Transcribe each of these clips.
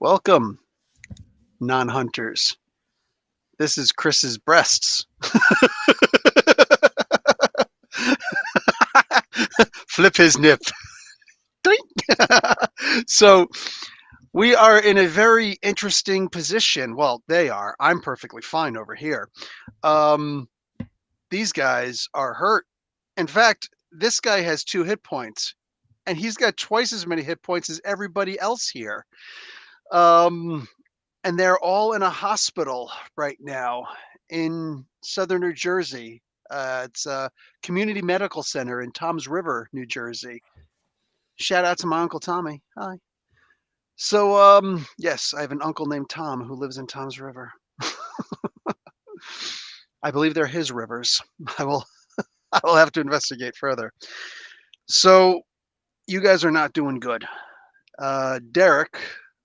Welcome, non-hunters. This is Chris's breasts. Flip his nip. So we are in a very interesting position. Well, they are. I'm perfectly fine over here. Um, these guys are hurt. In fact, this guy has 2 hit points, and he's got twice as many hit points as everybody else here. And they're all in a hospital right now in southern New Jersey. It's a community medical center in Toms River, New Jersey. Shout out to my uncle Tommy. Hi. So, yes, I have an uncle named Tom who lives in Toms River. I believe they're his rivers. I will, I will have to investigate further. So, you guys are not doing good. Derek,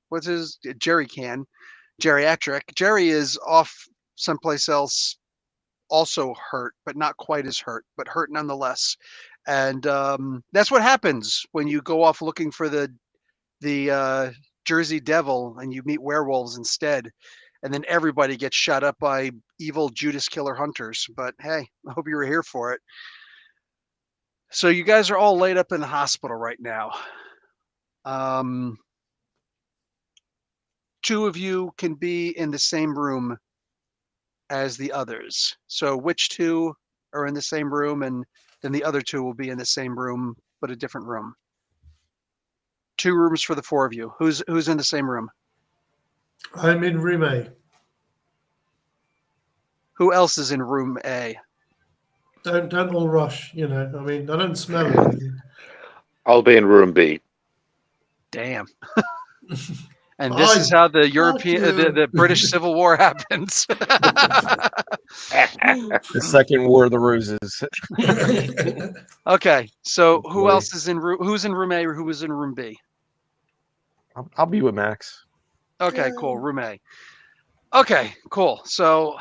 what's his Jerry can geriatric? Jerry is off someplace else, also hurt, but not quite as hurt, but hurt nonetheless. And that's what happens when you go off looking for the Jersey Devil and you meet werewolves instead, and then everybody gets shot up by evil Judas killer hunters. But hey, I hope you were here for it. So you guys are all laid up in the hospital right now. Um, 2 of you can be in the same room as the others. So which 2 are in the same room, and then the other 2 will be in the same room, but a different room. 2 rooms for the 4 of you. Who's in the same room? I'm in room A. Who else is in room A? Don't all rush. I mean, I don't smell anything. I'll be in room B. Damn. And this is how the the British Civil War happens. The Second War of the Roses. Okay, so who Boy. else is in room? Who's in room A or who was in room B? I'll be with Max. Okay, cool. Room A. Okay, cool. So,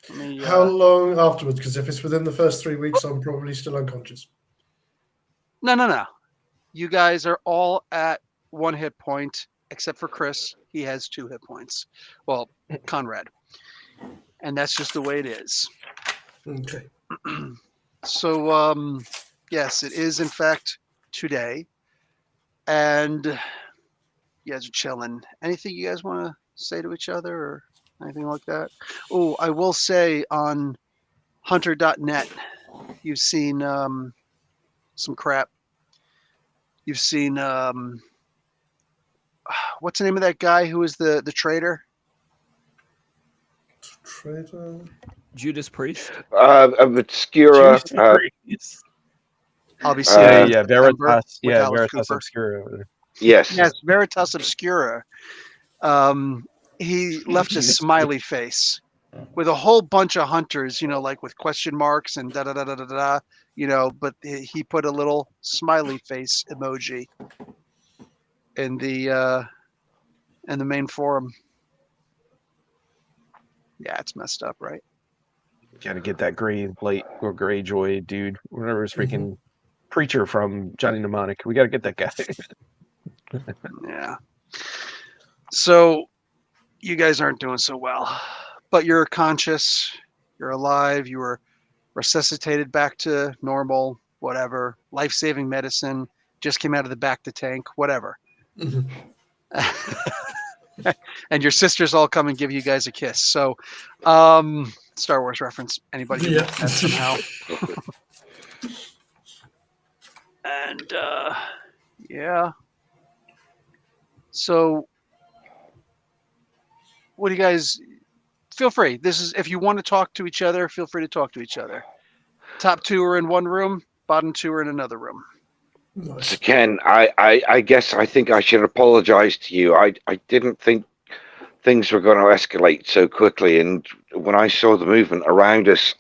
let me, How long afterwards? Because if it's within the first 3 weeks, I'm probably still unconscious. No. You guys are all at 1 hit point, except for Chris. He has 2 hit points. Well, Conrad. And that's just the way it is. Okay. So, yes, it is in fact today. And you guys are chilling. Anything you guys want to say to each other or anything like that? Oh, I will say on hunter.net, you've seen some crap. You've seen what's the name of that guy who was the traitor? Traitor. Judas Priest. Obscura. Juicy Priest. I'll be seeing Yeah, Veritas. Yeah, Alice Veritas Cooper. Obscura. Yes. Yes, Veritas Obscura. He left a smiley face with a whole bunch of hunters, like with question marks and da da da da da da, but he put a little smiley face emoji in the main forum. Yeah, it's messed up, right? Got to get that gray light or gray joy dude, whatever his freaking preacher from Johnny Mnemonic. We got to get that guy. Yeah. So you guys aren't doing so well, but you're conscious, you're alive, you were resuscitated back to normal, whatever, life-saving medicine, just came out of the back to tank, whatever. And your sisters all come and give you guys a kiss. So, Star Wars reference. Anybody can get that somehow. And yeah. So, what do you guys? Feel free. This is if you want to talk to each other. Feel free to talk to each other. Top 2 are in one room. Bottom 2 are in another room. Nice. So Ken, I guess I think I should apologize to you. I didn't think things were going to escalate so quickly, and when I saw the movement around us,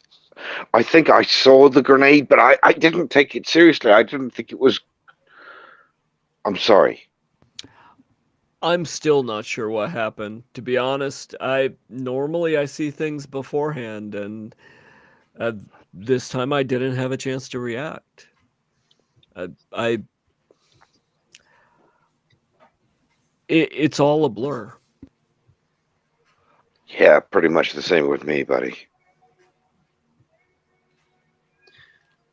I think I saw the grenade, but I didn't take it seriously. I didn't think it was. I'm sorry. I'm still not sure what happened. To be honest, I see things beforehand, and this time I didn't have a chance to react. it's all a blur. Yeah, pretty much the same with me, buddy.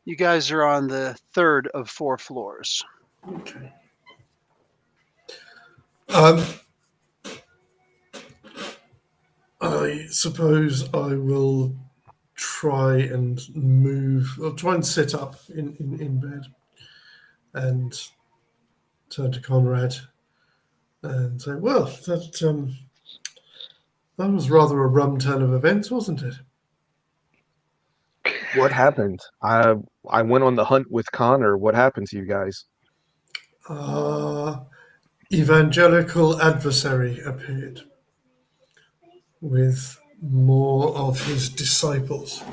You guys are on the third of 4 floors. Okay. Um, I suppose I will try and move, or try and sit up in bed and turn to Conrad and say, "Well, that was rather a rum turn of events, wasn't it?" What happened? I went on the hunt with Connor. What happened to you guys? Our evangelical adversary appeared with more of his disciples.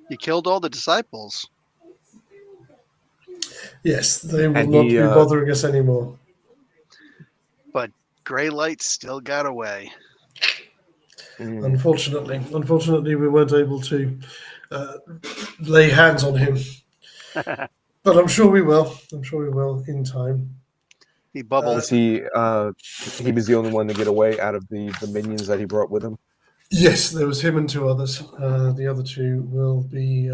You killed all the disciples. Yes, they will And not he be bothering us anymore. But Grey Light still got away. mm, Unfortunately, we weren't able to uh, lay hands on him. But I'm sure we will. I'm sure we will in time. He bubbled. was he was the only one to get away out of the minions that he brought with him? Yes, there was him and 2 others. The other 2 will be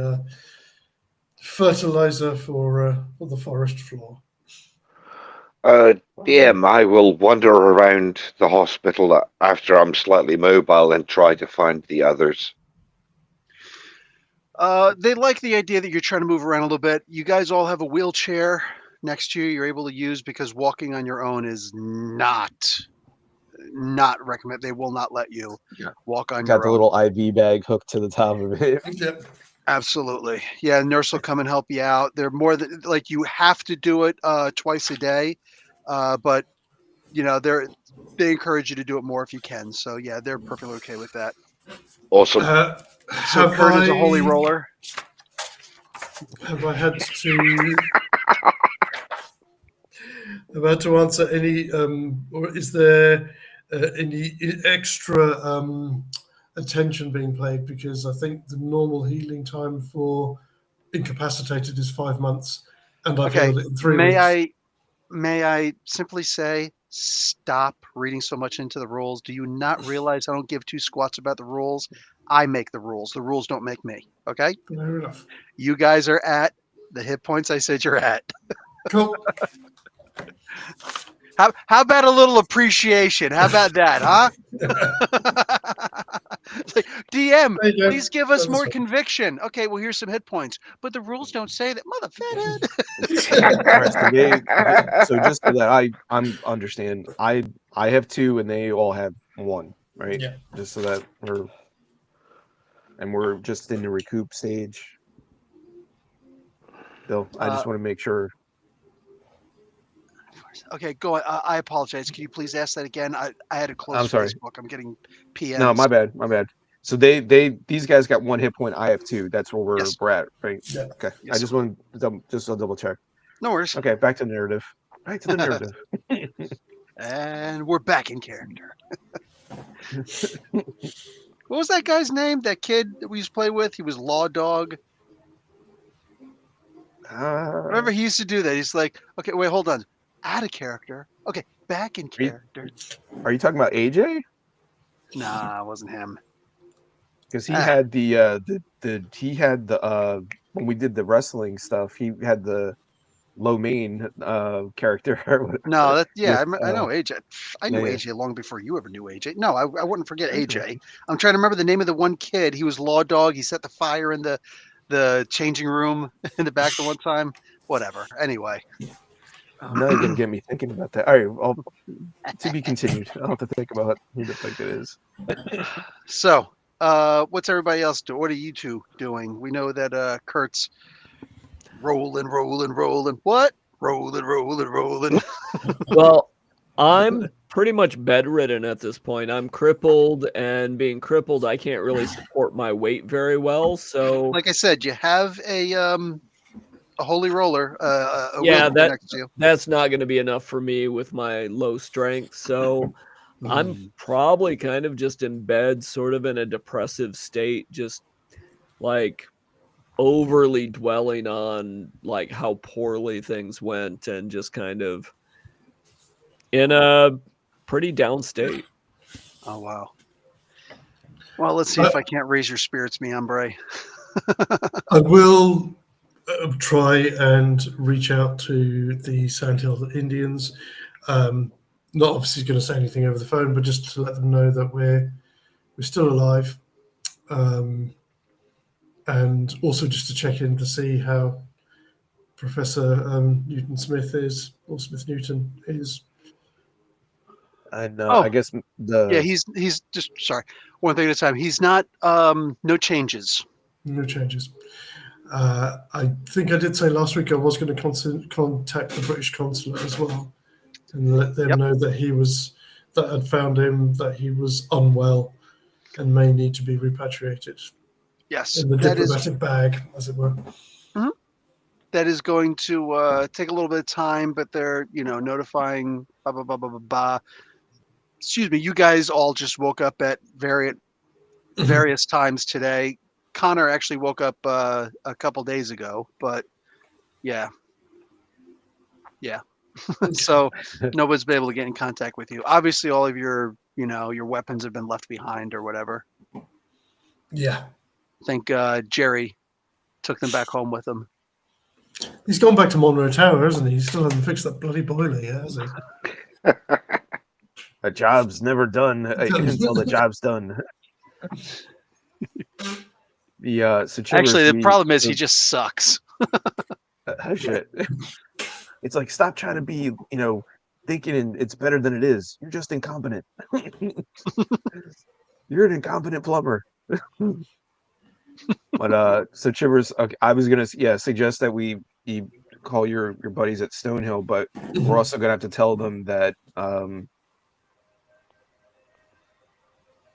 fertilizer for the forest floor. DM, I will wander around the hospital after I'm slightly mobile and try to find the others. They like the idea that you're trying to move around a little bit. You guys all have a wheelchair next to you you're able to use because walking on your own is not recommend. They will not let you Yeah. walk on Got your the own. little IV bag hooked to the top of it. Yep. Absolutely. Yeah, nurse will come and help you out. They're more than like you have to do it twice a day. But you know, they encourage you to do it more if you can. So yeah, they're perfectly okay with that. Awesome. So Have Kurt is a holy roller. have I had to answer any, or is there any extra attention being paid? Because I think the normal healing time for incapacitated is 5 months, and I've Okay. healed it in 3 May weeks. I simply say stop reading so much into the rules? Do you not realize I don't give 2 squats about the rules? I make the rules. The rules don't make me. Okay? Fair enough. You guys are at the hit points I said you're at. Cool. How about a little appreciation? How about that, huh? It's like, DM, There you go. please give us That's more fine. conviction. Okay, well, here's some hit points, but the rules don't say that, mother fathead. All right, so just so that I'm understand, I have 2 and they all have 1, right? Yeah. Just so that we're just in the recoup stage. Bill, I just want to make sure. Okay, go on. I apologize. Can you please ask that again? I had to close I'm sorry. Facebook. I'm getting No, PMs. my bad. So these guys got 1 hit point. I have 2. That's where Yes. we're at, right? Yeah. Okay. Yes, I just want to double check. No worries. Okay, back to the narrative. Back to the narrative. And we're back in character. What was that guy's name? That kid that we used to play with? He was Law Dog. Remember, he used to do that. He's like, okay, wait, hold on. Out of character. Okay, back in you- character. Are you talking about AJ? Nah, it wasn't him. Because he Ah. had the when we did the wrestling stuff, he had the low main character. No, with, I know AJ. I knew yeah. AJ long before you ever knew AJ. No, I wouldn't forget AJ. I'm trying to remember the name of the one kid. He was Law Dog. He set the fire in the changing room in the back the one time. Whatever. Anyway. Now you're gonna get me thinking about that. All right, to be continued. I'll have to think about who the fuck it is. So, what's everybody else doing? What are you 2 doing? We know that Kurt's rolling. What? Rolling. Well, I'm pretty much bedridden at this point. I'm crippled, and being crippled, I can't really support my weight very well. So Like I said, you have a holy roller, a yeah, wheelchair next to you. that's not going to be enough for me with my low strength. So I'm Mm. probably kind of just in bed, sort of in a depressive state, just like overly dwelling on like how poorly things went and just kind of in a pretty down state. Oh wow. Well, let's see if I can't raise your spirits, mi hombre. I will try and reach out to the Sandhill Indians. Not obviously going to say anything over the phone, but just to let them know that we're still alive, and also just to check in to see how Professor Newton Smith is, or Smith Newton is. And Oh. I guess Yeah, he's just sorry. One thing at a time. He's not no changes. No changes. I think I did say last week I was going to contact the British consulate as well and let them know that I'd found him, that he was unwell and may need to be repatriated. Yes, In the diplomatic bag, as it were. Mm-hmm. That is going to take a little bit of time, but they're notifying. Blah, blah, blah, blah, blah, blah. Excuse me. You guys all just woke up at various times today. Connor actually woke up a couple days ago, but yeah. So nobody's been able to get in contact with you. Obviously, all of your weapons have been left behind or whatever. Yeah. I think Jerry took them back home with him. He's gone back to Monroe Tower, hasn't he? He still hasn't fixed that bloody boiler yet, has he? a job's never done until the job's done. So Actually, the problem is he just sucks. Shit. It's like, stop trying to be, thinking it's better than it is. You're just incompetent. You're an incompetent plumber. But so Chivers, okay, I was gonna suggest that we call your buddies at Stonehill, but we're also gonna have to tell them that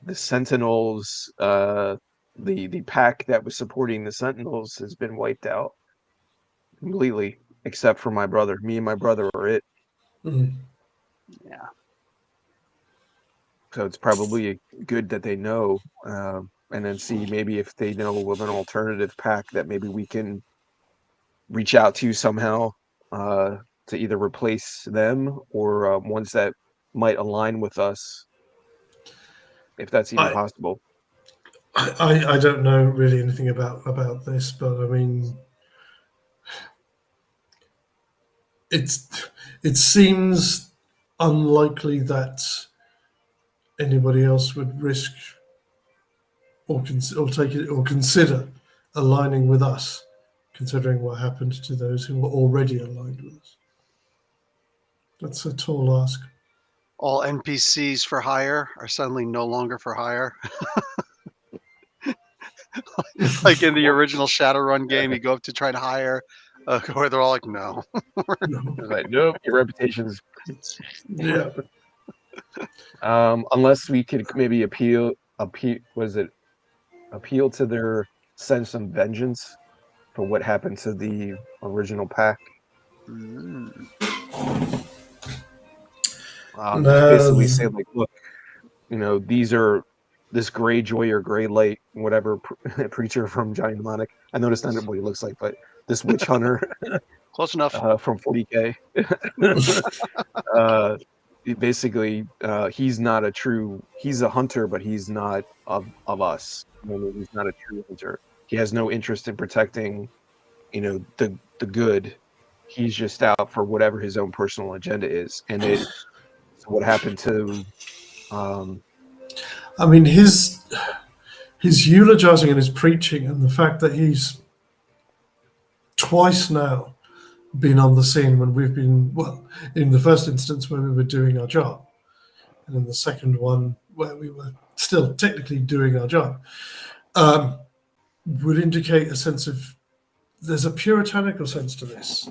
the Sentinels, the pack that was supporting the Sentinels has been wiped out completely, except for my brother. Me and my brother are it. Mm. Yeah. So it's probably good that they know, and then see maybe if they know of an alternative pack that maybe we can reach out to somehow to either replace them or ones that might align with us, if that's even possible. I don't know really anything about this, but I mean, it seems unlikely that anybody else would risk or take it or consider aligning with us, considering what happened to those who were already aligned with us. That's a tall ask. All NPCs for hire are suddenly no longer for hire. Like in the original Shadowrun game, you go up to try to hire, where they're all like, no. It's like, nope, your reputation's. Yeah. Unless we could maybe appeal to their sense of vengeance for what happened to the original pack. Basically say, like, look, these are this Greyjoy or Grey Light, whatever preacher from Johnny Mnemonic. I noticed not what he looks like, but this witch hunter Close enough. from 40K. Basically, he's not he's a hunter, but he's not of us. He's not a true hunter. He has no interest in protecting, the good. He's just out for whatever his own personal agenda is. And so what happened to I mean, his eulogizing and his preaching, and the fact that he's twice now been on the scene when we've been, well, in the first instance when we were doing our job, and in the second one where we were still technically doing our job, would indicate a sense of, there's a puritanical sense to this.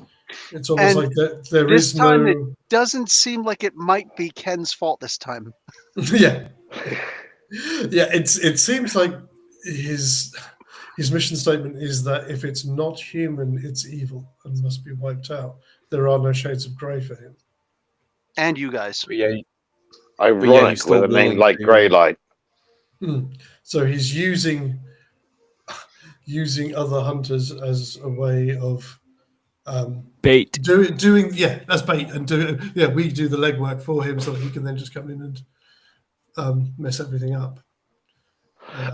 It's almost like that there this is time no. It doesn't seem like it might be Ken's fault this time. Yeah. Yeah, it seems like his mission statement is that if it's not human, it's evil and must be wiped out. There are no shades of grey for him. And you guys. But yeah, Ironic he's still with a name willing like to- Grey Light. So he's using other hunters as a way of Bait. Doing that's bait, and we do the legwork for him so that he can then just come in and mess everything up.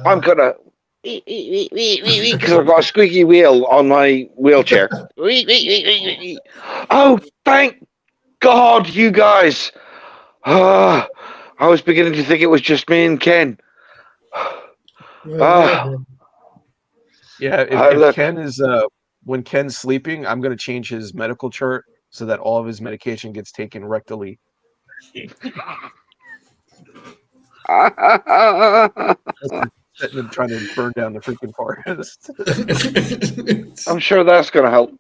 I'm gonna because I've got a squeaky wheel on my wheelchair. Oh, thank God, you guys! I was beginning to think it was just me and Ken. Ah, Yeah, if look, Ken is when Ken's sleeping, I'm gonna change his medical chart so that all of his medication gets taken rectally. Sitting and trying to burn down the freaking forest. I'm sure that's gonna help.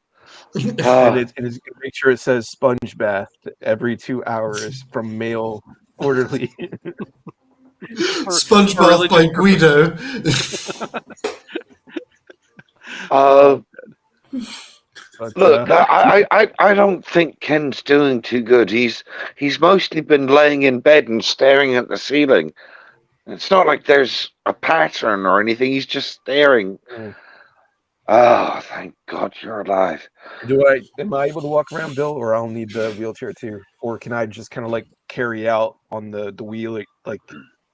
And it's gonna make sure it says sponge bath every 2 hours from male orderly. Sponge for bath by religious Guido. But Look, I don't think Ken's doing too good. He's mostly been laying in bed and staring at the ceiling. It's not like there's a pattern or anything. He's just staring. Oh, thank God you're alive. am I able to walk around, Bill, or I'll need the wheelchair too? Or can I just kind of like carry out on the wheel, like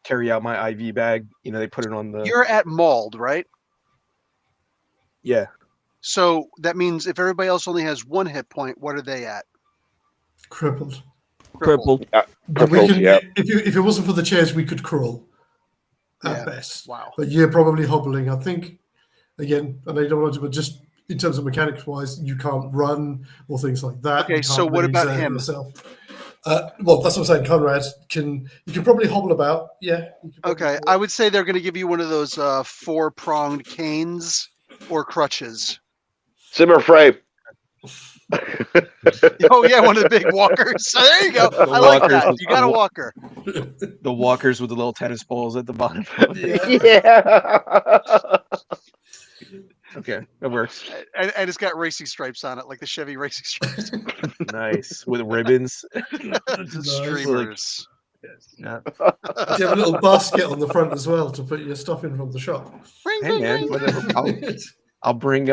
carry out my IV bag? You know, they put it on the. You're at mauled, right? Yeah. So that means if everybody else only has 1 hit point, what are they at? Crippled. Crippled. If it wasn't for the chairs, we could crawl at best. Wow. But you're probably hobbling. I think, again, I know you don't want to, but just in terms of mechanics wise, you can't run or things like that. Okay, so what about him? Yourself. Well, that's what I'm saying. Conrad you can probably hobble about. Yeah. Okay, I would say they're going to give you one of those 4-pronged canes or crutches. Zimmer frame. Oh yeah, one of the big walkers. So there you go. I like that. You got a walker. The walkers with the little tennis balls at the bottom. Yeah. Okay, that works. And it's got racing stripes on it, like the Chevy racing stripes. Nice with ribbons. Streamers. Yeah. You have a little basket on the front as well to put your stuff in from the shop. Hey man, whatever. I'll bring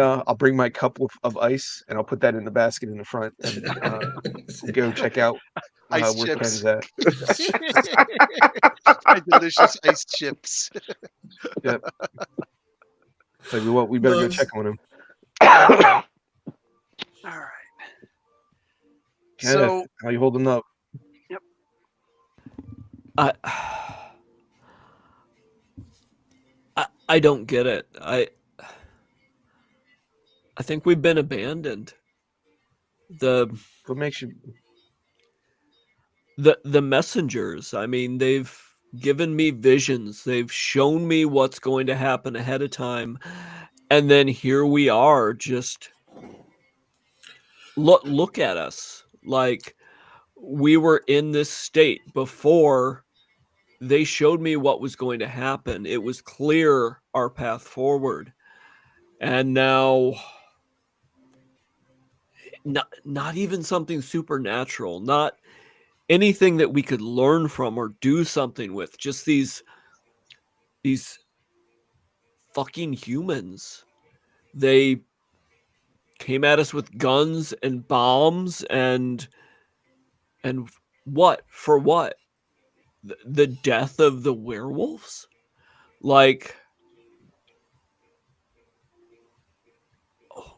my cup of ice and I'll put that in the basket in the front and go check out Ice where chips. Ken's at. My delicious ice chips. Yep. Tell you what, we better go check on him. All right. Kenneth, So how you holding up? Yep. I don't get it. I think we've been abandoned. What makes you? The messengers. I mean, they've given me visions. They've shown me what's going to happen ahead of time, and then here we are. Just look at us. Like we were in this state before they showed me what was going to happen. It was clear our path forward, and now. Not even something supernatural, not anything that we could learn from or do something with. Just these fucking humans. They came at us with guns and bombs and what? For what? The death of the werewolves? Like,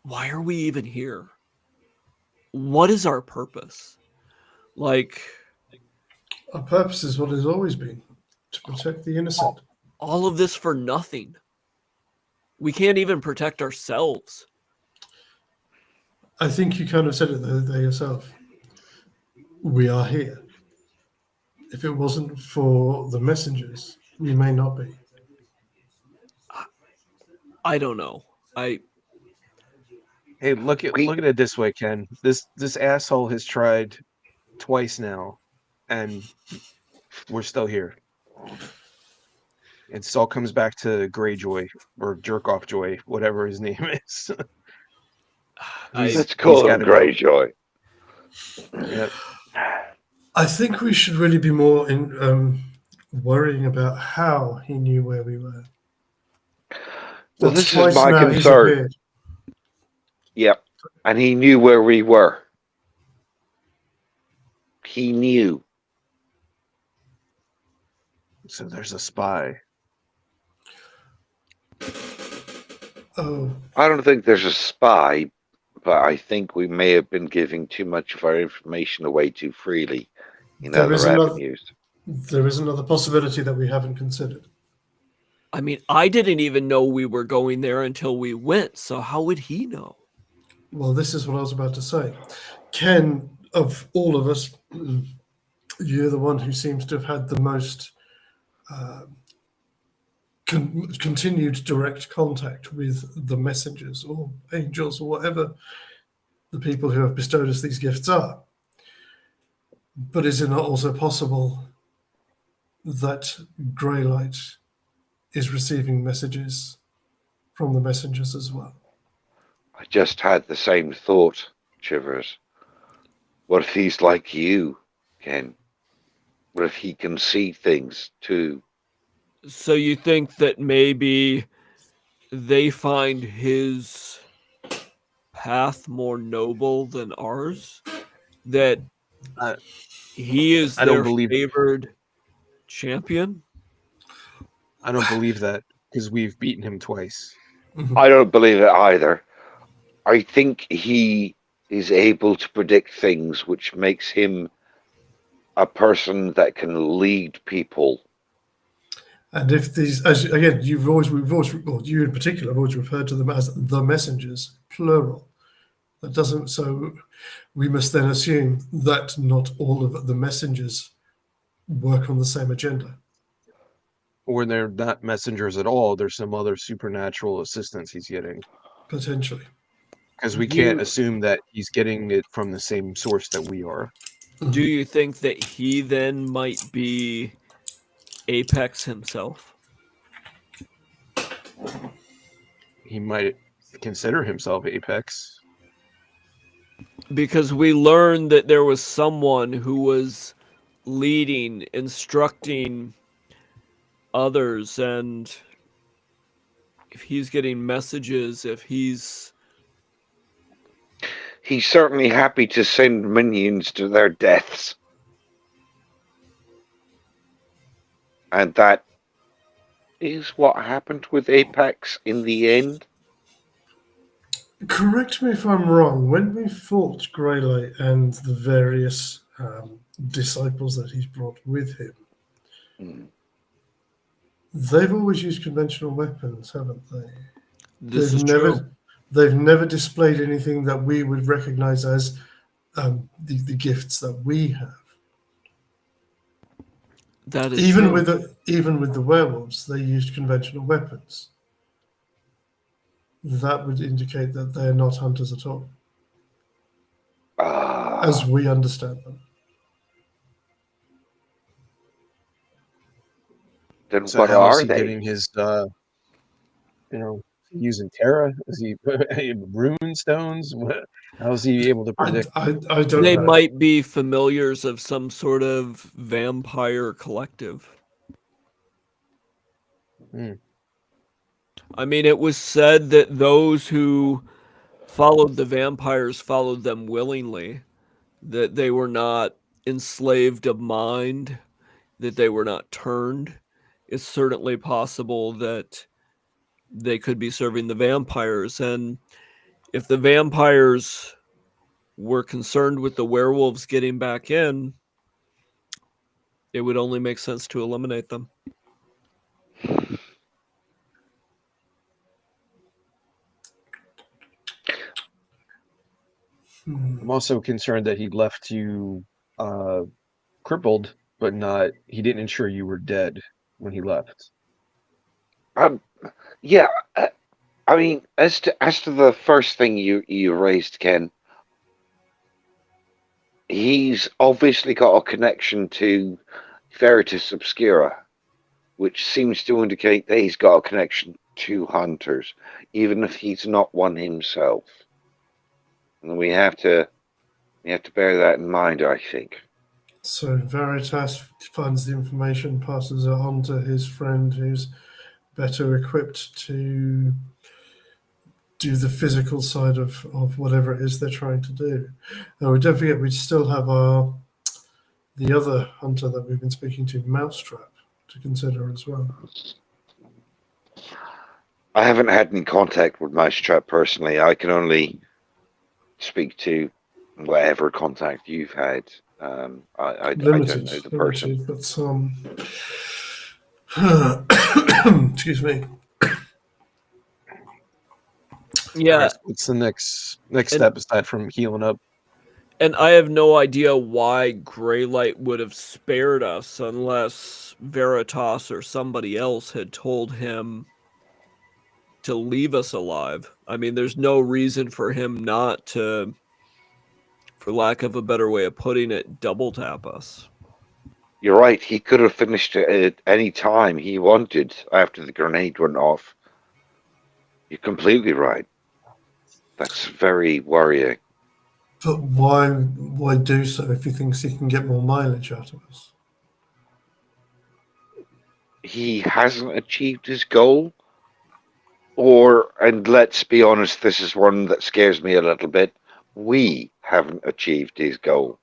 why are we even here? What is our purpose? Like, our purpose is what has always been to protect the innocent. All of this for nothing. We can't even protect ourselves. I think you kind of said it there yourself. We are here. If it wasn't for the messengers, we may not be. I don't know. Hey, look at it this way, Ken. This asshole has tried twice now, and we're still here. It all comes back to Greyjoy or Jerkoff Joy, whatever his name is. Let's call him Greyjoy. Yep. I think we should really be more in worrying about how he knew where we were. Well, this is my concern. Yep. And he knew where we were. He knew. So there's a spy. Oh, I don't think there's a spy, but I think we may have been giving too much of our information away too freely in there is other another. avenues. There is another possibility that we haven't considered. I mean, I didn't even know we were going there until we went. So how would he know? Well, this is what I was about to say. Ken, of all of us, you're the one who seems to have had the most continued direct contact with the messengers or angels or whatever the people who have bestowed us these gifts are. But is it not also possible that Greylight is receiving messages from the messengers as well? I just had the same thought, Chivers. What if he's like you, Ken? What if he can see things too? So you think that maybe they find his path more noble than ours? That I, he is I don't their believe favored champion? I don't believe that because we've beaten him twice. I don't believe it either. I think he is able to predict things, which makes him a person that can lead people. And if these, as again, we've always, well, you in particular, have always referred to them as the messengers, plural. That doesn't, so we must then assume that not all of the messengers work on the same agenda. Or they're not messengers at all. There's some other supernatural assistance he's getting. Potentially. Because we can't You assume that he's getting it from the same source that we are. do you think that he then might be Apex himself? He might consider himself Apex. Because we learned that there was someone who was leading, instructing others, and if he's getting messages, if he's He's certainly happy to send minions to their deaths. And that is what happened with Apex in the end. Correct me if I'm wrong. When we fought Greylight and the various disciples that he's brought with him, Mm. they've always used conventional weapons, haven't they? this They've is true. never displayed anything that we would recognize as the gifts that we have. That is Even true. even with the werewolves, they used conventional weapons. That would indicate that they're not hunters at all, as Ah, we understand them. then So what how is are he they? getting his, using Terra? Is he rune stones? How is he able to predict? I don't They know. might be familiars of some sort of vampire collective. Hmm. I mean, it was said that those who followed the vampires followed them willingly, that they were not enslaved of mind, that they were not turned. It's certainly possible that they could be serving the vampires. And if the vampires were concerned with the werewolves getting back in, it would only make sense to eliminate them. I'm also concerned that he left you crippled, but he didn't ensure you were dead when he left. Um, yeah, I mean, as to the first thing you raised, Ken, he's obviously got a connection to Veritas Obscura, which seems to indicate that he's got a connection to hunters, even if he's not one himself. And we have to bear that in mind, I think. So Veritas finds the information, passes it on to his friend, who's better equipped to do the physical side of whatever it is they're trying to do. We don't forget we still have the other hunter that we've been speaking to, Mousetrap, to consider as well. I haven't had any contact with Mousetrap personally. I can only speak to whatever contact you've had. I don't know the person. Limited, but excuse me. Yeah, Alright, so what's the next And- step aside from healing up? and I have no idea why Greylight would have spared us unless Veritas or somebody else had told him to leave us alive. I mean, there's no reason for him not to, for lack of a better way of putting it, double tap us. You're right. He could have finished it at any time he wanted after the grenade went off. You're completely right. That's very worrying. But why do so if he thinks he can get more mileage out of us? He hasn't achieved his goal. And let's be honest, this is one that scares me a little bit. We haven't achieved his goal.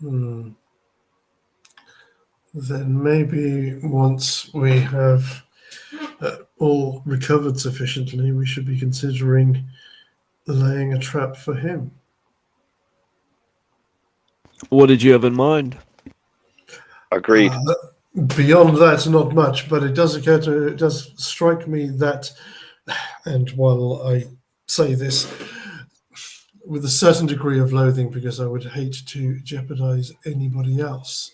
Then maybe once we have all recovered sufficiently, we should be considering laying a trap for him. What did you have in mind? Agreed. Beyond that, not much, but it does strike me that, and while I say this with a certain degree of loathing, because I would hate to jeopardize anybody else,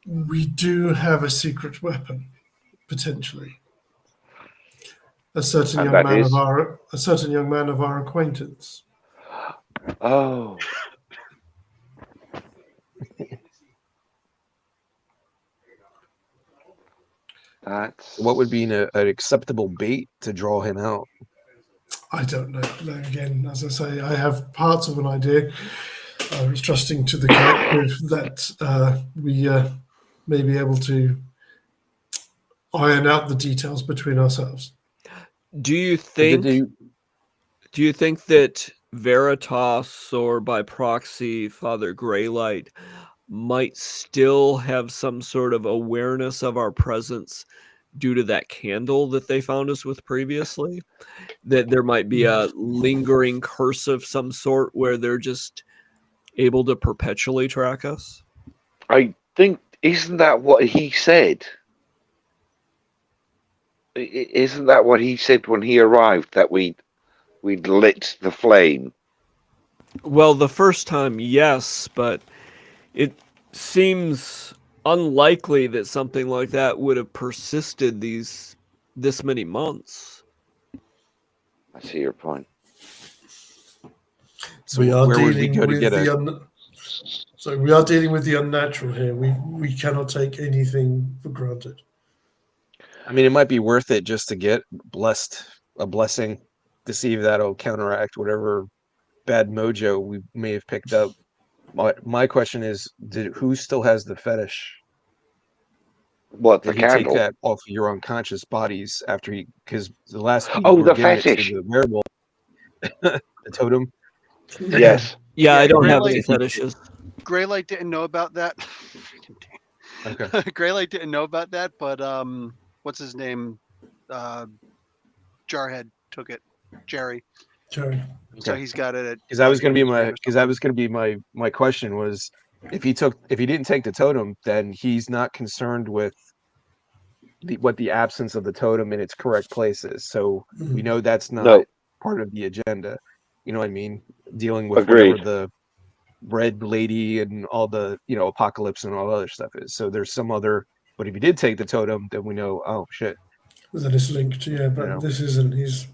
we do have a secret weapon, potentially. A certain And young that man is? of our acquaintance. Oh, that's What would be an acceptable bait to draw him out? I don't know. Again, as I say, I have parts of an idea. I was trusting to the collective that we may be able to iron out the details between ourselves. Do you Did think you- do you think that Veritas or by proxy Father Greylight might still have some sort of awareness of our presence due to that candle that they found us with previously? That there might be a lingering curse of some sort where they're just able to perpetually track us? I think, isn't that what he said? Isn't that what he said when he arrived, that we'd lit the flame? Well, the first time, yes, but it seems unlikely that something like that would have persisted this many months. I see your point. So we are where would we dealing go to with get we are dealing with the unnatural here. We cannot take anything for granted. I mean, it might be worth it just to get a blessing to see if that'll counteract whatever bad mojo we may have picked up. My question is, who still has the fetish? What, the Did he take candle? that off of your unconscious bodies after because the last week Oh, we were the giving it to fetish. the werewolf, the totem. Yes. Yeah, I don't have Greylight- any fetishes. Greylight didn't know about that. Okay. Greylight didn't know about that, but what's his name? Jarhead took it. Jerry. Jerry. So Okay. he's got it. Because that was going to be my question was if he didn't take the totem, then he's not concerned with what the absence of the totem in its correct place is. So we know that's not No. part of the agenda. You know what I mean? Dealing with Agreed. whatever the red lady and all the apocalypse and all the other stuff is. So there's some other. But if he did take the totem, then we know. Oh shit! That is linked, yeah, but Yeah. this isn't. He's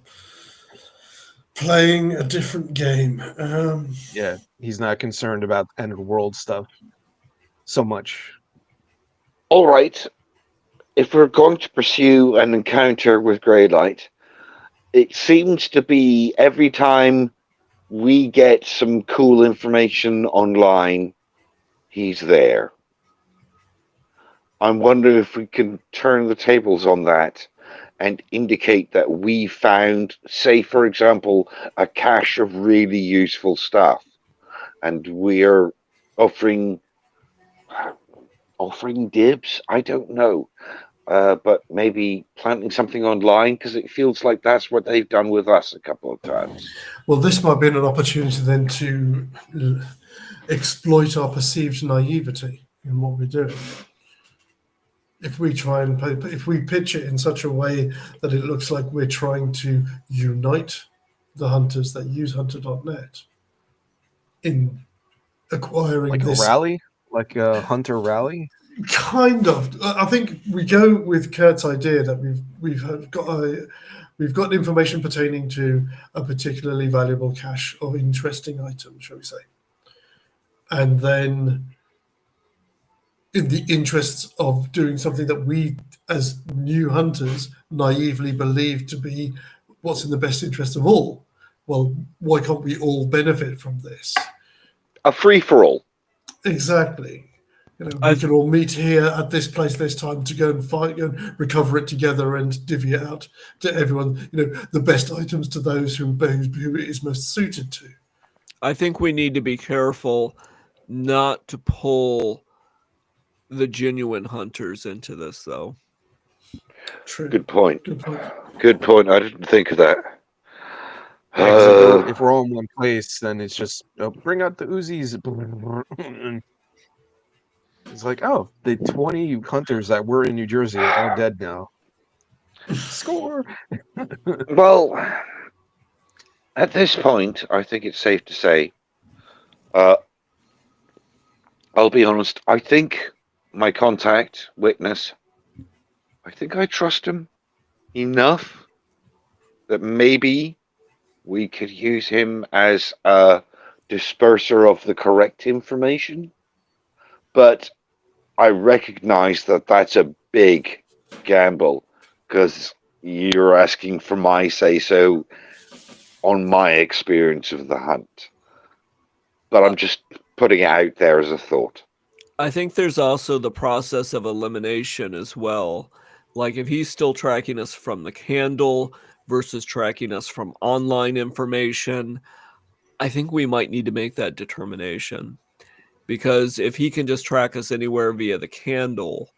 playing a different game. Yeah, he's not concerned about end of the world stuff so much. All right. If we're going to pursue an encounter with Greylight, it seems to be every time we get some cool information online, he's there. I'm wondering if we can turn the tables on that and indicate that we found, say, for example, a cache of really useful stuff, and we're offering dibs. I don't know, but maybe planting something online because it feels like that's what they've done with us a couple of times. Well, this might be an opportunity then to exploit our perceived naivety in what we're doing. If we try and if we pitch it in such a way that it looks like we're trying to unite the hunters that use hunter.net in acquiring Like a this rally, like a hunter rally. kind of, I think we go with Kurt's idea that we've got information pertaining to a particularly valuable cache of interesting items, shall we say, and then in the interests of doing something that we, as new hunters, naively believe to be what's in the best interest of all. Well, why can't we all benefit from this? A free for all. Exactly. We I've- can all meet here at this place this time to go and fight and recover it together and divvy it out to everyone. The best items to those who it is most suited to. I think we need to be careful not to pull the genuine hunters into this, though. True. Good point. Good point. Good point. I didn't think of that. Yeah, 'cause if we're all in one place, then it's just bring out the Uzis. It's like, oh, the 20 hunters that were in New Jersey are all dead now. Score. Well, at this point, I think it's safe to say, I'll be honest, I think my contact, Witness, I think I trust him enough that maybe we could use him as a disperser of the correct information. But I recognize that that's a big gamble because you're asking for my say so on my experience of the hunt. But I'm just putting it out there as a thought. I think there's also the process of elimination as well. Like if he's still tracking us from the candle versus tracking us from online information, I think we might need to make that determination. Because if he can just track us anywhere via the candle,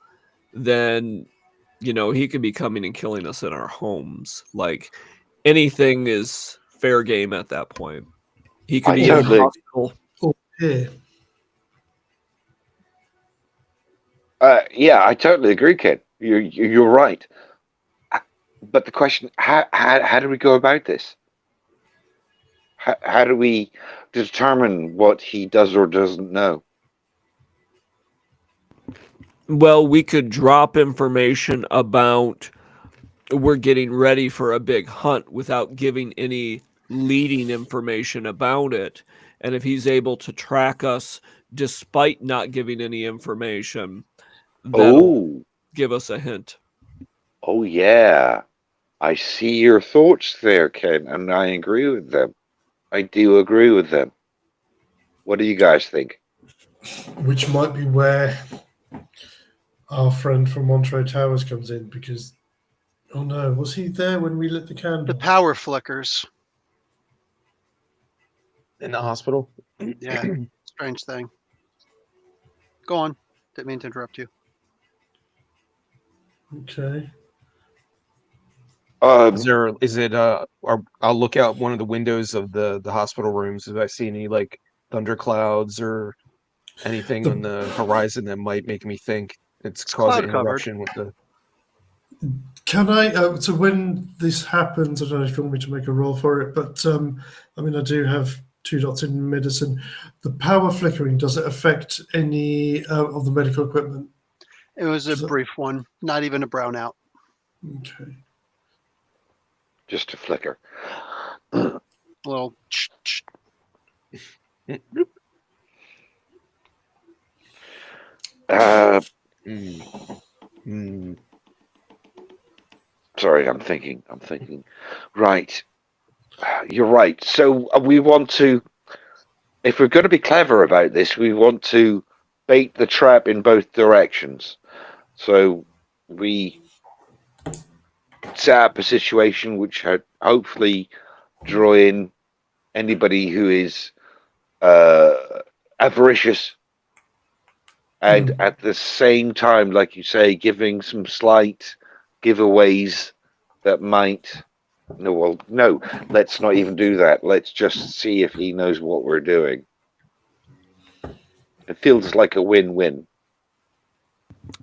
then he could be coming and killing us in our homes. Like anything is fair game at that point. He could I be in the totally- hospital. Oh, here. Yeah, I totally agree, Ken. You're right. But the question: how do we go about this? How do we determine what he does or doesn't know? Well, we could drop information about we're getting ready for a big hunt without giving any leading information about it. And if he's able to track us despite not giving any information, that'll give us a hint. Oh yeah. I see your thoughts there, Ken, and I agree with them. I do agree with them. What do you guys think? Which might be where our friend from Montreux Towers comes in because, oh no, was he there when we lit the candle? The power flickers. In the hospital. Yeah, strange thing. Go on. Didn't mean to interrupt you. Okay. Is it or I'll look out one of the windows of the hospital rooms if I see any like thunderclouds or anything on the horizon that might make me think it's causing cloud covered. interruption with the. Can I? So when this happens, I don't know if you want me to make a roll for it, but I do have 2 dots in medicine. The power flickering, does it affect any of the medical equipment? It was a brief one, not even a brownout. Okay. Just a flicker. Little. Sorry, I'm thinking. Right. You're right. So we want to, if we're going to be clever about this, we want to bait the trap in both directions. So we set up a situation which had hopefully draw in anybody who is avaricious, and at the same time, like you say, giving some slight giveaways that might. No, well, no. Let's not even do that. Let's just see if he knows what we're doing. It feels like a win-win.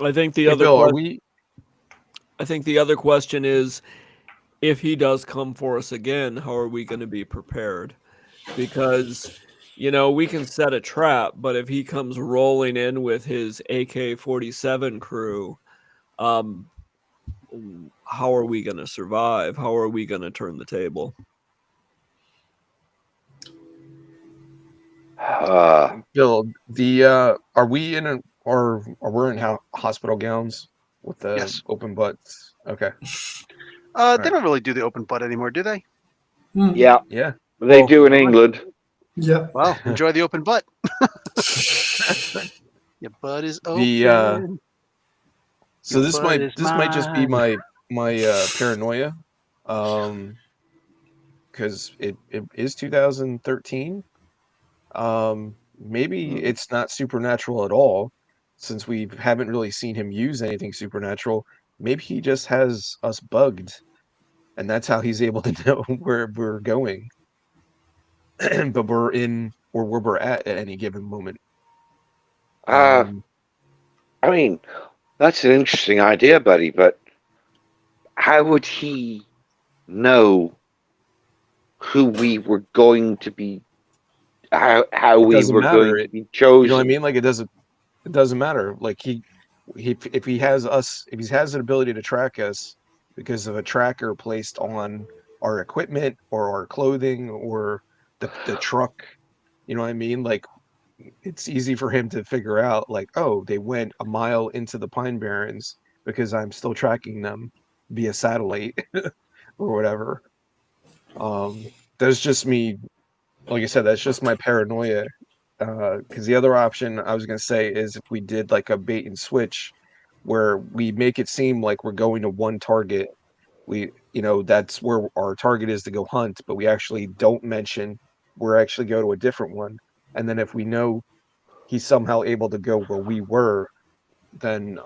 I think the Hey, other Bill, are question. we? I think the other question is, if he does come for us again, how are we going to be prepared? Because, we can set a trap, but if he comes rolling in with his AK-47 crew, um, how are we going to survive? How are we going to turn the table? Bill, are we in or we're in hospital gowns with the Yes. open butts? Okay. They right. don't really do the open butt anymore, do they? Yeah, Yeah. they Well, do in England. Yeah. Well, enjoy the open butt. Your butt is the open. so Your butt is this might just be mine. my paranoia, because it is 2013. Maybe it's not supernatural at all, since we haven't really seen him use anything supernatural. Maybe he just has us bugged, and that's how he's able to know where we're going. But we're in or where we're at any given moment. Uh, Um, I mean, that's an interesting idea, buddy, but how would he know who we were going to be, how it we doesn't were matter. going to be You know what I chosen? mean? Like it doesn't matter. Like if he has us, if he has an ability to track us because of a tracker placed on our equipment or our clothing or the truck, you know what I mean? Like it's easy for him to figure out like, oh, they went a mile into the Pine Barrens because I'm still tracking them via satellite or whatever. That's just me. Like I said, that's just my paranoia. Because the other option I was gonna say is if we did like a bait and switch, where we make it seem like we're going to one target, that's where our target is to go hunt, but we actually don't mention we're actually go to a different one, and then if we know he's somehow able to go where we were, then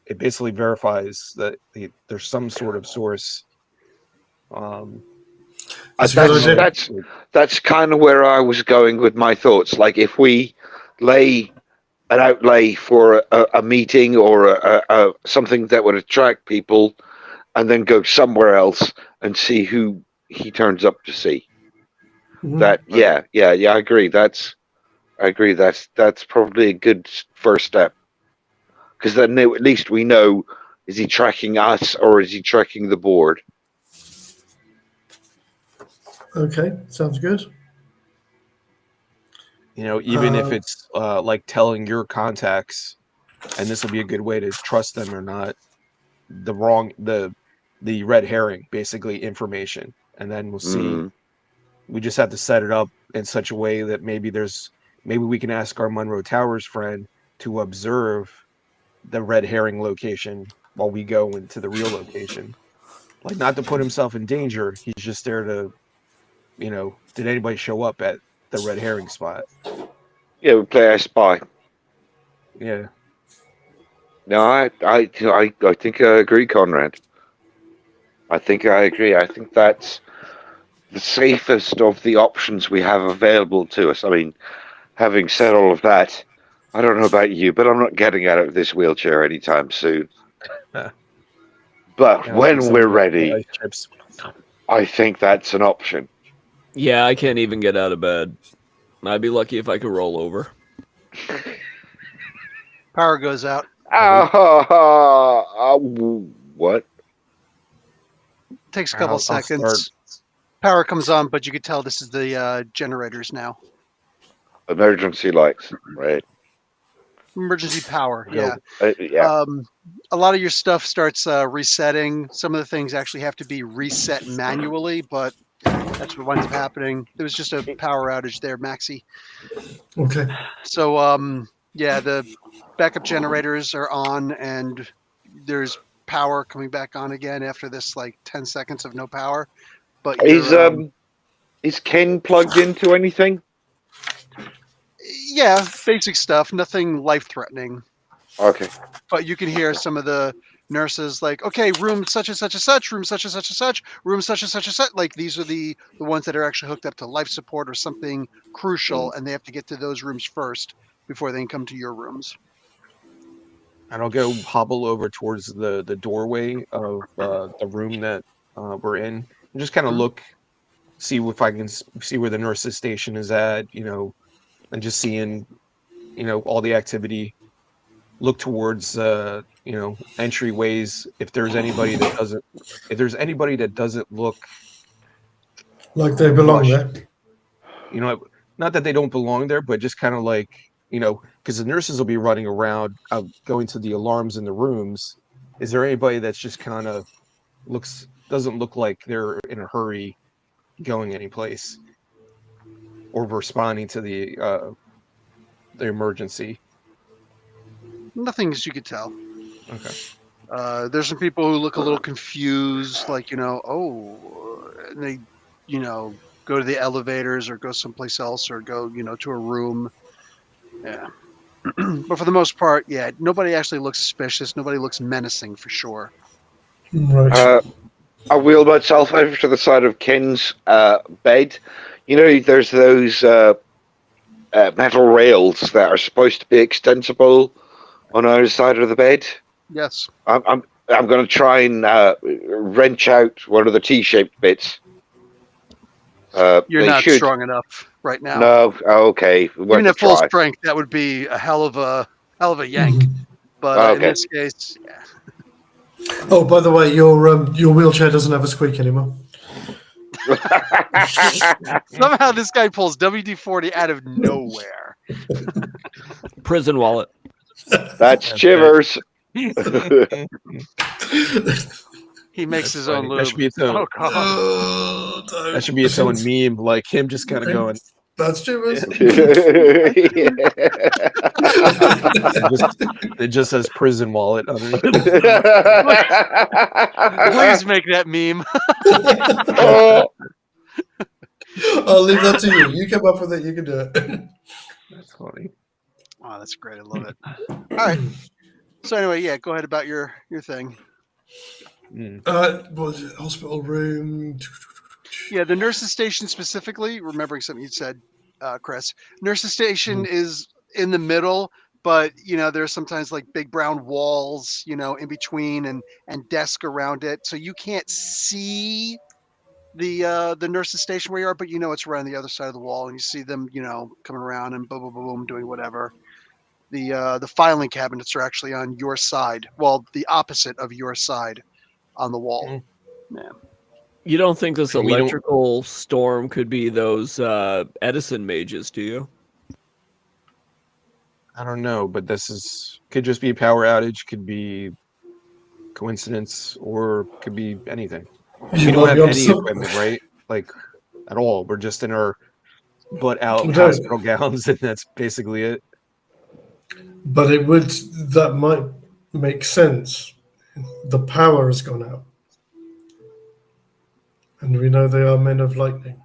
it basically verifies that there's some sort of source. Um, That's a good That's idea. that's that's kind of where I was going with my thoughts. Like if we lay an outlay for a meeting or something that would attract people, and then go somewhere else and see who he turns up to see. That yeah, I agree. That's probably a good first step, because then at least we know, is he tracking us or is he tracking the board? Okay, sounds good. Even if it's like telling your contacts, and this will be a good way to trust them or not, the wrong the red herring, basically information, and then we'll see. Mm. We just have to set it up in such a way that maybe we can ask our Monroe Towers friend to observe the red herring location while we go into the real location. Like not to put himself in danger. He's just there to, did anybody show up at the red herring spot? Yeah, we play I Spy. Yeah. No, I think I agree, Conrad. I think I agree. I think that's the safest of the options we have available to us. I mean, having said all of that, I don't know about you, but I'm not getting out of this wheelchair anytime soon. But I'll take when some we're of the ready, ice chips. I think that's an option. Yeah, I can't even get out of bed. I'd be lucky if I could roll over. Power goes out. What? Takes a couple I'll start. seconds. Power comes on, but you could tell this is the generators now. Emergency lights, right? Emergency power. Yeah. Yeah. A lot of your stuff starts resetting. Some of the things actually have to be reset manually, but that's what winds up happening. There was just a power outage there, Maxi. Okay. So yeah, the backup generators are on, and there's power coming back on again after this like 10 seconds of no power. But Is Ken plugged into anything? yeah, basic stuff, nothing life threatening. Okay. But you can hear some of the nurses like, okay, room such and such and such, room such and such and such, room such and such and such. Like these are the ones that are actually hooked up to life support or something crucial, and they have to get to those rooms first before they can come to your rooms. And I'll go hobble over towards the doorway of the room that we're in, and just kind of Mhm. look, see if I can see where the nurses station is at, and just seeing, all the activity. Look towards, entryways. If there's anybody that doesn't look Like they belong rushed, there. not that they don't belong there, but just kind of like, because the nurses will be running around, going to the alarms in the rooms. Is there anybody that's just kind of doesn't look like they're in a hurry going anyplace or responding to the emergency? Nothing as you could tell. Okay. There's some people who look a little confused, like, and they, go to the elevators or go someplace else or go, to a room. Yeah. But for the most part, yeah, nobody actually looks suspicious. Nobody looks menacing for sure. Right. I wheel myself over to the side of Ken's bed. There's those metal rails that are supposed to be extensible on either side of the bed. Yes. I'm going to try and wrench out one of the T-shaped bits. You're They not should. strong enough right now. No, okay. Even Worth a at full try. strength, that would be a hell of a yank. But in Okay. this case, yeah. Oh, by the way, your wheelchair doesn't have a squeak anymore. Somehow this guy pulls WD-40 out of nowhere. Prison wallet. That's Chivers. He makes his own That lube. should be its own. Oh god. Oh, That should be its own meme, like him just kind of going. That's Chivers. It just says prison wallet underneath. Please make that meme. I'll leave that to you. You come up with it. You can do it. That's funny. Oh, that's great. I love it. All right. So anyway, yeah, go ahead about your thing. What was it? Hospital room. Yeah, the nurses station specifically, remembering something you said, Chris. Nurses station is in the middle, but there's sometimes like big brown walls, in between and desk around it. So you can't see the nurses station where you are, but it's around the other side of the wall and you see them, coming around and boom, boom, boom, boom, doing whatever. The filing cabinets are actually on your side. Well, the opposite of your side on the wall. Yeah. You don't think this We don't- electrical storm could be those Edison mages, do you? I don't know, but could just be a power outage, could be coincidence, or could be anything. We You don't might have be onto any some- equipment, right? Like at all. We're just in our butt out We don't. hospital gowns, and that's basically it. But that might make sense. The power has gone out. And we know they are men of lightning.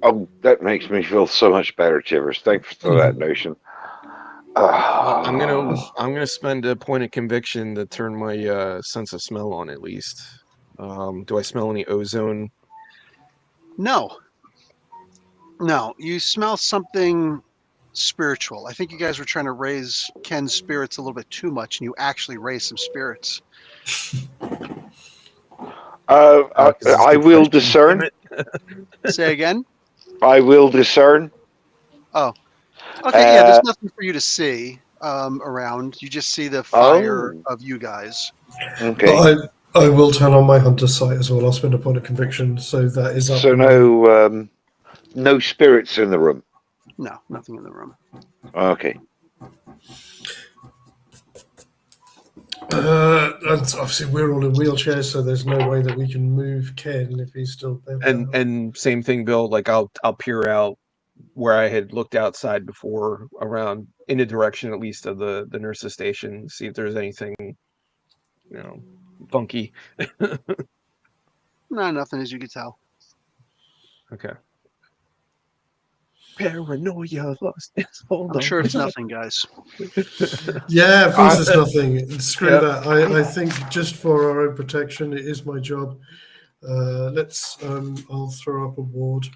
Oh, that makes me feel so much better, Chivers. Thanks for that notion. I'm gonna spend a point of conviction to turn my sense of smell on at least. Do I smell any ozone? No, you smell something spiritual. I think you guys were trying to raise Ken's spirits a little bit too much, and you actually raised some spirits. I will discern. Say again? I will discern. Oh, okay. Yeah, there's nothing for you to see around. You just see the fire of you guys. Okay. But I will turn on my hunter sight as well. I'll spend a point of conviction, so that is up. So no spirits in the room. No, nothing in the room. Okay. And obviously we're all in wheelchairs, so there's no way that we can move Ken if he's still there. And same thing, Bill. Like I'll peer out where I had looked outside before, around in the direction at least of the nurse's station, see if there's anything, funky. No, nothing as you can tell. Okay. Paranoia lost its hold I'm on sure it's me. nothing, guys. Yeah, of course Uh, it's nothing. Screw Yep. that. I think just for our own protection, it is my job. I'll throw up a ward.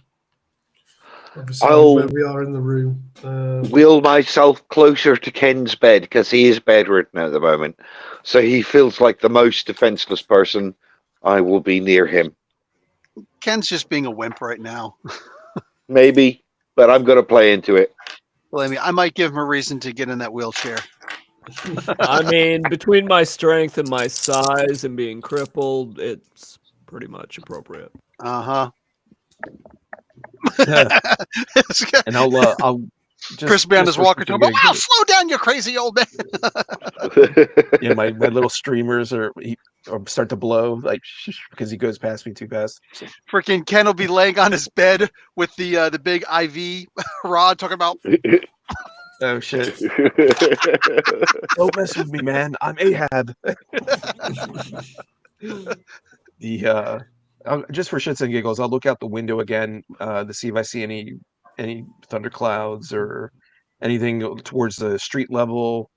Obviously, where I'll we are in the room. wheel myself closer to Ken's bed because he is bedridden at the moment. So he feels like the most defenseless person. I will be near him. Ken's just being a wimp right now. Maybe, but I'm going to play into it. Believe me, I might give him a reason to get in that wheelchair. I mean, between my strength and my size and being crippled, it's pretty much appropriate. Uh Yeah. huh. And I'll Chris behind his for walker kicking talking about, your wow, slow down, you crazy old man. yeah, my little streamers or start to blow because he goes past me too fast. So, Freaking Ken will be laying on his bed with the big IV rod talking about, oh shit! Don't mess with me, man. I'm Ahab. Just for shits and giggles, I'll look out the window again to see if I see any thunderclouds or anything towards the street level.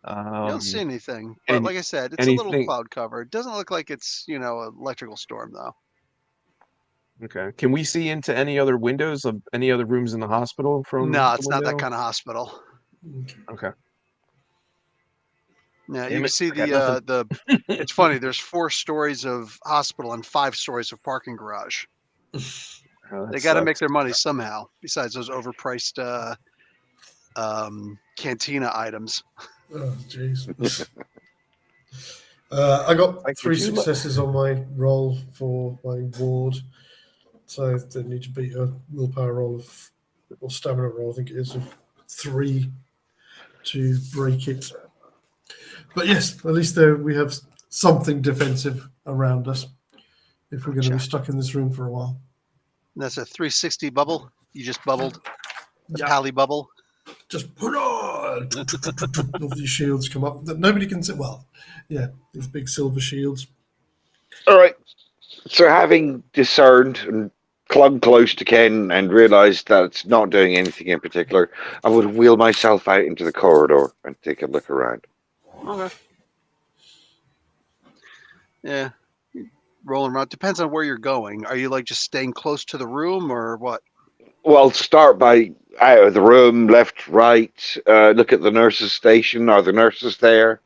you don't see anything. But And like I said, it's a little anything. cloud cover. It doesn't look like it's, an electrical storm, though. Okay. Can we see into any other windows of any other rooms in the hospital from No, the it's not that window? kind of hospital. Okay. Yeah, you Damn can it, see I got nothing. it's funny, there's 4 stories of hospital and 5 stories of parking garage. Oh, that They got to make sucks. their money somehow, besides those overpriced cantina items. Oh, jeez. I got Like, 3 would you successes on my roll for my ward, so they need to beat a willpower roll or stamina roll, I think it is, of 3 to break it. But yes, at least we have something defensive around us if we're going to be Gotcha. stuck in this room for a while. That's a 360 bubble. You just bubbled the Yeah. pally bubble. Just all these shields come up that nobody can see. Well, yeah, these big silver shields. All right. So having discerned and clung close to Ken and realised that it's not doing anything in particular, I would wheel myself out into the corridor and take a look around. Okay. Yeah. Rolling around. Depends on where you're going. Are you like just staying close to the room or what? Well, start by out of the room, left, right. Look at the nurses' station. Are the nurses there?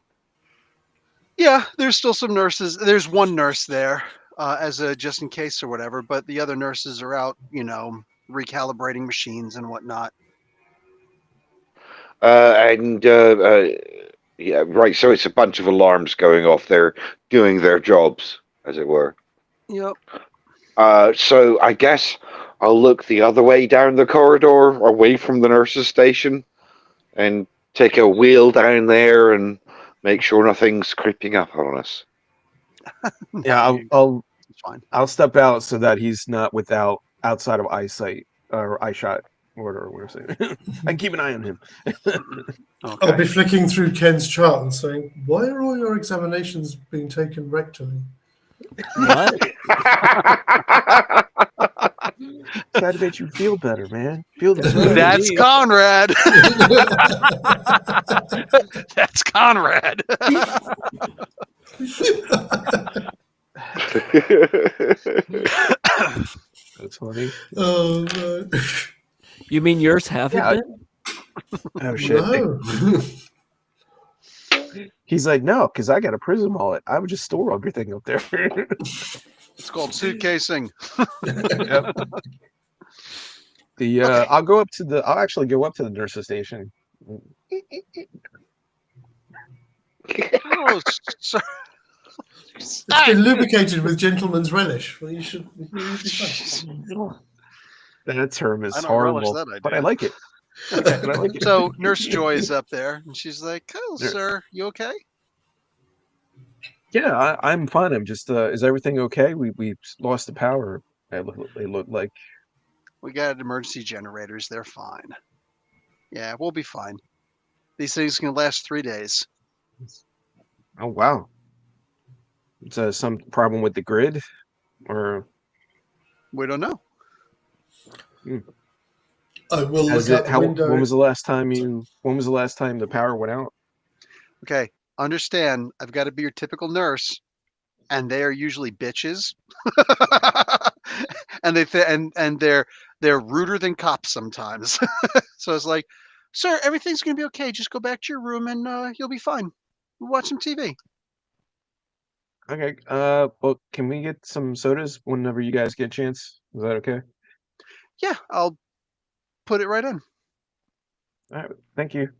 Yeah, there's still some nurses. There's one nurse there as a just in case or whatever, but the other nurses are out, recalibrating machines and whatnot. And yeah, right. So it's a bunch of alarms going off. They're doing their jobs, as it were. Yep. So I guess I'll look the other way down the corridor, away from the nurses' station, and take a wheel down there and make sure nothing's creeping up on us. Yeah, It's fine. I'll step out so that he's not outside of eyesight or eye shot or whatever. I can keep an eye on him. Okay. I'll be flicking through Ken's chart and saying, "Why are all your examinations being taken rectally?" What? Try to make you feel better, man. Feel the That's Conrad. That's Conrad. That's funny. Oh no! You mean yours haven't Yeah. been? Oh shit. No. He's like, no, because I got a prison wallet. I would just store everything up there. It's called suitcasing. Yep. I'll actually go up to the nurse's station. Oh, sorry. It's been lubricated with gentleman's relish. Well, you'll be fine. That term is I don't relish horrible, that but I idea. like it. But I like it. So Nurse Joy is up there, and she's like, "Oh, sir, you okay?" Yeah, I'm fine. I'm just. Is everything okay? We lost the power. It looked like. We got emergency generators. They're fine. Yeah, we'll be fine. These things can last 3 days. Oh wow. It's some problem with the grid, or We don't know. I will has look out it? the How? window. When was the last time you? When was the last time the power went out? Okay, understand. I've got to be your typical nurse, and they are usually bitches, and they're ruder than cops sometimes. So it's like, sir, everything's gonna be okay. Just go back to your room, and you'll be fine. We'll watch some TV. Okay. Well, can we get some sodas whenever you guys get a chance? Is that okay? Yeah, I'll put it right in. All right. Thank you.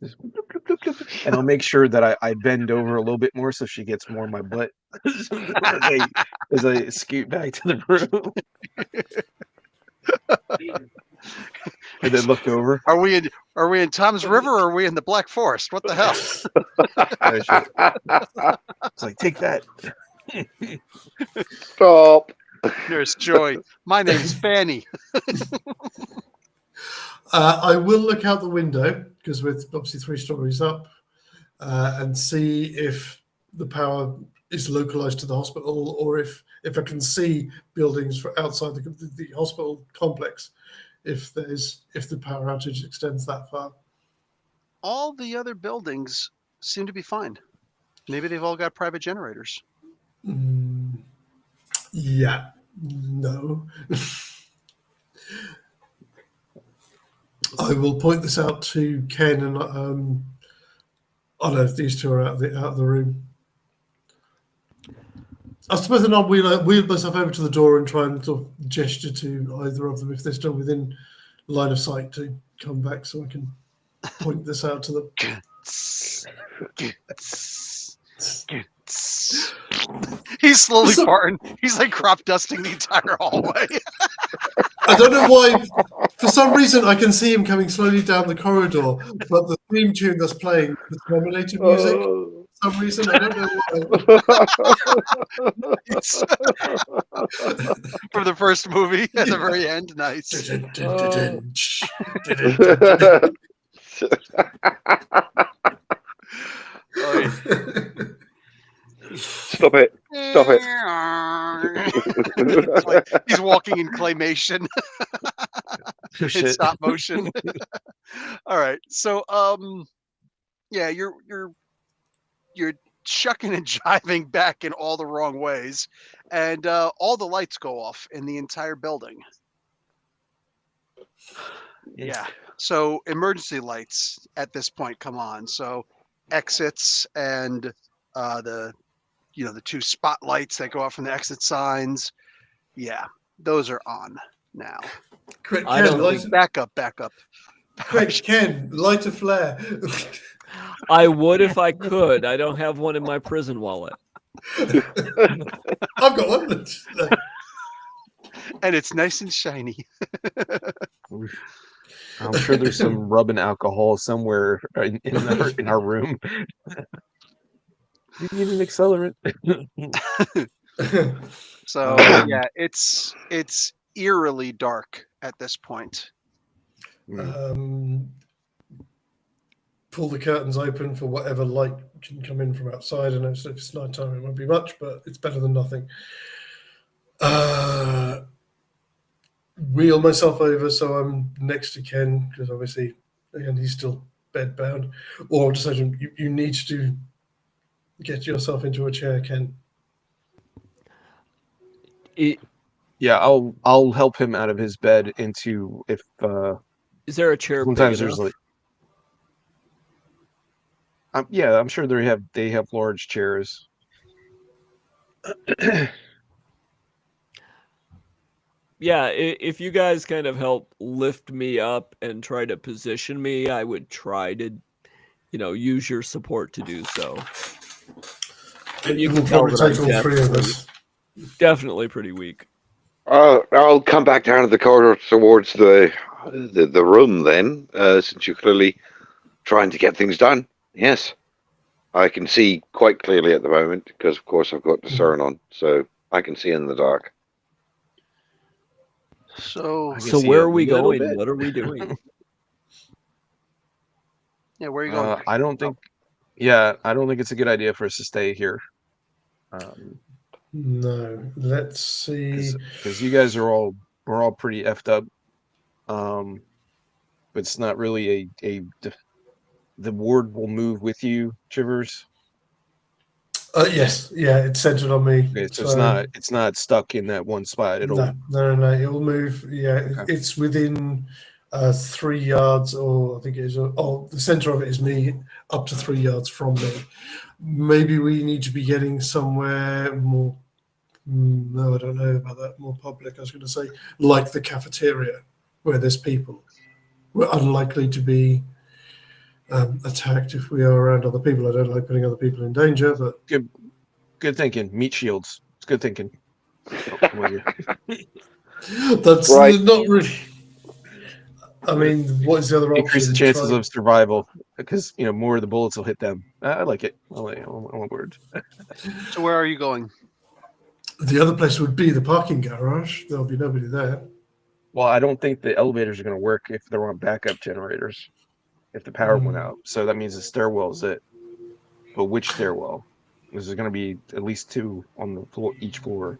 Just bloop, bloop, bloop, bloop, and I'll make sure that I bend over a little bit more so she gets more of my butt as I scoot back to the room and then look over. Are we in Tom's River or are we in the Black Forest? What the hell? Oh, shit. It's like, take that. Stop. Nurse Joy. My name's Fanny. I will look out the window because we're obviously 3 stories up, and see if the power is localized to the hospital, or if I can see buildings for outside the hospital complex, if the power outage extends that far. All the other buildings seem to be fine. Maybe they've all got private generators. Yeah, no. I will point this out to Ken, and oh no, these two are out of the room. I suppose then I'll wheel myself over to the door and try and sort of gesture to either of them if they're still within line of sight to come back, so I can point this out to them. He's slowly farting. He's like crop dusting the entire hallway. I don't know why. For some reason, I can see him coming slowly down the corridor, but the theme tune that's playing is Terminator music. For some reason, I don't know why. From the first movie at the very end. Nice. Oh, yeah. Stop it. Stop it. It's like he's walking in claymation. Oh, In shit. stop motion. All right. So yeah, you're shucking and jiving back in all the wrong ways, and all the lights go off in the entire building. Yeah. So emergency lights at this point come on. So exits and the 2 spotlights that go off from the exit signs. Yeah, those are on now. Quick, I Ken, don't light, Back up. quick, Ken, light a flare. I would if I could. I don't have one in my prison wallet. I've got one. And it's nice and shiny. I'm sure there's some rubbing alcohol somewhere in our room. You need an accelerant. So yeah, it's eerily dark at this point. Pull the curtains open for whatever light can come in from outside. I know if it's night time, it won't be much, but it's better than nothing. Wheel myself over so I'm next to Ken, because obviously, again, he's still bedbound. Or I'll just say to him, you need to get yourself into a chair, Ken. Yeah, I'll help him out of his bed into if Is there a chair big sometimes there's enough? like yeah, I'm sure they have large chairs. Yeah, if you guys kind of help lift me up and try to position me, I would try to, use your support to do so. And you It can will tell probably that take I'm all 3 of us. definitely pretty weak. I'll come back down to the corridor towards the room then, since you're clearly trying to get things done. Yes, I can see quite clearly at the moment because, of course, I've got discern on, so I can see in the dark. So I can So see where a are we little going? bit. What are we doing? yeah, where are you going? I don't think. Yeah, I don't think it's a good idea for us to stay here. No, let's see. Because you guys are all we're all pretty effed up. Um, but it's not really the ward will move with you, Chivers. Yes, yeah, it's centered on me. Okay, so So it's not stuck in that one spot. It'll no. It'll move. Yeah, okay. it's within 3 yards, or I think it is. Oh, the center of it is me, up to 3 yards from me. Maybe we need to be getting somewhere more. No, I don't know about that. More public. I was going to say, like the cafeteria, where there's people. We're unlikely to be attacked if we are around other people. I don't like putting other people in danger, but Good thinking. Meat shields. It's good thinking. Oh, I'm with you. that's Right. not really. I mean, what is the other Increase the option? chances Try. of survival because more of the bullets will hit them. I like it. I'm on board. So where are you going? The other place would be the parking garage. There'll be nobody there. Well, I don't think the elevators are going to work if they're on backup generators. If the power went out, so that means the stairwell is it. But which stairwell? There's going to be at least 2 on the floor, each floor.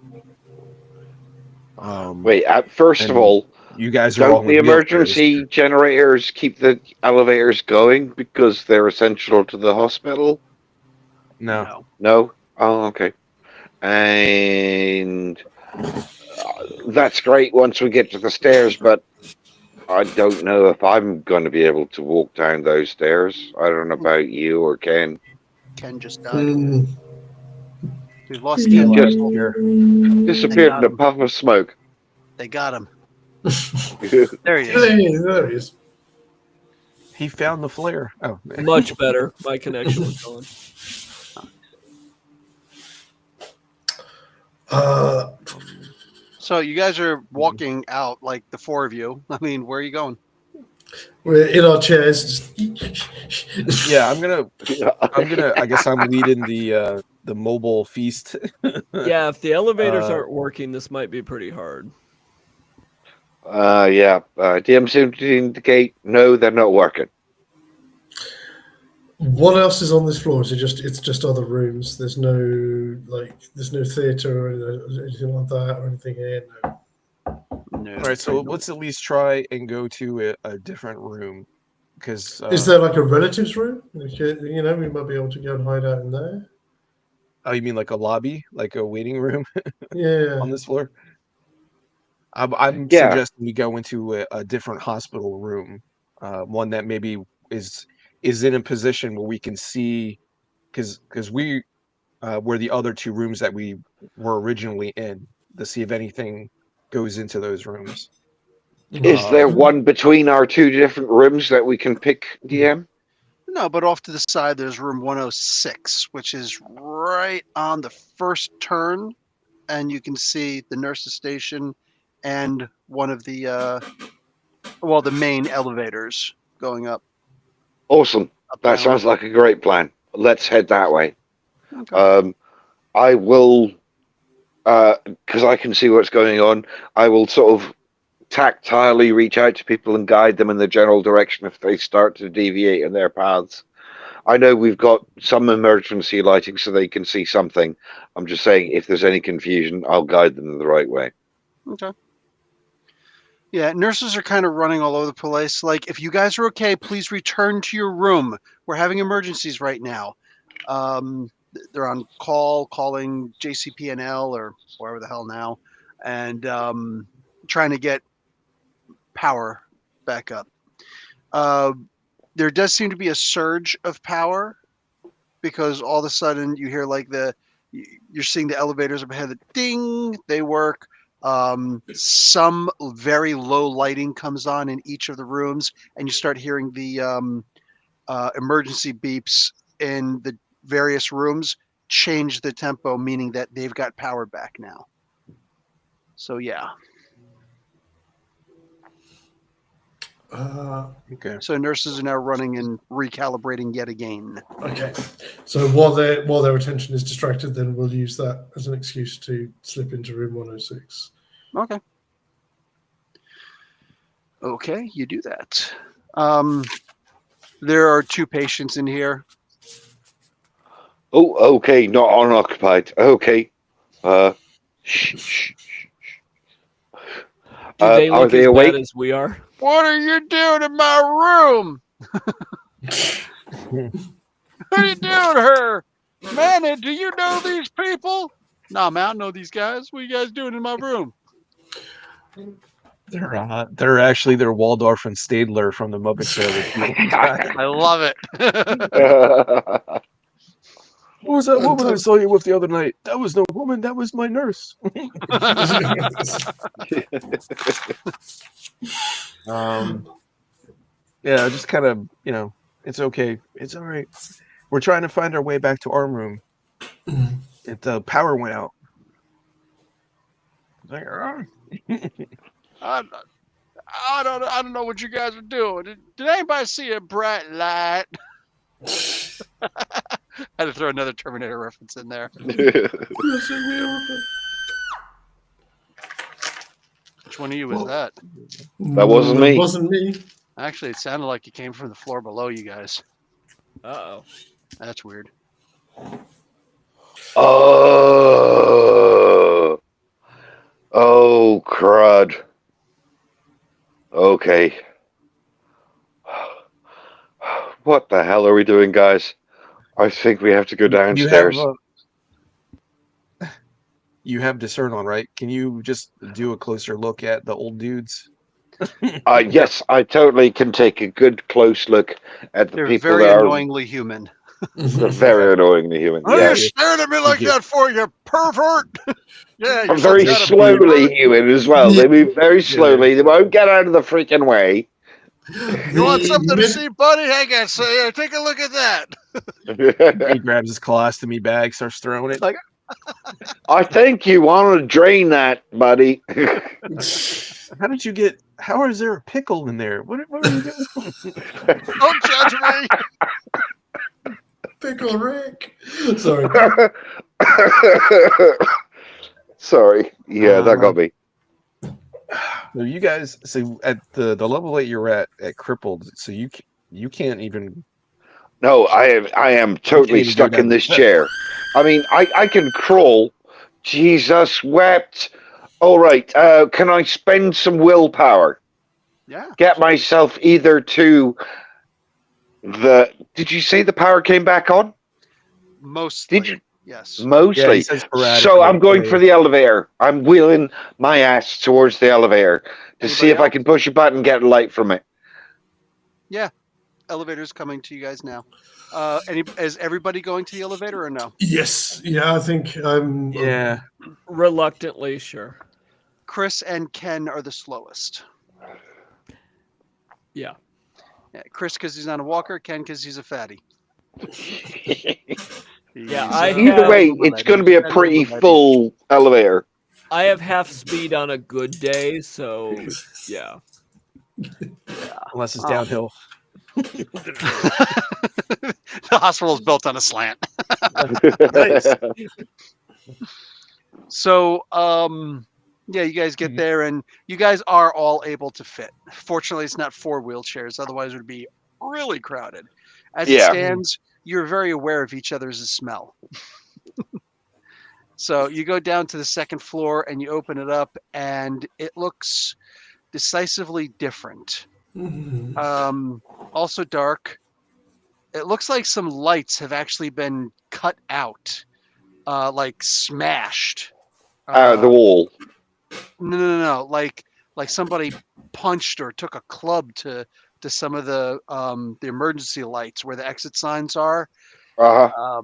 Wait, first of And all, you guys are don't all the in wheelchairs. emergency generators keep the elevators going because they're essential to the hospital? No, No. No? Oh, okay. And that's great once we get to the stairs, but I don't know if I'm going to be able to walk down those stairs. I don't know about you or Ken. Ken just died. Hmm. We've lost He Ken. alive just here. They disappeared in got a him. puff of smoke. They got him. There There he is. there he is. He found the flare. Oh, Much better. My connection was gone. Uh, So you guys are walking out, like the 4 of you. I mean, where are you going? we're in our chairs. yeah. I guess I'm leading the mobile feast. Yeah, if the elevators Uh, aren't working, this might be pretty hard. Yeah. DM seemed to indicate no, they're not working. What else is on this floor? Is it it's just other rooms? There's no theatre or anything like that or anything here. No. No. all right, so let's at least try and go to a different room because Is there like a relatives room? We might be able to go and hide out in there. oh, you mean like a lobby, like a waiting room Yeah. on this floor? I'm Yeah. suggesting we go into a different hospital room, one that maybe is in a position where we can see, because we were the other 2 rooms that we were originally in to see if anything goes into those rooms. Is there Um, one between our 2 different rooms that we can pick, DM? No, but off to the side, there's room 106, which is right on the first turn. And you can see the nurse's station and one of the main elevators going Awesome. up and That out. sounds like a great plan. Let's head that way. Okay. I will, because I can see what's going on, I will sort of tactilely reach out to people and guide them in the general direction if they start to deviate in their paths. I know we've got some emergency lighting so they can see something. I'm just saying if there's any confusion, I'll guide them in the right way. Okay. Yeah, nurses are kind of running all over the place. Like, if you guys are okay, please return to your room. We're having emergencies right now. They're on call, calling JCPNL or wherever the hell now, and trying to get power back up. There does seem to be a surge of power because all of a sudden you hear like you're seeing the elevators up ahead, the ding, they work. Some very low lighting comes on in each of the rooms, and you start hearing the emergency beeps in the various rooms change the tempo, meaning that they've got power back now. So yeah. okay. So nurses are now running and recalibrating yet again. Okay. So while their attention is distracted, then we'll use that as an excuse to slip into room 106. Okay. Okay, you do that. There are 2 patients in here. Oh, okay, not unoccupied. Okay. Shh, shh. Do they Are look they as bad awake? as we are? What are you doing in my room? What are you doing here? Man, do you know these people? Nah, man, I don't know these guys. What are you guys doing in my room? They're actually their Waldorf and Stadler from the Muppet Show. The 2 old guys. I love it. What was that woman I saw you with the other night? That was no woman. That was my nurse. Yeah, just kind of, it's okay. It's all right. We're trying to find our way back to our room. The power went out. It's like, I don't know what you guys are doing. Did anybody see a bright light? I had to throw another Terminator reference in there. Which one of you was that? That wasn't me. It wasn't me. Actually, it sounded like it came from the floor below you guys. Uh-oh. That's weird. Oh, crud. Okay. What the hell are we doing, guys? I think we have to go downstairs. You have discern on, right? Can you just do a closer look at the old dudes? Yes, I totally can take a good close look at the They're people very that are annoyingly human. very annoyingly human. Why are Yeah. you staring at me like you. that for, you pervert? Yeah, you're Very supposed to slowly human as well. They move very slowly. They won't get out of the freaking way. You want something to see, buddy? Hang on, so here, take a look at that. He grabs his colostomy bag, starts throwing it. Like, I think you want to drain that, buddy. how is there a pickle in there? What are you doing? Don't judge me. Pickle Rick. Sorry. Sorry. Yeah, that got me. So you guys, at the level that you're at crippled, so you can't even. No, I am totally even go stuck in down. this chair. I mean, I can crawl. Jesus wept. All right. Can I spend some willpower? Yeah. Get myself either to the. Did you say the power came back on? Mostly. Did you? Yes. Yeah, he Mostly. said So sporadically. I'm going for the elevator. I'm wheeling my ass towards the elevator to see Anybody if I else? can push a button and get a light from it. Yeah. Elevator's coming to you guys now. Is everybody going to the elevator or no? Yes. Yeah, I think I'm. Yeah. Reluctantly, sure. Chris and Ken are the slowest. Yeah. Chris because he's not a walker, Ken because he's a fatty. Yeah, He's, I Either have- way, it's going to be a pretty full elevator. I have half speed on a good day, so yeah. Unless it's downhill. The hospital is built on a slant. Nice. So, yeah, you guys get there, and you guys are all able to fit. Fortunately, it's not 4 wheelchairs; otherwise, it would be really crowded. As it Yeah. stands, you're very aware of each other's smell. So you go down to the 2nd floor and you open it up, and it looks decisively different. Also dark. It looks like some lights have actually been cut out, like smashed. Out of the wall. No. Like somebody punched or took a club to some of the emergency lights where the exit signs are. Uh-huh.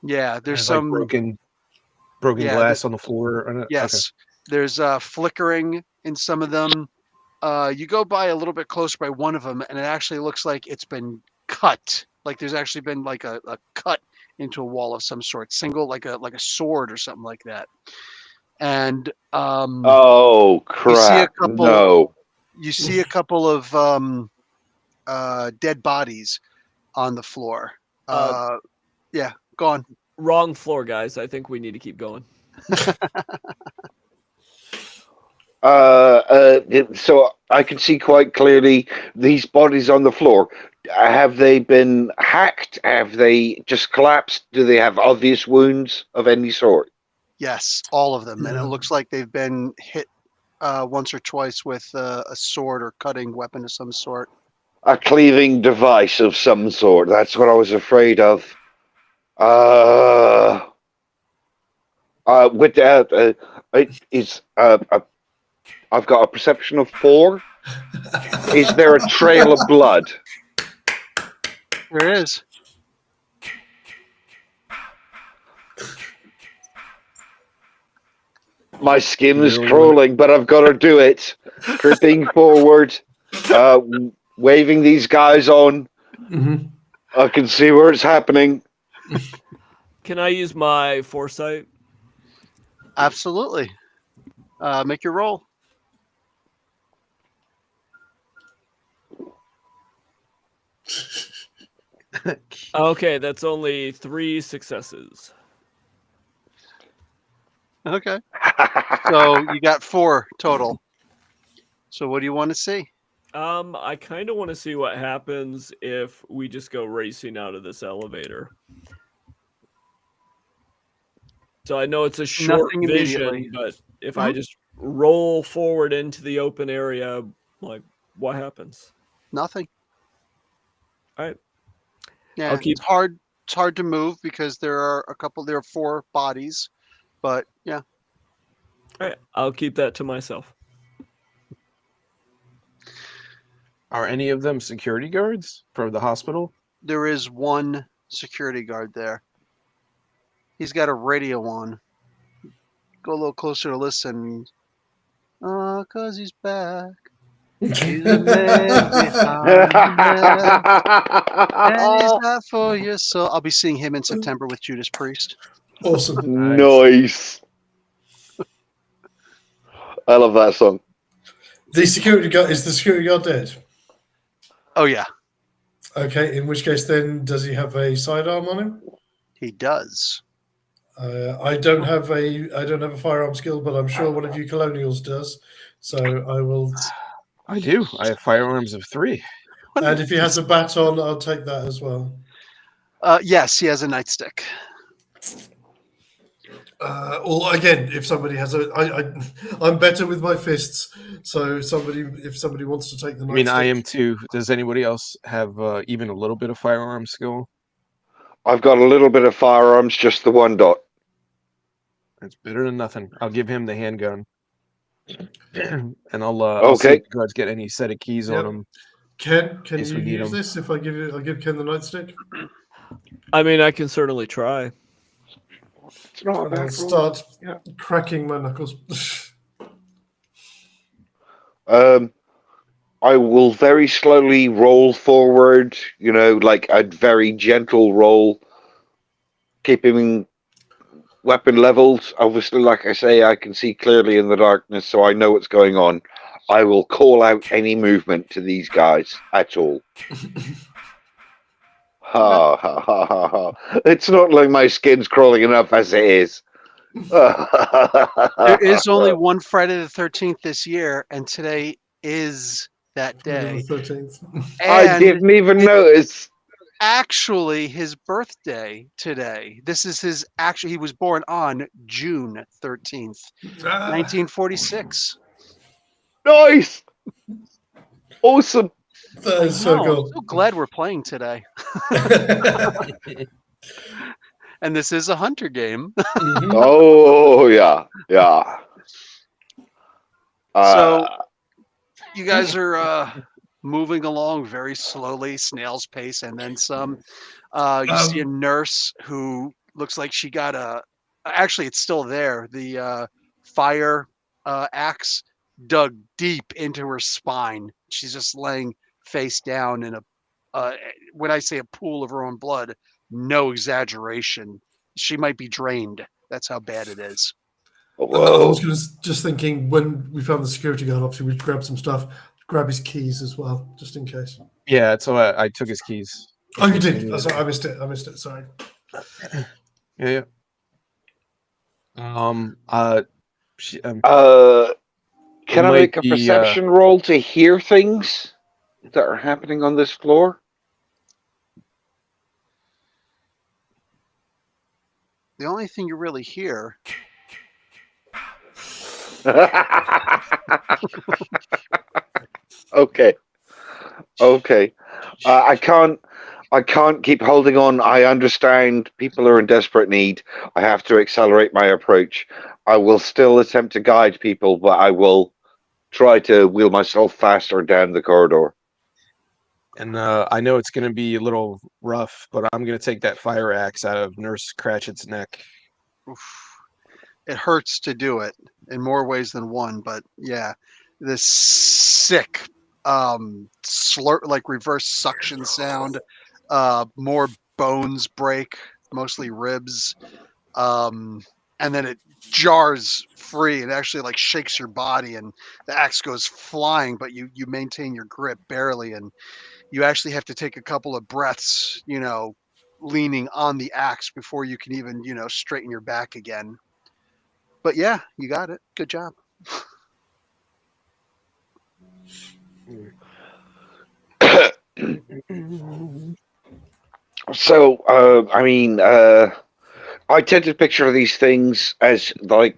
Yeah, there's There's some like broken yeah, glass on the floor. Okay. yes. There's flickering in some of them. You go by a little bit closer by one of them, and it actually looks like it's been cut. Like there's actually been like a cut into a wall of some sort, single like a sword or something like that. And Oh crap! No. you see a couple of dead bodies on the floor. Yeah, go on. Wrong floor, guys. I think we need to keep going. So I can see quite clearly these bodies on the floor. Have they been hacked? Have they just collapsed? Do they have obvious wounds of any sort? Yes, all of them, and it Yeah. looks like they've been hit once or twice with a sword or cutting weapon of some sort. A cleaving device of some sort. That's what I was afraid of. Uh, with that, it is. I've got a perception of 4. Is there a trail of blood? There is. My skin is Literally one. crawling, but I've got to do it. Tripping forward, uh, waving these guys on. Mhm. I can see where it's happening. Can I use my foresight? Absolutely. Make your roll. Okay, that's only 3 successes. Okay. So you got 4 total. So what do you want to see? I kind of want to see what happens if we just go racing out of this elevator. So I know it's a short Nothing immediately. vision, but if I just roll forward into the open area, like, what happens? Nothing. All right. Yeah, I'll keep. it's hard. It's hard to move because there are 4 bodies, but yeah. All right. I'll keep that to myself. Are any of them security guards for the hospital? There is one security guard there. He's got a radio on. Go a little closer to listen. 'Cause he's back. He's a man behind the man. And he's not for your soul. I'll be seeing him in September with Judas Priest. Awesome. Nice. I love that song. The security guard is the security guard dead? Oh yeah, Okay. In which case, then does he have a sidearm on him? he does. I don't have a firearm skill, but I'm sure one of you colonials does. So I will. I do. I have firearms of 3. And if he has a baton, I'll take that as well. Yes, he has a nightstick. Or again, if somebody has I'm better with my fists. So if somebody wants to take the nightstick, I mean, I am too. Does anybody else have even a little bit of firearm skill? I've got a little bit of firearms, just the 1 dot. That's better than nothing. I'll give him the handgun, and I'll see Okay. if the guards get any set of keys Yep. on them. Ken, can Yes, you we need use 'em. this? If I'll give Ken the nightstick. I mean, I can certainly try. It's not I'll start cracking my knuckles. I will very slowly roll forward, like a very gentle roll, keeping weapon leveled. Obviously, like I say, I can see clearly in the darkness, so I know what's going on. I will call out any movement to these guys at all. Ha ha ha ha ha. It's not like my skin's crawling enough as it is. There is only one Friday the 13th this year, and today is that day. The 13th. I And didn't even it's notice. actually his birthday today. This is he was born on June 13th, 1946. Nice. Awesome. That is so I'm cool. so glad we're playing today. And this is a hunter game. Mhm. Oh yeah, yeah. So you guys are moving along very slowly, snail's pace, and then some. You see a nurse who looks like she got actually it's still there. The fire axe dug deep into her spine. She's just laying face down in when I say a pool of her own blood, no exaggeration. She might be drained. That's how bad it is. I Whoa. was just thinking when we found the security guard, obviously we'd grab some stuff, grab his keys as well, just in case. Yeah, so I took his keys. Oh, you did. Oh, sorry, I missed it. Sorry. Yeah. Uh, Can I might make a be, perception roll to hear things that are happening on this floor? The only thing you really hear. Okay. Okay. I can't. I can't keep holding on. I understand people are in desperate need. I have to accelerate my approach. I will still attempt to guide people, but I will try to wheel myself faster down the corridor. And I know it's going to be a little rough, but I'm going to take that fire axe out of Nurse Cratchit's neck. Oof, it hurts to do it in more ways than one, but yeah, this sick slurp, like reverse suction sound. More bones break, mostly ribs. And then it jars free and actually like shakes your body, and the axe goes flying, but you maintain your grip barely, and you actually have to take a couple of breaths, leaning on the axe before you can even, straighten your back again. But yeah, you got it. Good job. So, I tend to picture these things as like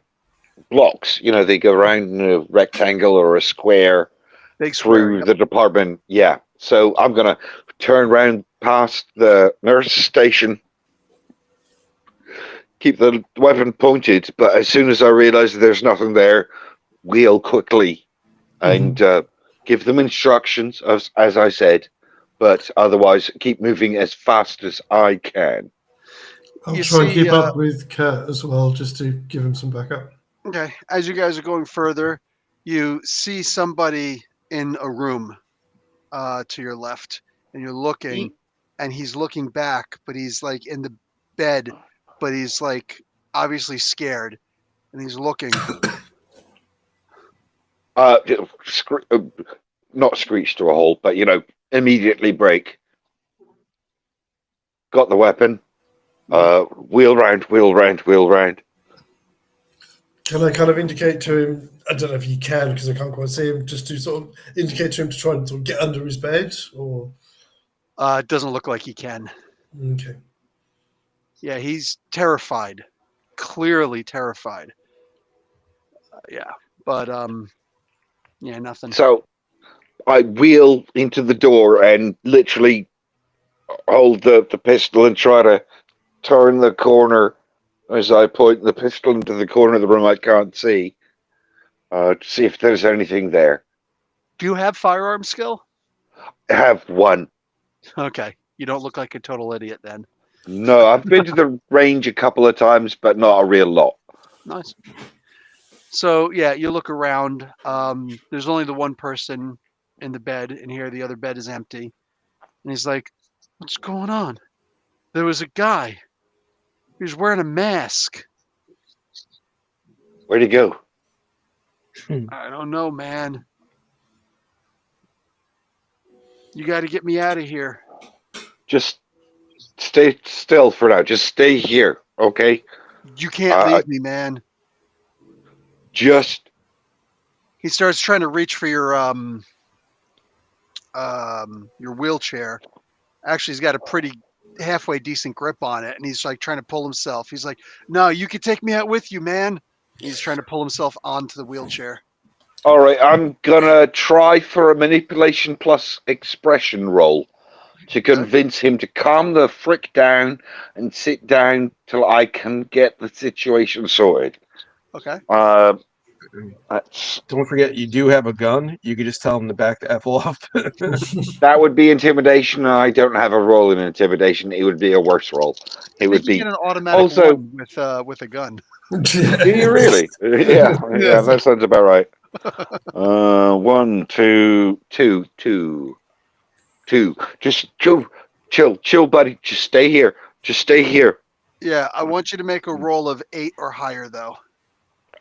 blocks. You know, they go around in a rectangle or a square Big square. through Yep. the department. Yeah. So I'm gonna turn around past the nurse station, keep the weapon pointed, but as soon as I realise there's nothing there, wheel quickly and give them instructions as I said, but otherwise keep moving as fast as I can. I'll You try and see, keep up with Kurt as well, just to give him some backup. okay, as you guys are going further, you see somebody in a room to your left, and you're looking, and he's looking back, but he's like in the bed, but he's like obviously scared, and he's looking. Uh, scre- uh, Not screech to a halt, but immediately break. Got the weapon. Wheel round, wheel round, wheel round. Can I kind of indicate to him? I don't know if you can because I can't quite see him. Just to sort of indicate to him to try and sort of get under his bed, or It doesn't look like he can. okay. Yeah, he's terrified, clearly terrified. Yeah, but yeah, nothing. So I wheel into the door and literally hold the pistol and try to turn the corner as I point the pistol into the corner of the room I can't see to see if there's anything there. Do you have firearm skill? I have one. Okay, you don't look like a total idiot then. No, I've been to the range a couple of times, but not a real lot. Nice. So yeah, you look around. There's only the one person in the bed, and here the other bed is empty. And he's like, "What's going on? There was a guy. He was wearing a mask. Where'd he go? I don't know, man. You got to get me out of here." Just stay still for now. Just stay here, okay? "You can't leave me, man." Just He starts trying to reach for your wheelchair. Actually, he's got a pretty halfway decent grip on it, and he's like trying to pull himself. He's like, "No, you can take me out with you, man." And he's trying to pull himself onto the wheelchair. all right. I'm gonna try for a manipulation plus expression roll to convince him to calm the frick down and sit down till I can get the situation sorted. Okay. That's Don't forget, you do have a gun. You could just tell him to back the F off. That would be intimidation. I don't have a roll in intimidation. It would be a worse roll. It I would think you be get an automatic also. one with a gun. Do you really? Yeah, yeah, that sounds about right. 1, 2, 2, 2, 2. Just chill, buddy. Just stay here. Just stay here. Yeah, I want you to make a roll of 8 or higher, though.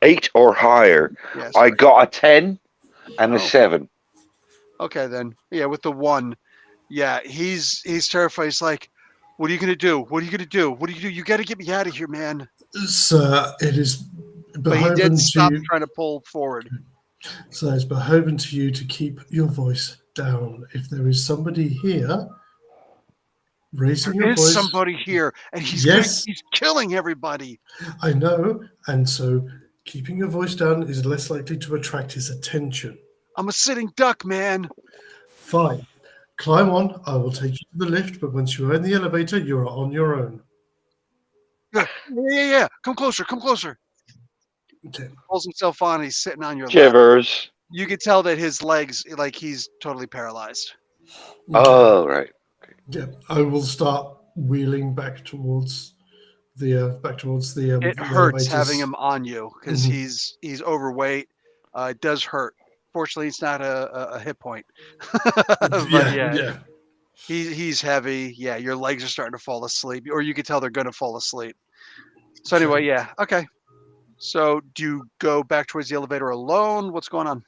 8 or higher. Yeah, I sorry. got a 10 and Oh. a 7. Okay, then. Yeah, with the 1. Yeah, he's terrified. He's like, "What are you gonna do? What are you gonna do? What are you gonna do? You got to get me out of here, man." Sir, it is But he beholden did stop to trying to pull forward. So it's beholden to you to keep your voice down. If there is somebody here raising your There is voice, somebody here, and he's yes, killing everybody. I know. And so keeping your voice down is less likely to attract his attention. I'm a sitting duck, man. Fine. Climb on. I will take you to the lift, but once you are in the elevator, you are on your own. Yeah. Come closer. Okay. Pulls himself on. And he's sitting on your lap. Shivers. You could tell that his legs, like he's totally paralyzed. Okay. Oh, right. Yeah. I will start wheeling back towards the It the hurts elevators. having him on you because Mhm. he's overweight. It does hurt. Fortunately, it's not a hit point. But Yeah. he's heavy. Yeah, your legs are starting to fall asleep, or you could tell they're going to fall asleep. So anyway, yeah, okay. So do you go back towards the elevator alone? What's going on?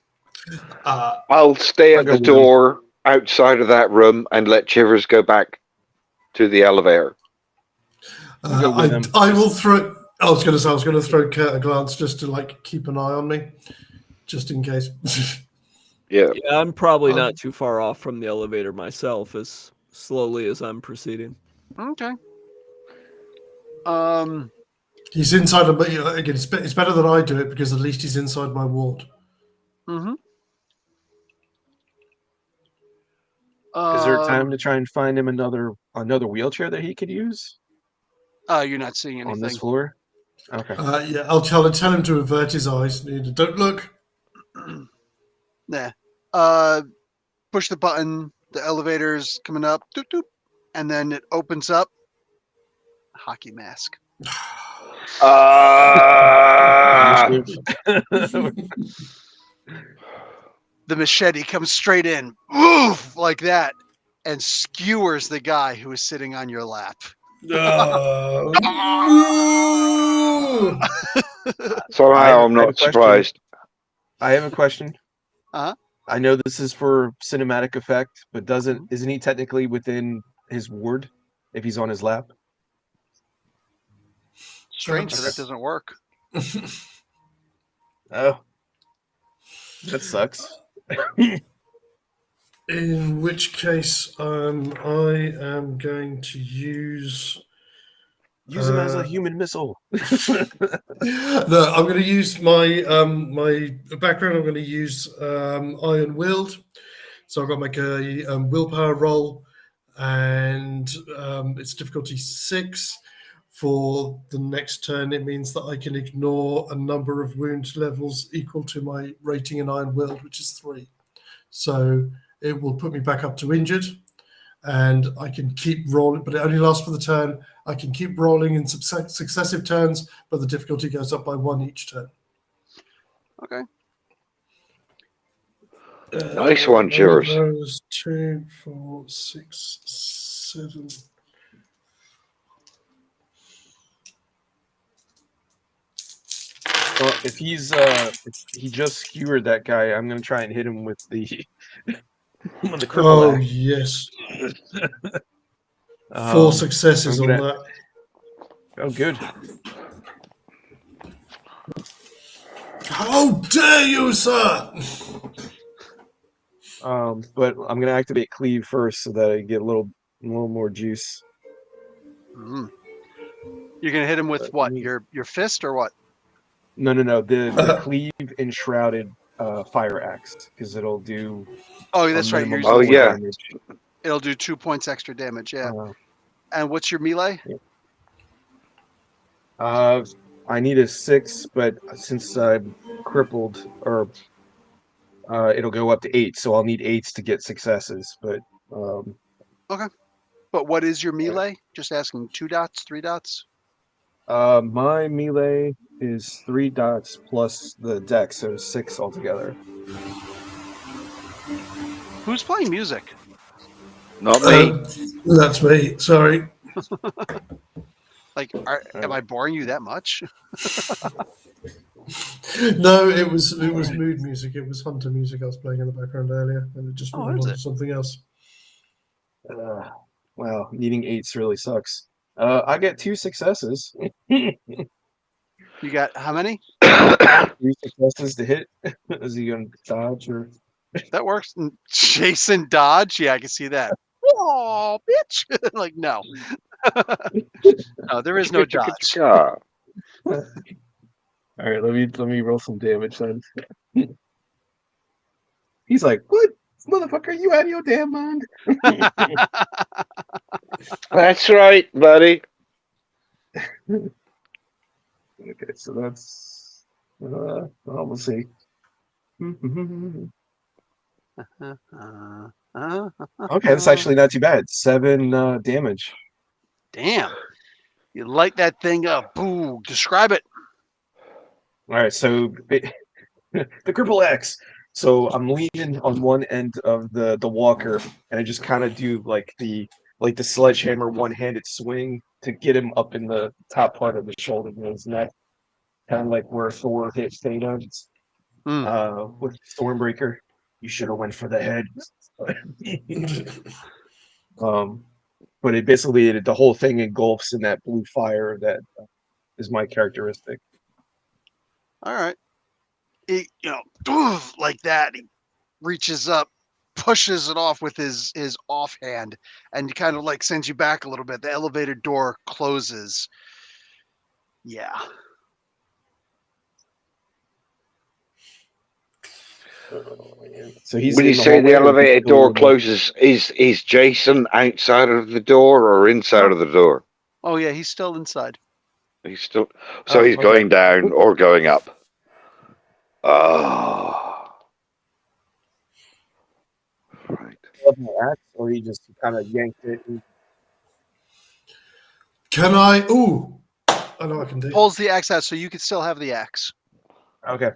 I'll stay I'll at go the with him. door outside of that room and let Shivers go back to the elevator. I'll go with him. I will throw. I was going to throw Kurt a glance just to like keep an eye on me, just in case. Yeah. Yeah, I'm probably not too far off from the elevator myself, as slowly as I'm proceeding. Okay. He's inside of me again. It's better that I do it because at least he's inside my ward. Mm-hmm. Is there time to try and find him another wheelchair that he could use You're not seeing on this anything. floor? Okay. Yeah, I'll tell him to avert his eyes. Don't look. Nah. Push the button. The elevator's coming up. Doop, doop, and then it opens up. Hockey mask. The machete comes straight in, oof, like that, and skewers the guy who is sitting on your lap. Somehow I'm I have a not question. surprised. I have a question. Uh-huh. I know this is for cinematic effect, but isn't he technically within his ward if he's on his lap? Strange how that doesn't work. Oh, that sucks. In which case, I am going to use. Use him as a human missile. No, I'm going to use my my background. I'm going to use Iron Willed. So I've got to make a willpower roll, and it's difficulty 6. For the next turn, it means that I can ignore a number of wound levels equal to my rating in Iron Willed, which is 3. So it will put me back up to injured, and I can keep rolling, but it only lasts for the turn. I can keep rolling in successive turns, but the difficulty goes up by 1 each turn. Okay. Nice one, Shivers. 2, 4, 6, 7. Well, if he just skewered that guy, I'm gonna try and hit him with the cripple axe. Yes. 4 successes on that. Oh, good. How dare you, sir! But I'm gonna activate cleave first so that I get a little more juice. Mm-hmm. You're gonna hit him with what? Your fist or what? No. The cleave enshrouded fire axe, because it'll do. Oh, that's right. You're using damage. It'll do 2 points extra damage. Yeah. And what's your melee? I need a 6, but since I'm crippled, or it'll go up to 8, so I'll need 8s to get successes. But okay. But what is your melee? Just asking. 2 dots, 3 dots. My melee is 3 dots plus the dex, so 6 altogether. Who's playing music? Not me. That's me. Sorry. Like, am I boring you that much? No, it was mood music. It was Hunter music I was playing in the background earlier, and it just went on to something else. Wow, needing 8s really sucks. I get 2 successes. You got how many? 3 successes to hit. Is he going to dodge or? That works. Jason Dodge. Yeah, I can see that. Oh, bitch! Like no, no, there is no dodge. Ah, All right, let me roll some damage then. He's like, "What, motherfucker? You out of your damn mind?" that's right, buddy. Okay, so that's we'll see. Okay, that's actually not too bad. 7 damage. Damn. You light that thing up. Boo. Describe it. All right, so the cripple X. So I'm leaning on one end of the walker, and I just kind of do like the sledgehammer one-handed swing to get him up in the top part of the shoulder and his neck, kind of like where Thor hit Thanos Mm. with Stormbreaker. You should have went for the head. But it basically the whole thing engulfs in that blue fire that is my characteristic. All right. He, like that. He reaches up, pushes it off with his offhand, and kind of like sends you back a little bit. The elevator door closes. Yeah. So he's When you in the say the hallway, or is he elevator still door in the- closes, is Jason outside of the door or inside of the door? Oh yeah, he's still inside. He's still. Oh, So he's okay. going down or going up. Oh. Right. Axe, or he just kind of yanked it. Can I? Ooh, I know I can do. Pulls the axe out, so you can still have the axe. Okay.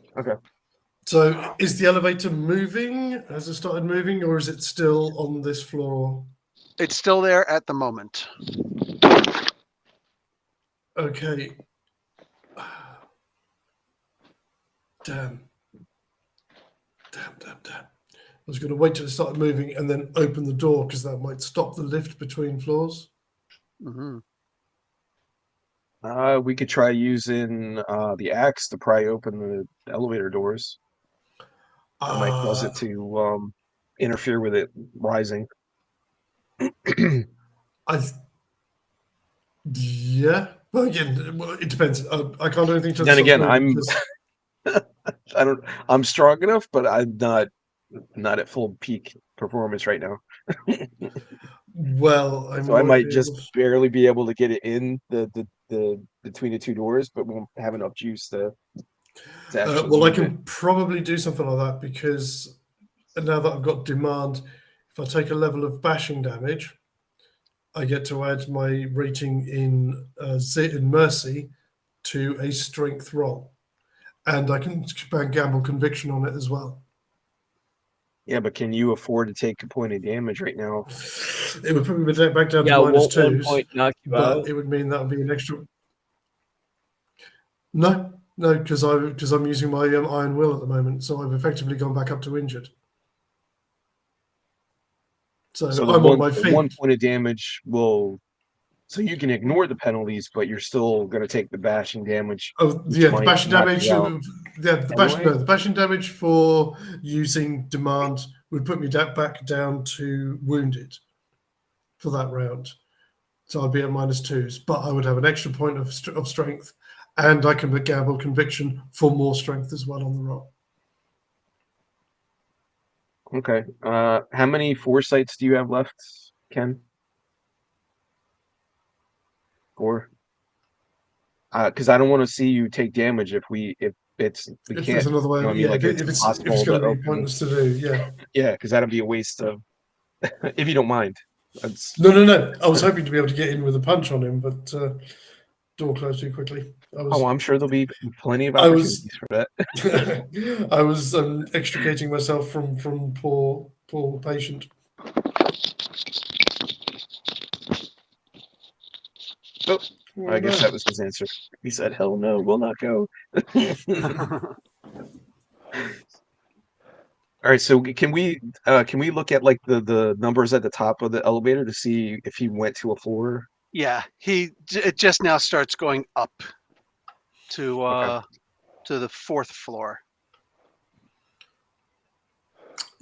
So, is the elevator moving? Has it started moving, or is it still on this floor? It's still there at the moment. Okay. Damn. I was going to wait till it started moving and then open the door because that might stop the lift between floors. Mm-hmm. We could try using the axe to pry open the elevator doors. That might cause it to interfere with it rising. Yeah. Well, again, it depends. I can't do anything to Then again, because I'm strong enough, but I'm not at full peak performance right now. well, I So I might be just able to- barely be able to get it in the between the two doors, but won't have enough juice to actually well, I move it. can probably do something like that because now that I've got demand, if I take a level of bashing damage, I get to add my rating in in mercy to a strength roll, and I can gamble conviction on it as well. Yeah, but can you afford to take a point of damage right now? It would probably be back down Yeah, to minus won't 1 twos, point knock you but out? it would mean that would be an extra. No, because I'm using my iron will at the moment, so I've effectively gone back up to injured. So So I'm on my the 1 feet. point of damage will. So you can ignore the penalties, but you're still going to take the bashing damage. Oh which yeah, the might bashing knock damage. you out anyway. The bashing damage for using demand would put me back down to wounded for that round. So I'd be at minus twos, but I would have an extra point of strength, and I can gamble conviction for more strength as well on the roll. Okay. How many foresights do you have left, Ken? 4. Because I don't want to see you take damage if we If can't. there's another way, You know what I mean? Like if it's it's impossible going to to be open. pointless to do, yeah. Yeah, because that'd be a waste of. If you don't mind. That's No. I was hoping to be able to get in with a punch on him, but door closed too quickly. I'm sure there'll be plenty of I was opportunities for that. I was extricating myself from poor patient. Oh, I guess that was his answer. He said, "Hell no, we'll not go." All right, so can we look at like the numbers at the top of the elevator to see if he went to a floor? Yeah, it just now starts going up. to the 4th floor.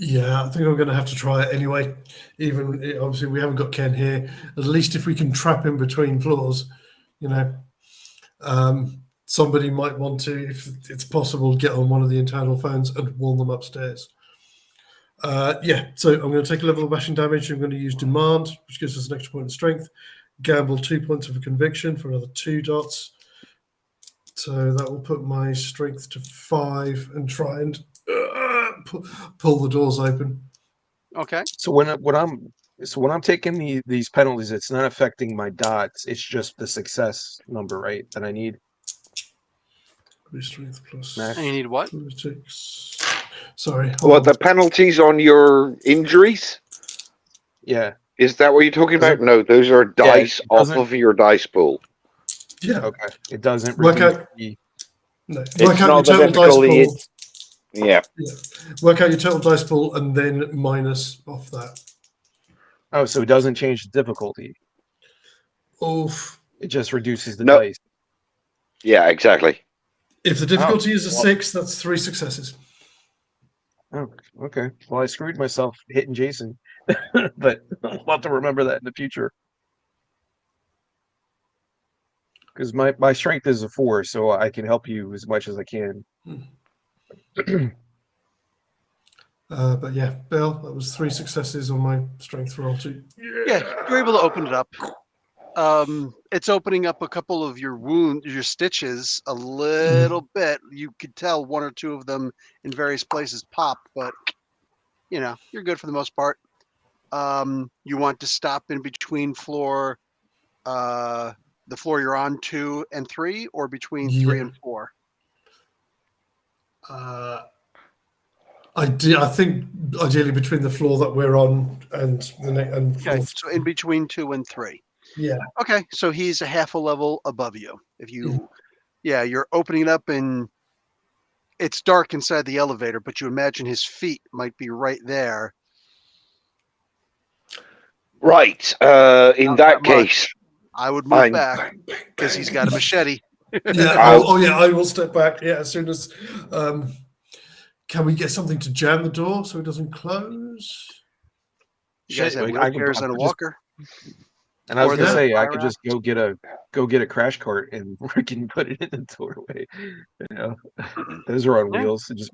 Yeah, I think I'm going to have to try it anyway. Even obviously we haven't got Ken here. At least if we can trap him between floors, you know, somebody might want to, if it's possible, get on one of the internal phones and warn them upstairs. Yeah, so I'm going to take a level of bashing damage. I'm going to use demand, which gives us an extra point of strength. Gamble 2 points of a conviction for another 2 dots. So that will put my strength to 5 and try and pull the doors open. Okay. So when I'm taking these penalties, it's not affecting my dots. It's just the success number, right? That I need. Strength plus Max. And you need what? politics. Sorry. What, the penalties on your injuries? Yeah. Is that what you're talking Does about? it- No, those are Yeah, it dice off doesn't- of your dice pool. Yeah. Okay. It doesn't Work reduce out- the. No. Work It's out your not the total dice difficulty. pool. Yeah. Work out your total dice pool and then minus off that. Oh, so it doesn't change the difficulty. Oof. It just reduces the No. dice. Yeah, exactly. If the difficulty is a well- 6, that's 3 successes. Oh, okay. Well, I screwed myself hitting Jason, but I'll have to remember that in the future. Because my strength is a 4, so I can help you as much as I can. But yeah, Bill, that was 3 successes on my strength roll too. Yeah, you're able to open it up. It's opening up a couple of your wounds, your stitches, a little bit. You could tell 1 or 2 of them in various places pop, but you know, you're good for the most part. You want to stop in between floor, the floor you're on 2 and 3, or between 3 and 4? I think ideally between the floor that we're on and the next. Okay, so in between 2 and 3. Yeah. Okay, so he's a half a level above you. If you, yeah, you're opening it up and it's dark inside the elevator, but you imagine his feet might be right there. Right. In Not that that much. case, I would move I'm- back because he's got a machete. Yeah. I will step back. Yeah, as soon as. Can we get something to jam the door so it doesn't close? You guys Shit, have like, I wheelchairs and a could just- walker. And I was Or gonna the say I fire could just go get a crash cart and freaking put it in the doorway. You know, those are on Yeah. wheels. So just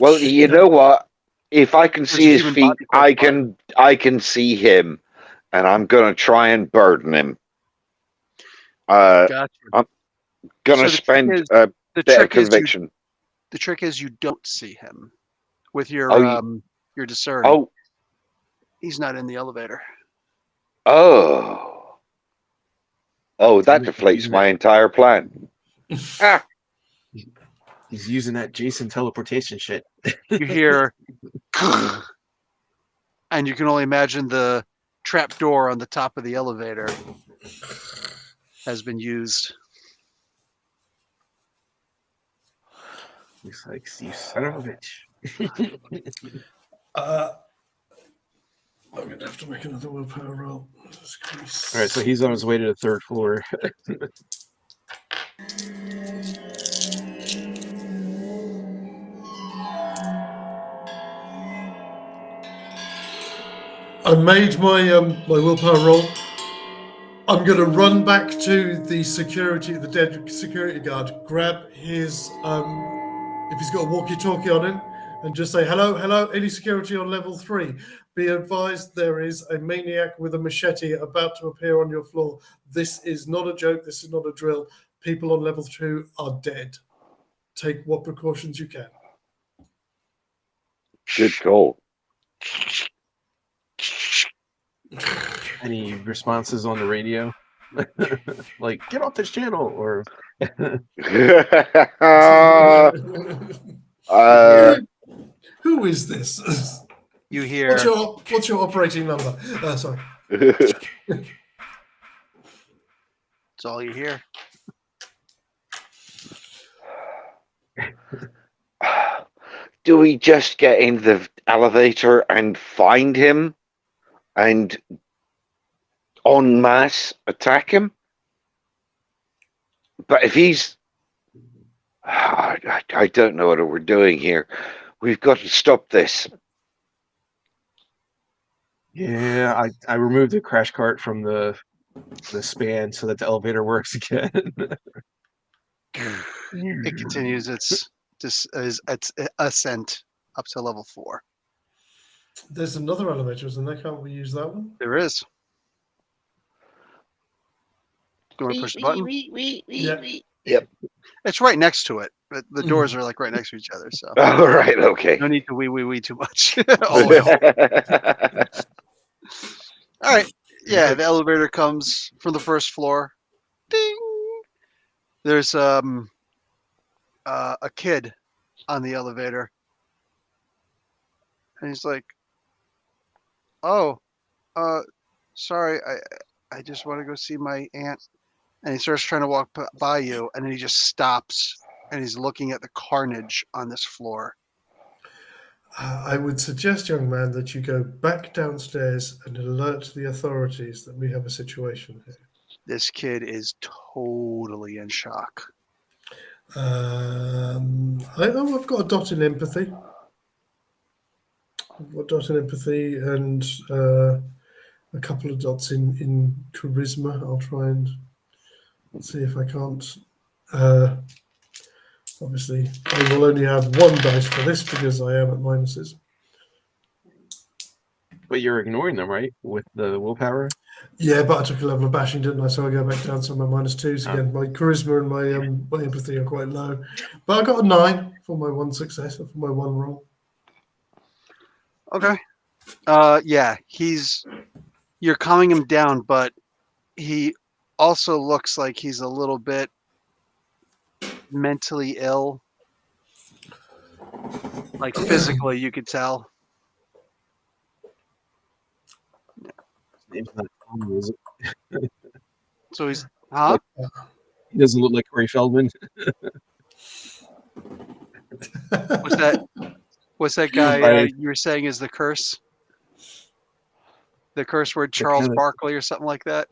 well, you know what? If I can see his human feet, body parts I can see him, and I'm gonna try and burden him. Gotcha. Gonna So the trick spend is- a The bit of trick is conviction. the trick is you don't see him with your your discern. Oh, He's not in the elevator. oh, that deflates my entire plan. Ah, he's using that Jason teleportation shit. You hear, and you can only imagine the trap door on the top of the elevator has been used. He's like, you son of a bitch. I'm going to have to make another willpower roll. All right, so he's on his way to the 3rd floor. I made my my willpower roll. I'm going to run back to the dead security guard, grab his if he's got a walkie-talkie on him, and just say, hello, any security on level 3? Be advised there is a maniac with a machete about to appear on your floor. This is not a joke. This is not a drill. People on level 2 are dead. Take what precautions you can. good call. Any responses on the radio? Like, get off this channel, or Who is this? You hear, What's your operating number? Sorry. that's all you hear. Do we just get in the elevator and find him and en masse attack him? But if he's I don't know what we're doing here. We've got to stop this. Yeah, I removed the crash cart from the span so that the elevator works again. It continues its ascent up to level 4. There's another elevator, isn't there? Can't we use that one? There is. Do you want to push the button? Yeah. Yep. It's right next to it. But the Mm. doors are like right next to each other, so All right. Okay. no need to wee too much. All the way. All right. Yeah, the elevator comes from the first floor. Ding. There's a kid on the elevator, and he's like, "Oh, sorry, I just want to go see my aunt." And he starts trying to walk by you, and then he just stops, and he's looking at the carnage on this floor. I would suggest, young man, that you go back downstairs and alert the authorities that we have a situation here. This kid is totally in shock. I've got a dot in empathy. I've got a dot in empathy and a couple of dots in charisma. I'll try and see if I can't. Obviously, I will only have one dice for this because I am at minuses. But you're ignoring them, right? With the willpower? Yeah, but I took a level of bashing, didn't I? So I go back down to my -2s again. My charisma and my empathy are quite low. But I got a 9 for my one success, for my one roll. Okay. Yeah, you're calming him down, but he also looks like he's a little bit mentally ill. Like physically, you could tell. Name's not Tommy, is it? So he's, huh? He doesn't look like Corey Feldman. What's that guy Right. you were saying is the curse? The curse word Charles Barkley or something like that?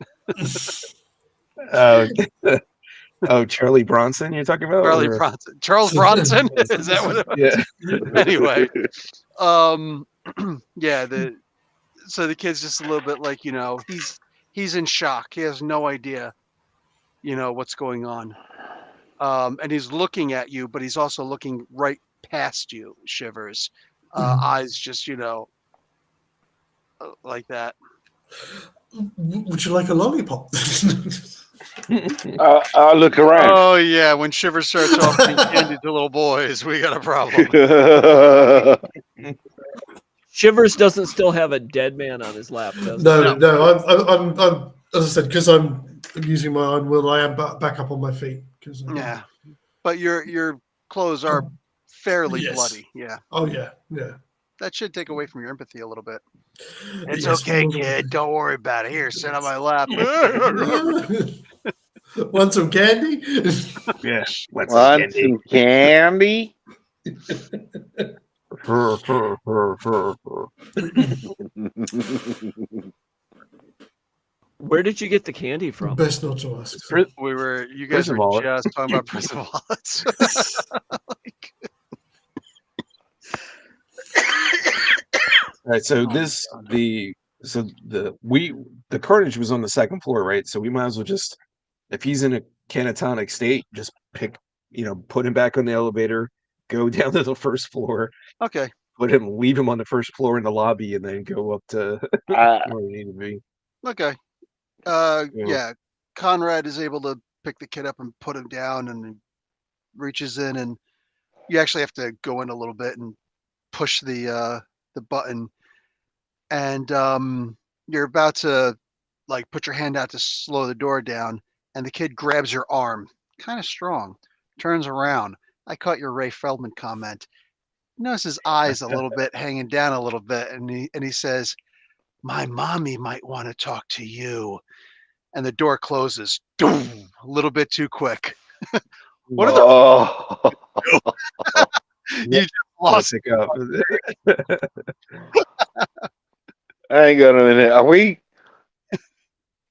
Oh, Charlie Bronson you're talking about? Charlie Or- Bronson. Charles Bronson? Is that what it was? Yeah. Anyway. Yeah, so the kid's just a little bit like, he's in shock. He has no idea, what's going on. And he's looking at you, but he's also looking right past you, Shivers. Eyes just, like that. Would you like a lollipop? I'll look around. Oh, yeah. When Shivers starts offering candy to little boys, we got a problem. Shivers doesn't still have a dead man on his lap, does he? No. I'm as I said, because I'm using my own will. I am back up on my feet. Yeah, but your clothes are fairly Yes. bloody. Yeah. Oh yeah. That should take away from your empathy a little bit. It's Yes, okay, more than- kid. Don't worry about it. Here, sit on my lap. Want some candy? Yes. Want some candy? Where did you get the candy from? Best not to ask. You guys Prison were wallet. just talking about prison wallets. All right, so Oh, the carnage was on the second floor, right? So we might as well just, if he's in a catatonic state, just put him back on the elevator, go down to the first floor, Okay. leave him on the first floor in the lobby, and then go up to where we need to be. Okay. Yeah. Yeah. Conrad is able to pick the kid up and put him down, and he reaches in, and you actually have to go in a little bit and push the button, and you're about to put your hand out to slow the door down, and the kid grabs your arm, kind of strong, turns around. I caught your Ray Feldman comment. Notice his eyes a little bit hanging down a little bit, and he says, "My mommy might want to talk to you." And the door closes, a little bit too quick. What are the you just lost Pick up. Hang on a minute. Are we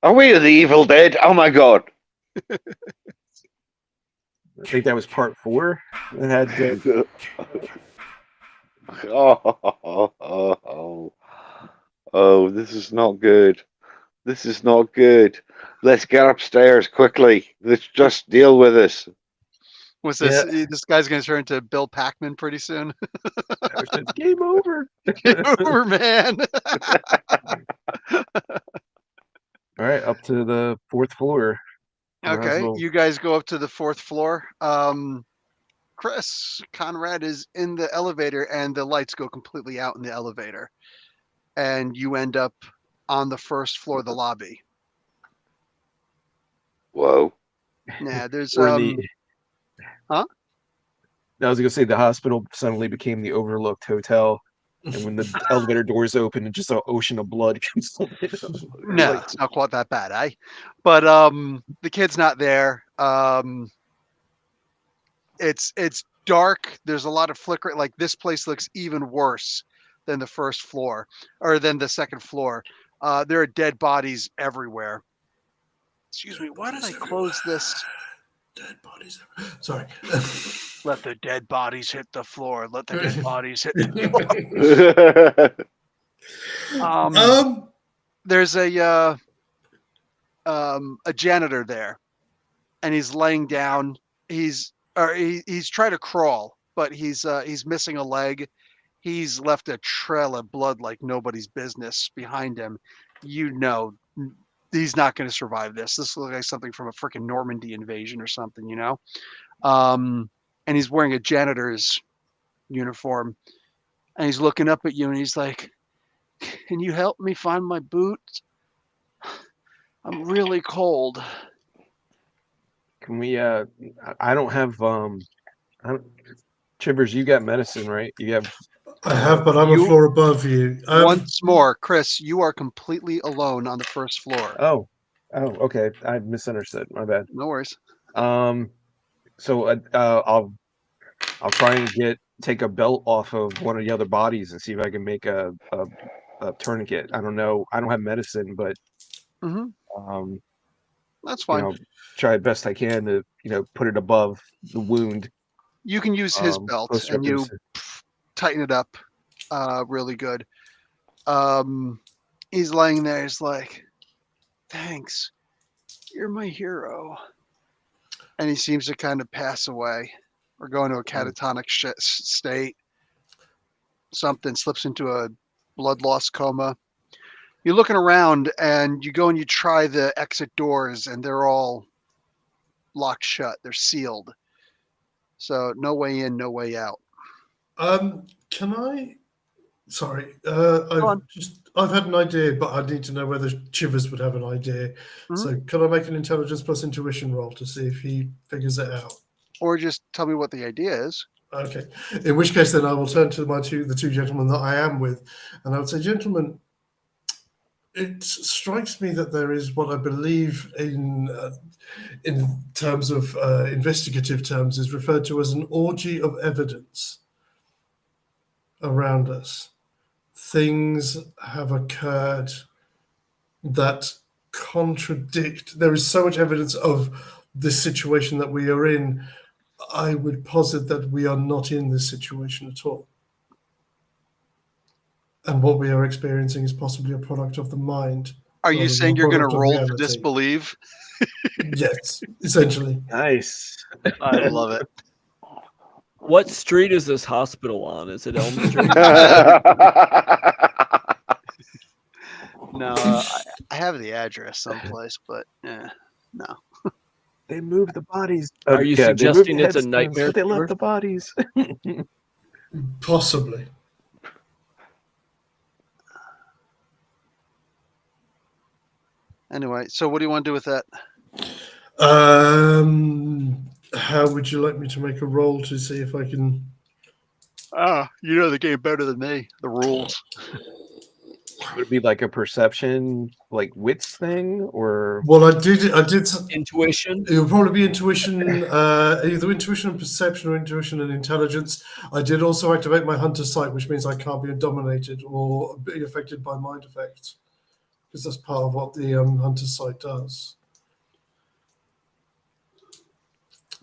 the Evil Dead? Oh my god. I think that was part 4. It had Oh, this is not good. This is not good. Let's get upstairs quickly. Let's just deal with this. Was Yeah. this guy's going to turn into Bill Paxman pretty soon? it's game over. Over, man. All right, up to the 4th floor. Might as Okay, well- you guys go up to the 4th floor. Chris Conrad is in the elevator, and the lights go completely out in the elevator, and you end up on the 1st floor of the lobby. Whoa. Yeah, there's Or the. Huh? I was gonna say the hospital suddenly became the overlooked hotel, and when the elevator doors open, and just an ocean of blood comes. No, Like, it's not quite that bad, eh? But the kid's not there. It's dark. There's a lot of flicker. Like, this place looks even worse than the 1st floor, or than the 2nd floor. There are dead bodies everywhere. Excuse me. Why did I close this? Dead bodies. Sorry. Let the dead bodies hit the floor. Let the dead bodies hit the floor. There's a janitor there, and he's laying down. He's trying to crawl, but he's missing a leg. He's left a trail of blood like nobody's business behind him. You know, he's not going to survive this. This looks like something from a freaking Normandy invasion or something, you know? And he's wearing a janitor's uniform, and he's looking up at you, and he's like, "Can you help me find my boots? I'm really cold." can we? I don't have. Chivers, you got medicine, right? You have. I have, but I'm a You- floor above you. Once more, Chris, you are completely alone on the 1st floor. Oh, okay. I misunderstood. My bad. No worries. So I'll try and take a belt off of one of the other bodies and see if I can make a tourniquet. I don't know. I don't have medicine, but hmm That's fine. Try best I can to put it above the wound. You can use his belt, and you post-operative. tighten it up really good. He's laying there. He's like, "Thanks, you're my hero." And he seems to kind of pass away or go into a catatonic state. Something slips into a blood loss coma. You're looking around, and you go and you try the exit doors, and they're all locked shut. They're sealed. So no way in, no way out. Can I? Sorry, on. I've had an idea, but I need to know whether Chivers would have an idea. Mhm. So can I make an intelligence plus intuition roll to see if he figures it out? Or just tell me what the idea is. Okay. In which case, then I will turn to the two gentlemen that I am with, and I would say, gentlemen, it strikes me that there is what I believe in terms of investigative terms is referred to as an orgy of evidence around us. Things have occurred that contradict. There is so much evidence of this situation that we are in. I would posit that we are not in this situation at all. And what we are experiencing is possibly a product of the mind. Are you rather than saying a you're going to product of roll to reality. disbelieve? Yes, essentially. Nice. I love it. What street is this hospital on? Is it Elm Street? No, I have the address someplace, but no. They moved the bodies. Are you they moved suggesting the it's a headstones, nightmare but they tour? left the bodies. Possibly. Anyway, so what do you want to do with that? How would you like me to make a roll to see if I can? You know the game better than me. The rules. Would it be like a perception, like wits thing, or Well, I did. Intuition? It would probably be intuition, either intuition and perception or intuition and intelligence. I did also activate my hunter sight, which means I can't be dominated or be affected by mind effects, because that's part of what the hunter sight does.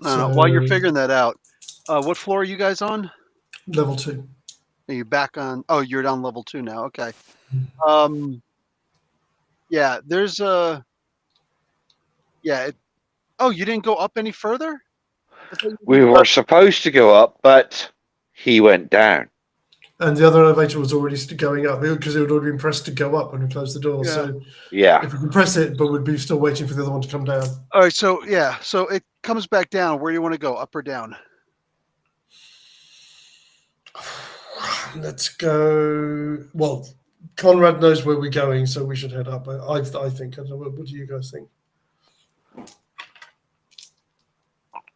While you're So figuring that out, what floor are you guys on? level 2. Are you back on? Oh, you're down level 2 now. Okay. Yeah, there's a. Yeah. Oh, you didn't go up any further? I thought you were We gonna go were up. supposed to go up, but he went down. And the other elevator was already going up because it had already been pressed to go up when we closed the door. Yeah. So Yeah. if we can press it, but we'd be still waiting for the other one to come down. All right. So yeah. So it comes back down. Where do you want to go? Up or down? Let's go. Well, Conrad knows where we're going, so we should head up. I think. I don't know. What do you guys think?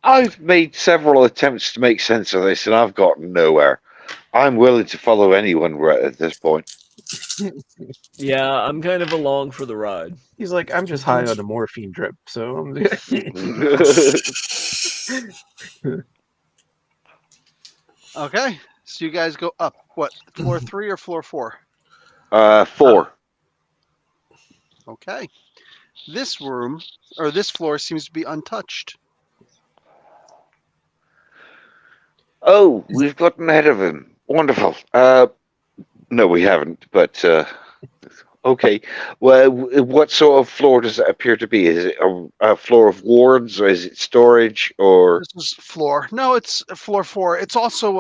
I've made several attempts to make sense of this, and I've got nowhere. I'm willing to follow anyone at this point. Yeah, I'm kind of along for the ride. He's like, I'm just high on a morphine drip, so I'm Okay. So you guys go up. What? Floor 3 or floor 4? 4. Okay. This room or this floor seems to be untouched. Oh, we've gotten ahead of him. Wonderful. No, we haven't, but okay. Well, what sort of floor does it appear to be? Is it a floor of wards, or is it storage, or? This is floor. No, it's floor 4. It's also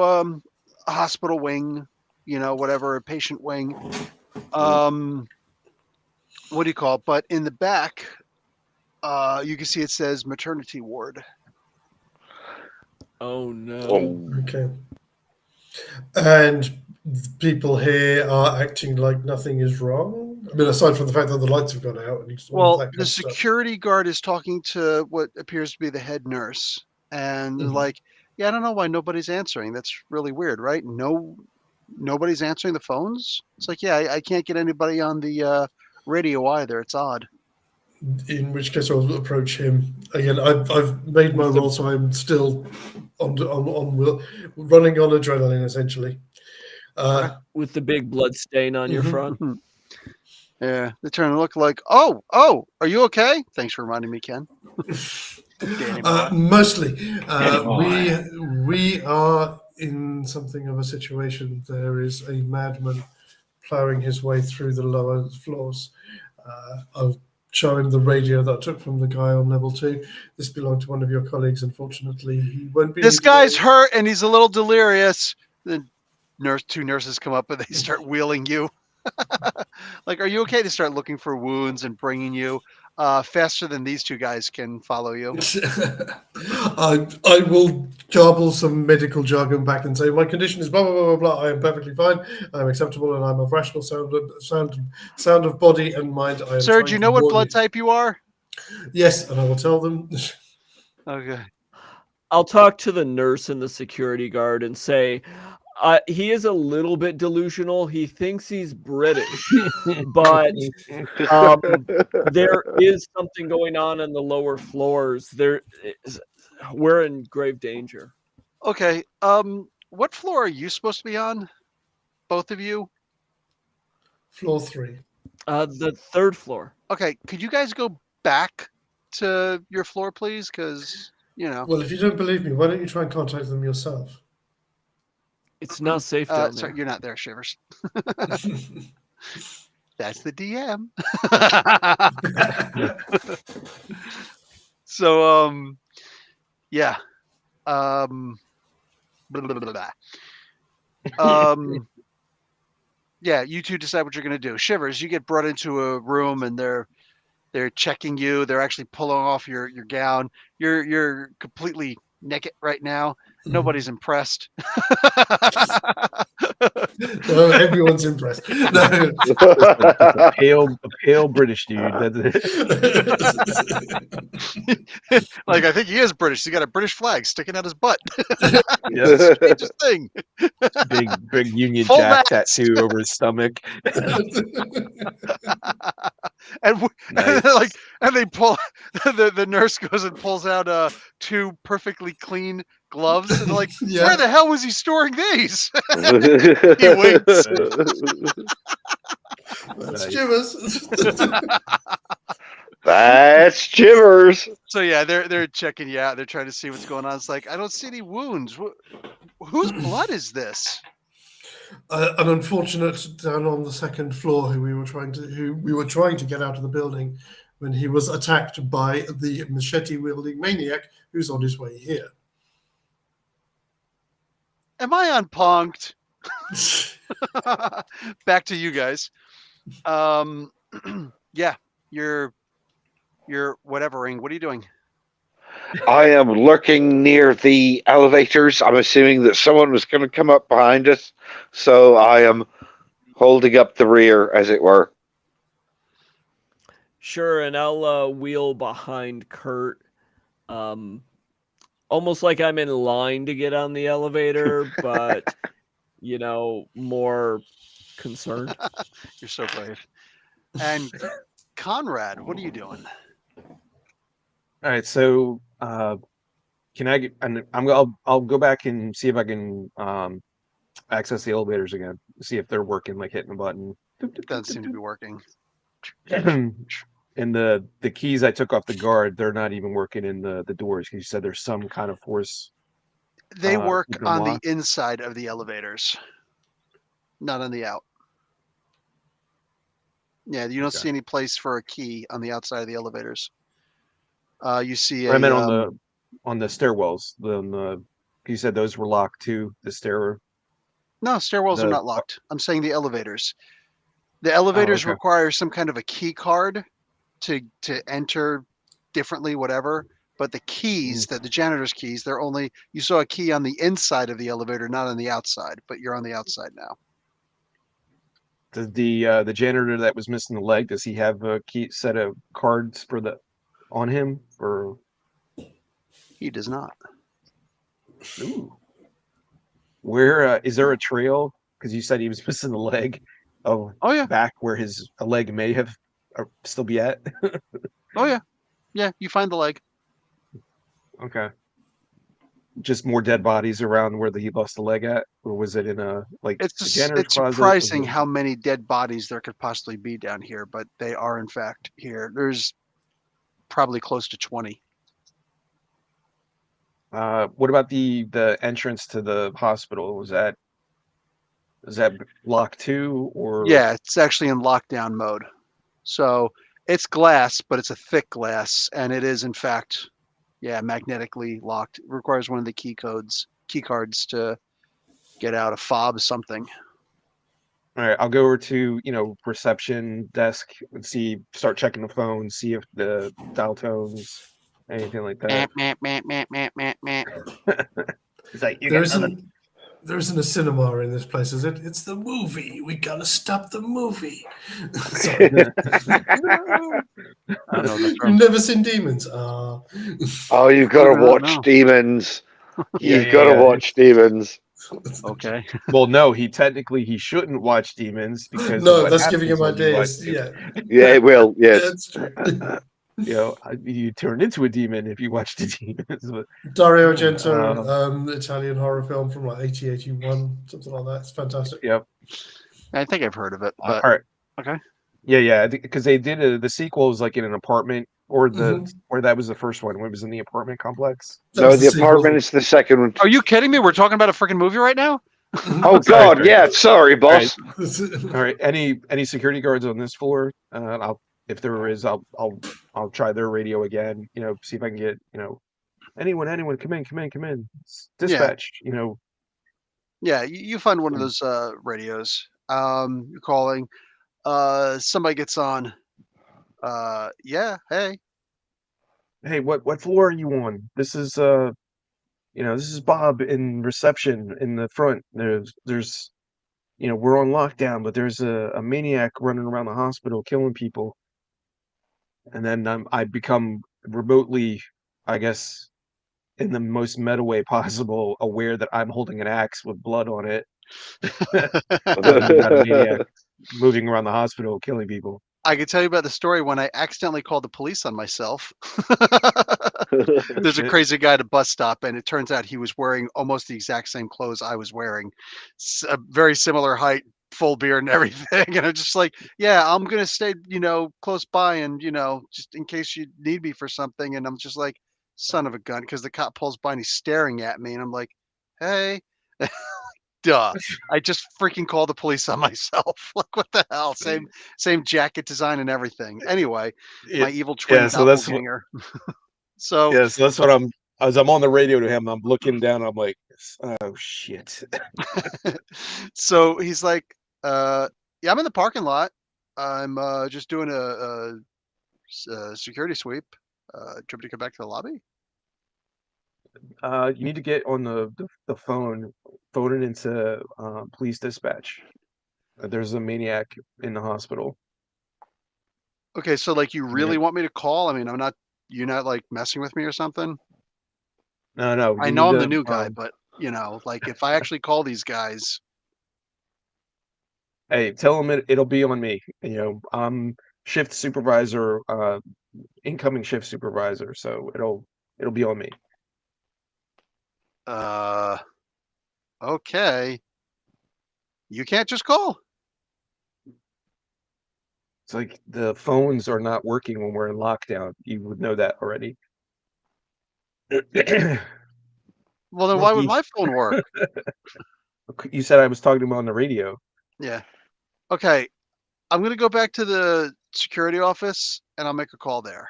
a hospital wing, whatever, a patient wing. What do you call it? But in the back, you can see it says maternity ward. Oh no. Oh, Okay. And people here are acting like nothing is wrong. I mean, aside from the fact that the lights have gone out and all Well, that kind the of stuff. security guard is talking to what appears to be the head nurse, and Mhm. like, yeah, I don't know why nobody's answering. That's really weird, right? Nobody's answering the phones. It's like, yeah, I can't get anybody on the radio either. It's odd. In which case, I'll approach him again. I've made my roll, so I'm still on running on adrenaline, essentially. With the big blood stain on your Mhm. front. Yeah, they turn and look like, oh, are you okay? Thanks for reminding me, Ken. Danny boy. Mostly, boy. we are in something of a situation. There is a madman ploughing his way through the lower floors. I'll show him the radio that I took from the guy on level 2. This belonged to one of your colleagues. Unfortunately, he won't be. This here guy's today. hurt and he's a little delirious. Then two nurses come up and they start wheeling you. Like, are you okay? They start looking for wounds and bringing you faster than these two guys can follow you. I will garble some medical jargon back and say my condition is blah blah blah blah blah. I am perfectly fine. I am acceptable, and I'm of rational sound of body and mind. I am Sir, trying do you to know what warn blood type you are? Yes, and I will tell them. Okay. I'll talk to the nurse and the security guard and say, he is a little bit delusional. He thinks he's British, but there is something going on in the lower floors. We're in grave danger. Okay. What floor are you supposed to be on? Both of you? Floor 3. The third floor. Okay. Could you guys go back to your floor, please? Because, Well, if you don't believe me, why don't you try and contact them yourself? It's not safe down sorry, there. you're not there, Shivers. That's the DM. So, yeah. Blah, blah, blah, blah. Yeah, you two decide what you're gonna do. Shivers, you get brought into a room and they're checking you. They're actually pulling off your gown. You're completely naked right now. Nobody's impressed. No, everyone's impressed. No. a pale British dude. That's it. Like, I think he is British. He's got a British flag sticking out his butt. Yeah, It's the strangest thing. big Union Full Jack mast. tattoo over his stomach. And Nice. and they pull the nurse goes and pulls out 2 perfectly clean gloves and they're like, Yeah. where the hell was he storing these? He winks. That's Nice. Shivers. That's Chivers. So yeah, they're checking you out. They're trying to see what's going on. It's like, I don't see any wounds. Whose blood is this? An unfortunate down on the second floor who we were trying to get out of the building when he was attacked by the machete wielding maniac who's on his way here. Am I unpunked? Back to you guys. Yeah, you're whatevering. What are you doing? I am lurking near the elevators. I'm assuming that someone was going to come up behind us, so I am holding up the rear, as it were. Sure, and I'll wheel behind Kurt, almost like I'm in line to get on the elevator, but more concerned. You're so brave. And Conrad, what are you doing? All right, so can I get? And I'll go back and see if I can access the elevators again. See if they're working, like hitting a button. Doesn't seem to be working. And the keys I took off the guard, they're not even working in the doors because you said there's some kind of force. They work keeping them on the locked? inside of the elevators, not on the out. Yeah, you don't Okay. see any place for a key on the outside of the elevators. You see I meant a on the stairwells. You said those were locked too. The stair. no, stairwells are The not locked. I'm saying the elevators. The oh, elevators okay. require some kind of a key card to enter differently, whatever. But the keys, the janitor's keys, they're only you saw a key on the inside of the elevator, not on the outside. But you're on the outside now. Does the janitor that was missing the leg? Does he have a key set of cards on him? Or He does not. ooh, where is there a trail? Because you said he was missing the leg. Oh, Oh yeah, back where his a leg may have still be at. oh yeah, yeah. You find the leg. Okay. Just more dead bodies around where he lost the leg at, or was it in a like It's the just, janitor's it's closet? Was surprising it- how many dead bodies there could possibly be down here, but they are in fact here. There's probably close to 20. What about the entrance to the hospital? Is that locked too, or Yeah, it's actually in lockdown mode. So it's glass, but it's a thick glass, and it is in fact, yeah, magnetically locked. It requires one of the key cards to get out a fob something. all right? I'll go over to reception desk and start checking the phone, see if the dial tones, anything like that. He's like, you There got nothing. isn't a cinema in this place, is it? It's the movie. We gotta stop the movie. Sorry. I don't know the You've never seen Demons? Oh, you've got to No, watch no. Demons. Yeah, You've got to yeah. watch Demons. Okay. Well, no, he shouldn't watch Demons because of No, what that's giving happens him when you watch ideas. Yeah, Yeah, it will. yeah, Yes. it's true. You turn into a demon if you watch the demons. But, Dario Argento, Italian horror film from like 81, something like that. It's fantastic. yep. I think I've heard of it, All but right. okay. Yeah. Because they did the sequel was like in an apartment, or Mhm. or that was the first one. When it was in the apartment complex. That No, was the sequel. apartment is the second one. Are you kidding me? We're talking about a freaking movie right now? Oh God, Sorry. yeah. Sorry, boss. All right. Any security guards on this floor? If there is, I'll try their radio again. See if I can get anyone, come in. Dispatch. Yeah, you find one of those radios. You're calling. Somebody gets on. Yeah, hey. Hey, what floor are you on? This is this is Bob in reception in the front. There's we're on lockdown, but there's a maniac running around the hospital killing people. And then I become remotely, I guess, in the most meta way possible, aware that I'm holding an axe with blood on it. Talking about a maniac moving around the hospital killing people. I could tell you about the story when I accidentally called the police on myself. There's a Shit. crazy guy at a bus stop, and it turns out he was wearing almost the exact same clothes I was wearing. A very similar height, full beard and everything. And I'm just like, yeah, I'm gonna stay, close by, and just in case you need me for something. And I'm just like, son of a gun, because the cop pulls by and he's staring at me, and I'm like, hey, duh. I just freaking called the police on myself. Like, what the hell? Same jacket design and everything. Anyway, Yeah, my evil twin yeah. So that's what. doppelganger. So Yeah, so that's what I'm. As I'm on the radio to him, I'm looking down. I'm like, oh shit. so he's like, yeah, I'm in the parking lot. I'm just doing a security sweep. Do you want me to come back to the lobby? You need to get on the phone, phone it into police dispatch. There's a maniac in the hospital. Okay, so like you Yeah. really want me to call? I mean, you're not like messing with me or something? No, no, I you know need I'm the to. new guy, but like if I actually call these guys, Hey, tell them it'll be on me. I'm shift supervisor, incoming shift supervisor, so it'll be on me. uh, okay, you can't just call. It's like the phones are not working when we're in lockdown. You would know that already. Well, then why would Rookie, my phone work? you said I was talking to him on the radio. Yeah. Okay, I'm gonna go back to the security office and I'll make a call there.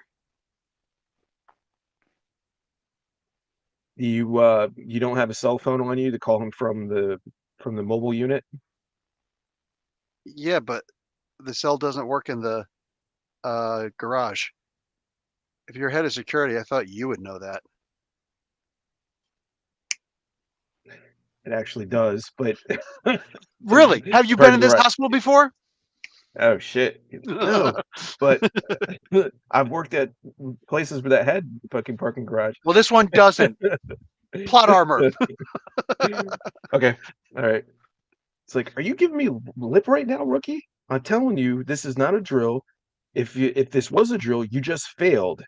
You don't have a cell phone on you to call him from the mobile unit? Yeah, but the cell doesn't work in the garage. If you're head of security, I thought you would know that. It actually does, but Really? Have you been parking in this garage. hospital before? Oh shit. No, but I've worked at places where that had fucking parking garage. Well, this one doesn't. Plot armor. Okay. All right. It's like, are you giving me lip right now, rookie? I'm telling you, this is not a drill. If this was a drill, you just failed.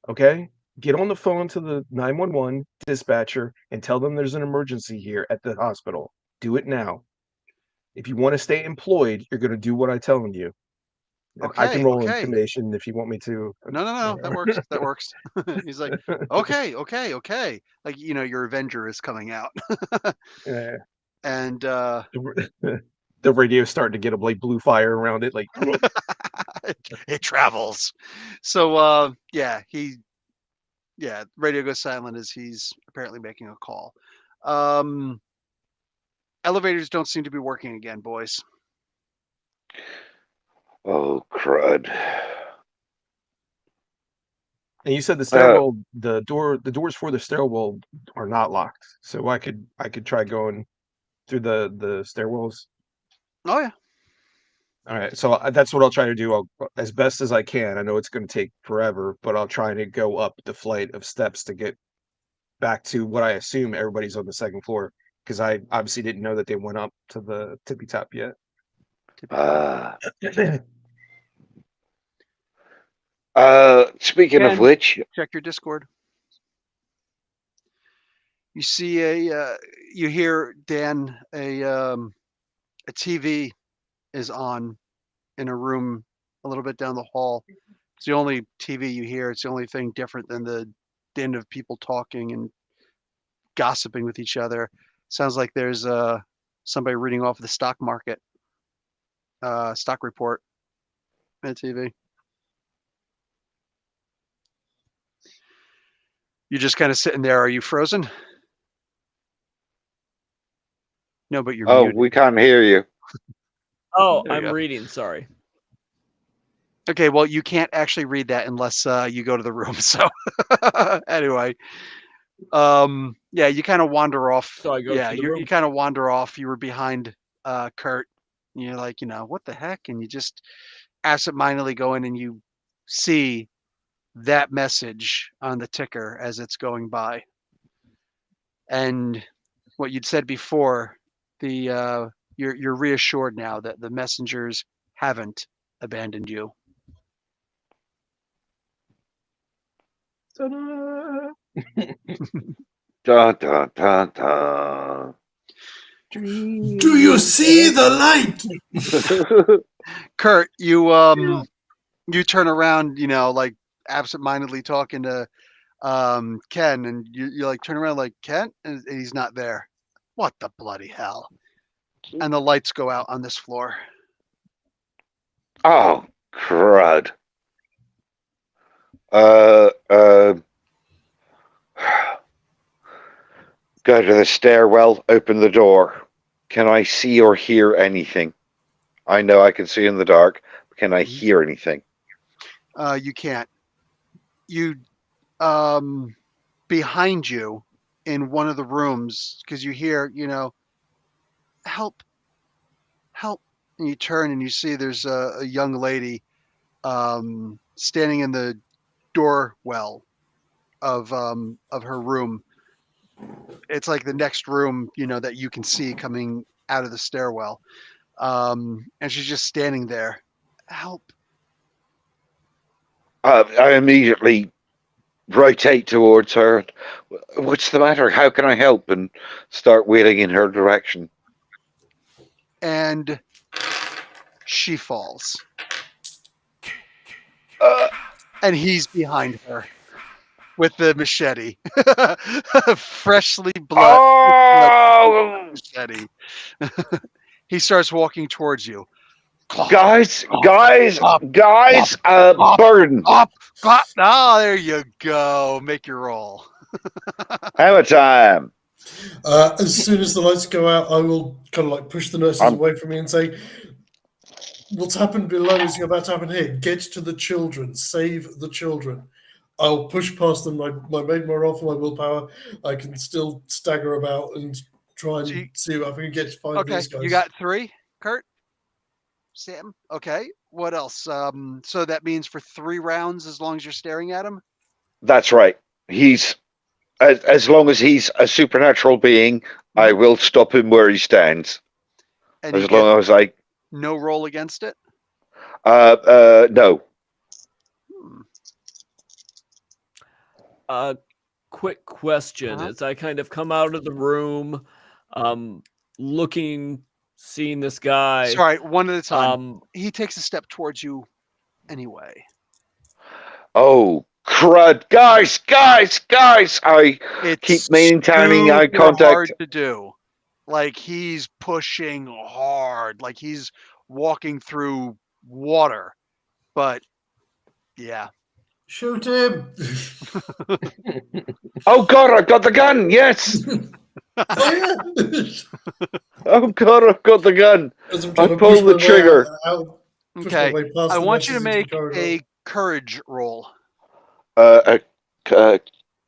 Okay? Get on the phone to the 911 dispatcher and tell them there's an emergency here at the hospital. Do it now. If you want to stay employed, you're going to do what I'm telling you. I can Okay, roll okay. intimidation if you want me to. No, no, no. That works. That works. He's like, okay, okay, okay. Like, your Avenger is coming out. Yeah. And The radio's starting to get a like blue fire around it, like it travels. So yeah, radio goes silent as he's apparently making a call. Um Elevators don't seem to be working again, boys. Oh, crud. and you said the Uh, stairwell, the doors for the stairwell are not locked. So I could try going through the stairwells. Oh yeah. All right, so that's what I'll try to do. As best as I can. I know it's going to take forever, but I'll try to go up the flight of steps to get back to what I assume everybody's on the second floor, because I obviously didn't know that they went up to the tippy top yet. uh, speaking of Ken, which, check your Discord. You see you hear Dan, a TV is on in a room a little bit down the hall. It's the only TV you hear. It's the only thing different than the din of people talking and gossiping with each other. Sounds like there's somebody reading off the stock market stock report on TV. You're just kind of sitting there. Are you frozen? No, but you're oh, muted. we can't hear you. Oh, There you I'm go. reading. Sorry. Okay, well, you can't actually read that unless you go to the room. So anyway, yeah, you kind of wander off. So I go Yeah, to the you room. kind of wander off. You were behind Kurt. And you're like, what the heck? And you just absentmindedly go in and you see that message on the ticker as it's going by. And what you'd said before, you're reassured now that the messengers haven't abandoned you. Ta-da! Da da da da. Do you see the light? Kurt, you turn around, like absentmindedly talking to Ken, and you like turn around like Ken, and he's not there. What the bloody hell? And the lights go out on this floor. Oh, crud. Uh, uh, go to the stairwell, open the door. Can I see or hear anything? I know I can see in the dark, but can I hear anything? You can't. You behind you in one of the rooms, because you hear, help, help, and you turn and you see there's a young lady standing in the doorwell of her room. It's like the next room, that you can see coming out of the stairwell, and she's just standing there. Help. I immediately rotate towards her. What's the matter? How can I help? And start wheeling in her direction. And she falls. And he's behind her with the machete. Freshly blood Oh, machete. He starts walking towards you. guys, Up, burden. up. Oh, there you go. Make your roll. Hammer time. As soon as the lights go out, I will kind of like push the nurses away from me and say, what's happened below is about to happen here. Get to the children. Save the children. I'll push past them. I made my roll for my willpower. I can still stagger about and try and see if I can get to find these guys. You got 3, Kurt? Sam? Okay. What else? So that means for 3 rounds, as long as you're staring at him? That's right. He's as long as he's a supernatural being, I will stop him where he stands. And as long as I no roll against it? No. Quick question. As I kind of come out of the room, seeing this guy. Sorry, one at a time. He takes a step towards you anyway. Oh, crud. Guys! I keep maintaining eye contact. Hard to do. Like he's pushing hard. Like he's walking through water. But, yeah. Shoot him! Oh God, I've got the gun! Yes! Oh God, I've got the gun! I pulled the trigger. Okay, I want you to make a courage roll. Courage?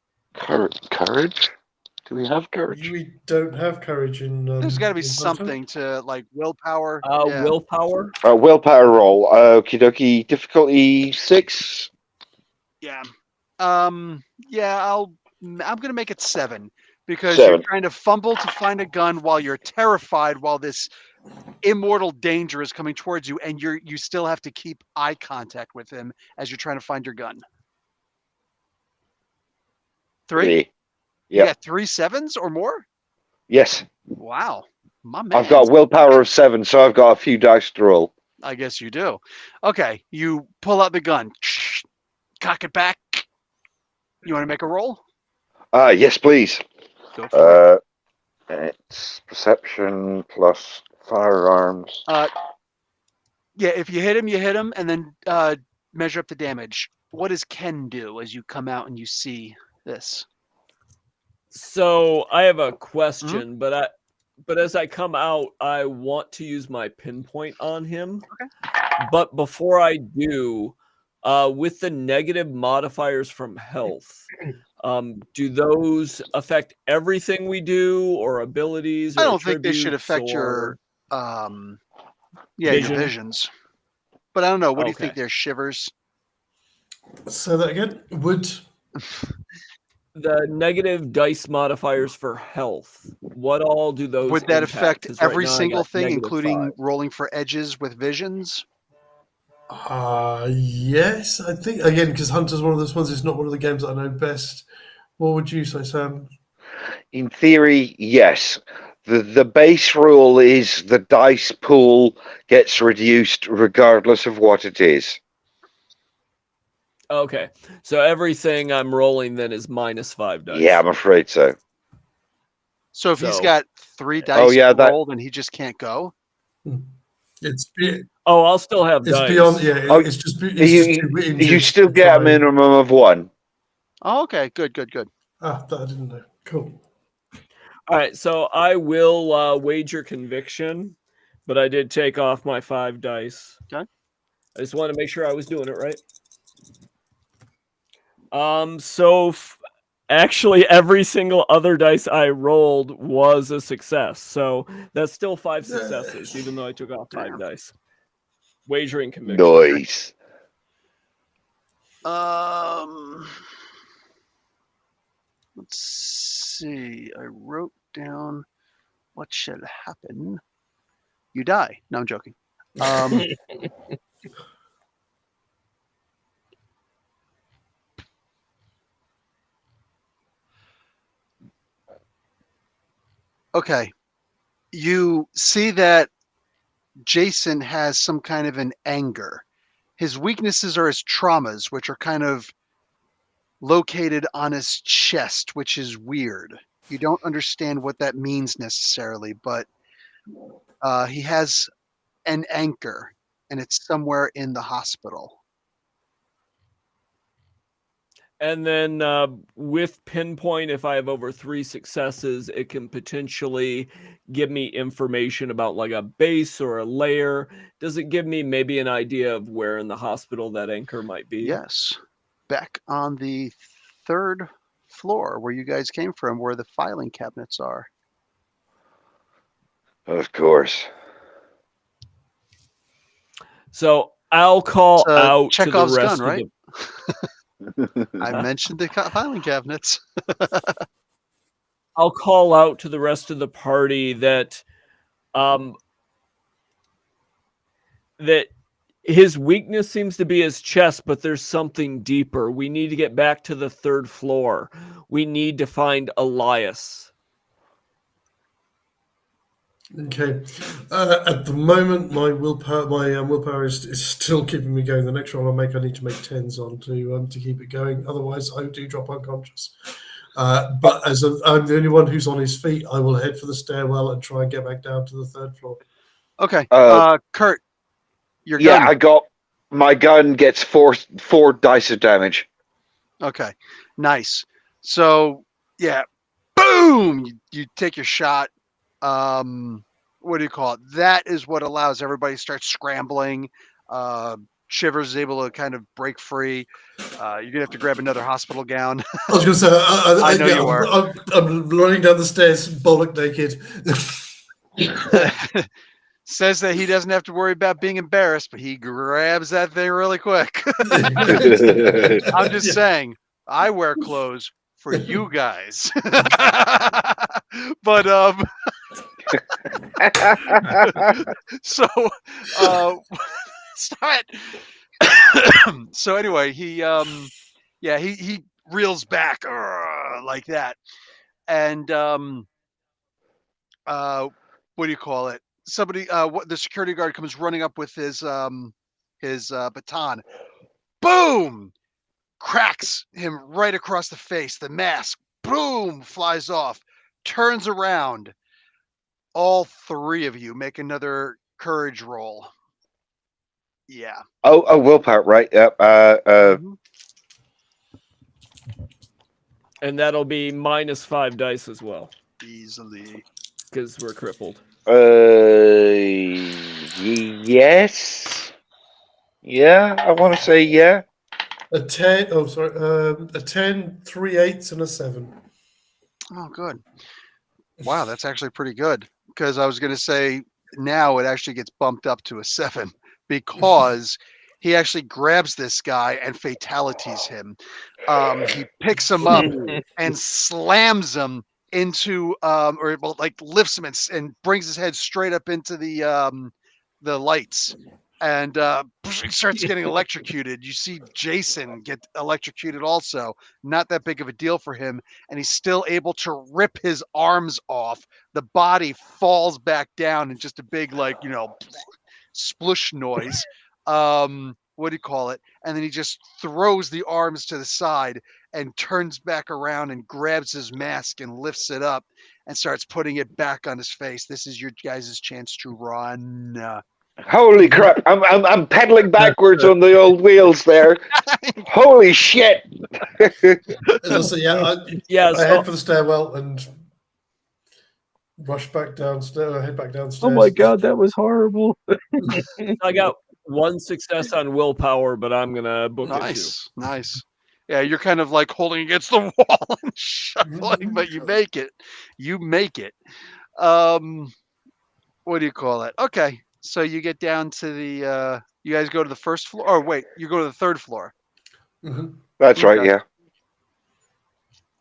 Do we have courage? We don't have courage in. There's got to be something to like willpower. Willpower. Willpower roll. Okie dokie. Difficulty 6. Yeah. Yeah. I'm gonna make it 7 because you're trying to fumble to find a gun while you're terrified, while this immortal danger is coming towards you, and you still have to keep eye contact with him as you're trying to find your gun. 3? Yeah. You got 3 7s or more? Yes. Wow. My man. I've got a willpower of 7, so I've got a few dice to roll. I guess you do. Okay. You pull out the gun. Cock it back. You want to make a roll? Yes, please. Go for it. It's perception plus firearms. Yeah, if you hit him, and then measure up the damage. What does Ken do as you come out and you see this? So I have a question, but as I come out, I want to use my pinpoint on him. Okay. But before I do, with the negative modifiers from health, do those affect everything we do or abilities? Or I don't think they should affect your your visions. But I don't know. What do you think? There's shivers. Say that again. Would the negative dice modifiers for health, what all do those would that impact? affect every single thing, including 5. Rolling for edges with visions? Yes, I think again because Hunter's one of those ones. It's not one of the games that I know best. What would you say, Sam? In theory, yes. The base rule is the dice pool gets reduced regardless of what it is. Okay, so everything I'm rolling then is -5 dice. Yeah, I'm afraid so. So if he's So- got 3 dice Oh, yeah, that- rolled and he just can't go. It's Oh, I'll still have it's dice. beyond. Yeah, Oh, it's just too You injured still to get a try. minimum of 1. Oh, okay, good. Ah, that I didn't know. Cool. All right, so I will wager conviction, but I did take off my 5 dice. Okay. I just want to make sure I was doing it right. So actually, every single other dice I rolled was a success. So that's still 5 successes, even though I took off 5 Damn. dice. Wagering conviction. Nice. Let's see. I wrote down what shall happen. You die. No, I'm joking. Okay. You see that Jason has some kind of an anger. His weaknesses are his traumas, which are kind of located on his chest, which is weird. You don't understand what that means necessarily, but he has an anchor, and it's somewhere in the hospital. And then with pinpoint, if I have over 3 successes, it can potentially give me information about like a base or a layer. Does it give me maybe an idea of where in the hospital that anchor might be? Yes. Back on the 3rd floor where you guys came from, where the filing cabinets are. Of course. So I'll call It's, out to the Chekhov's rest gun, of right? I mentioned the filing cabinets. I'll call out to the rest of the party that that his weakness seems to be his chest, but there's something deeper. We need to get back to the 3rd floor. We need to find Elias. Okay. At the moment, my willpower is still keeping me going. The next roll I make, I need to make 10s on to keep it going. Otherwise, I do drop unconscious. But as I'm the only one who's on his feet, I will head for the stairwell and try and get back down to the 3rd floor. Okay. Kurt, your Yeah, gun. I got my gun gets four dice of damage. Okay. Nice. So, yeah. Boom! You take your shot. What do you call it? That is what allows everybody to start scrambling. Shivers is able to kind of break free. You're gonna have to grab another hospital gown. I was going to say, I know yeah, you are. I'm running down the stairs, bollock naked. Says that he doesn't have to worry about being embarrassed, but he grabs that thing really quick. I'm just saying, I wear clothes for you guys. But so start. So anyway, he reels back like that, and what do you call it? Somebody, the security guard comes running up with his baton. Boom! Cracks him right across the face. The mask, boom, flies off. Turns around. All 3 of you make another courage roll. Yeah. Oh, willpower, right? Yep. Mhm. And that'll be -5 dice as well, Easily. because we're crippled. Yes. Yeah, I want to say yeah. A 10. Oh, sorry. A 10, 3 8s, and a 7. Oh, good. Wow, that's actually pretty good. Because I was going to say now it actually gets bumped up to a 7 because he actually grabs this guy and fatalities him. He picks him up and slams him into, or well, like lifts him and brings his head straight up into the lights. and he starts getting electrocuted. You see Jason get electrocuted also. Not that big of a deal for him, and he's still able to rip his arms off. The body falls back down in just a big, like, splush noise. What do you call it? And then he just throws the arms to the side and turns back around and grabs his mask and lifts it up and starts putting it back on his face. This is your guys' chance to run. Holy crap! I'm pedaling backwards on the old wheels there. Holy shit! As I say, Yeah, I so head for the stairwell and rush back downstairs. Head back downstairs. Oh my god, that was horrible. I got one success on willpower, but I'm gonna book it too. Nice. Yeah, you're kind of like holding against the wall and shuffling, but you make it. You make it. What do you call it? Okay, so you get down to the. You guys go to the first floor. Or wait, you go to the third floor. Mhm. That's right. Okay. Yeah.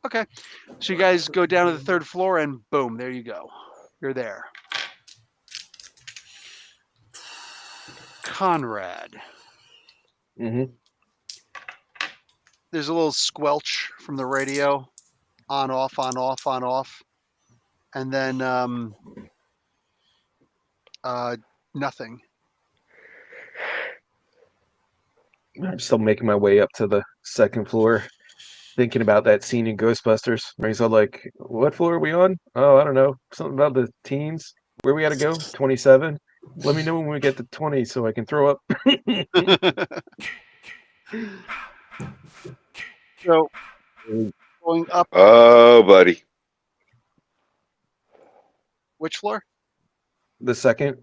Okay, so you guys go down to the third floor, and boom, there you go. You're there. Conrad. Hmm. There's a little squelch from the radio, on off, on off, on off, and then nothing. I'm still making my way up to the second floor, thinking about that scene in Ghostbusters where he's all like, "What floor are we on? Oh, I don't know. Something about the teens. Where we got to go? 27. Let me know when we get to 20 so I can throw up." So going up, Oh, buddy. which floor? The second,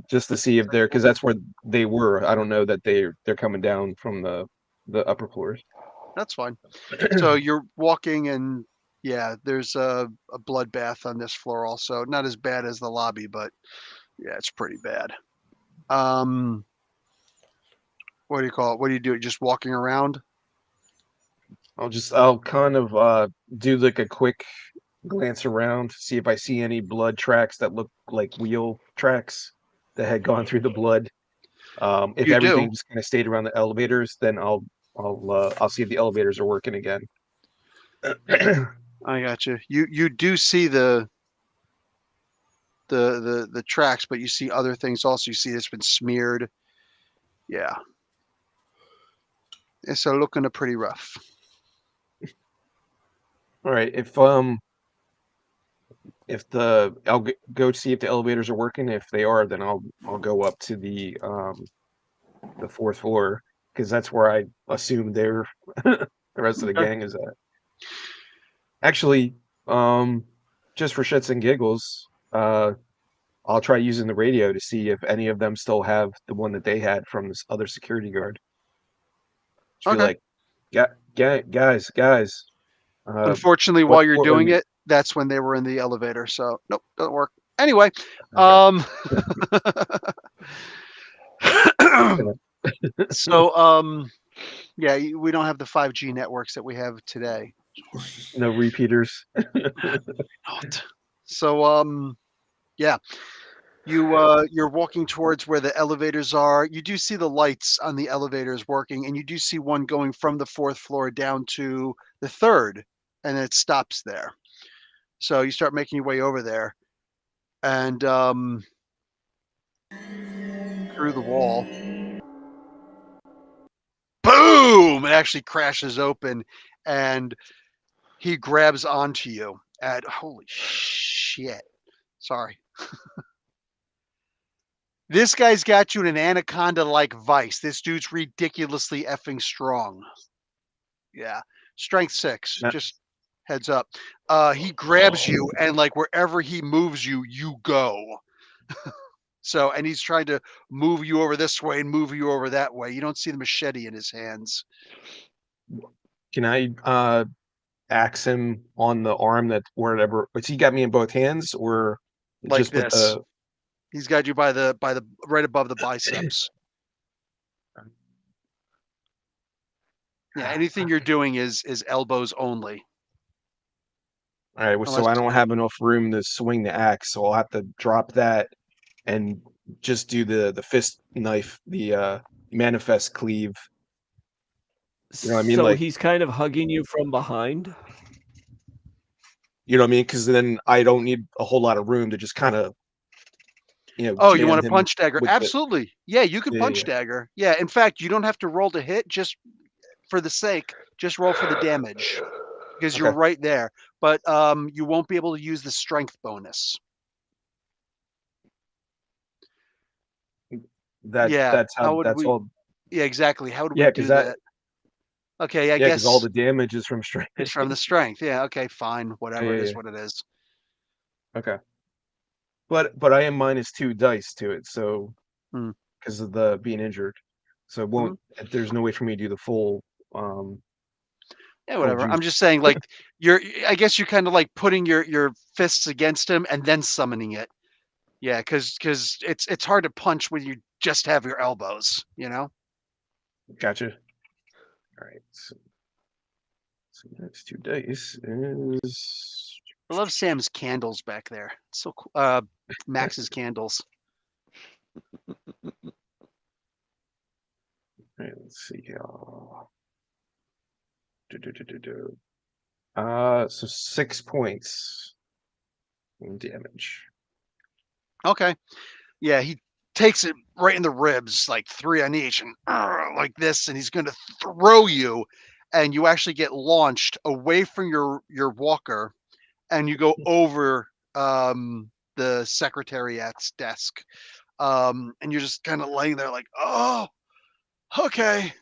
just to see if they're, because that's where they were. I don't know that they're coming down from the upper floors. That's fine. So you're walking, and yeah, there's a bloodbath on this floor also. Not as bad as the lobby, but yeah, it's pretty bad. What do you call it? What do you do? Just walking around? I'll kind of do like a quick glance around, see if I see any blood tracks that look like wheel tracks that had gone through the blood. If You do. everything just kind of stayed around the elevators, then I'll see if the elevators are working again. I got you. You do see the tracks, but you see other things also. You see it's been smeared. Yeah. It's looking pretty rough. All right, if go see if the elevators are working. If they are, then I'll go up to the fourth floor because that's where I assume they're the rest of the Okay. gang is at. Actually, just for shits and giggles, I'll try using the radio to see if any of them still have the one that they had from this other security guard. Just be Okay. like, guys. Unfortunately, What while you're floor are doing we-" it, that's when they were in the elevator. So nope, doesn't work. Anyway, Okay. so yeah, we don't have the 5G networks that we have today. No repeaters. Not. So yeah, you're walking towards where the elevators are. You do see the lights on the elevators working, and you do see one going from the fourth floor down to the third, and it stops there. So you start making your way over there, and through the wall. Boom! It actually crashes open, and he grabs onto you. And holy shit! Sorry. This guy's got you in an anaconda-like vice. This dude's ridiculously effing strong. Yeah, strength 6. Now, Just heads up. He grabs you, and like wherever he moves you, you go. So, and he's trying to move you over this way and move you over that way. You don't see the machete in his hands. can I axe him on the arm that wherever? But he got me in both hands, or Like just with this. the? He's got you by the right above the biceps. Yeah, anything you're doing is elbows only. All right, well, so Unless I don't have enough room to swing the axe, so I'll have to drop that and just do the fist knife, the manifest cleave. You know what I mean? So Like, he's kind of hugging you from behind? you know what I mean? Because then I don't need a whole lot of room to just kind of, Oh, you jam want to him punch dagger? with the. Absolutely. Yeah, you can Yeah, punch yeah. dagger. Yeah, in fact, you don't have to roll to hit. Just for the sake, just roll for the damage because you're Okay. right there. But you won't be able to use the strength bonus. Yeah. That's how How would that's we? all. Yeah, exactly. How would we Yeah, because do that? Okay, I all guess the damage is from strength. it's from the strength. Yeah. Okay, fine. Yeah, Whatever yeah, it is, yeah. what it is. Okay. But I am -2 dice to it, so Hmm. because of the being injured, so it Mhm. won't. There's no way for me to do the um Yeah, full whatever. juice. I'm just saying, like, you're. I guess you're kind of like putting your fists against him and then summoning it. Yeah, because it's hard to punch when you just have your elbows. You know. Gotcha. All right. So next 2 dice is. I love Sam's candles back there. It's so cool. Max's candles. Right, let's see. So 6 points in damage. Okay. Yeah, he takes it right in the ribs, like 3 on each, and like this, and he's going to throw you, and you actually get launched away from your walker, and you go over the secretariat's desk, and you're just kind of laying there like, oh, okay,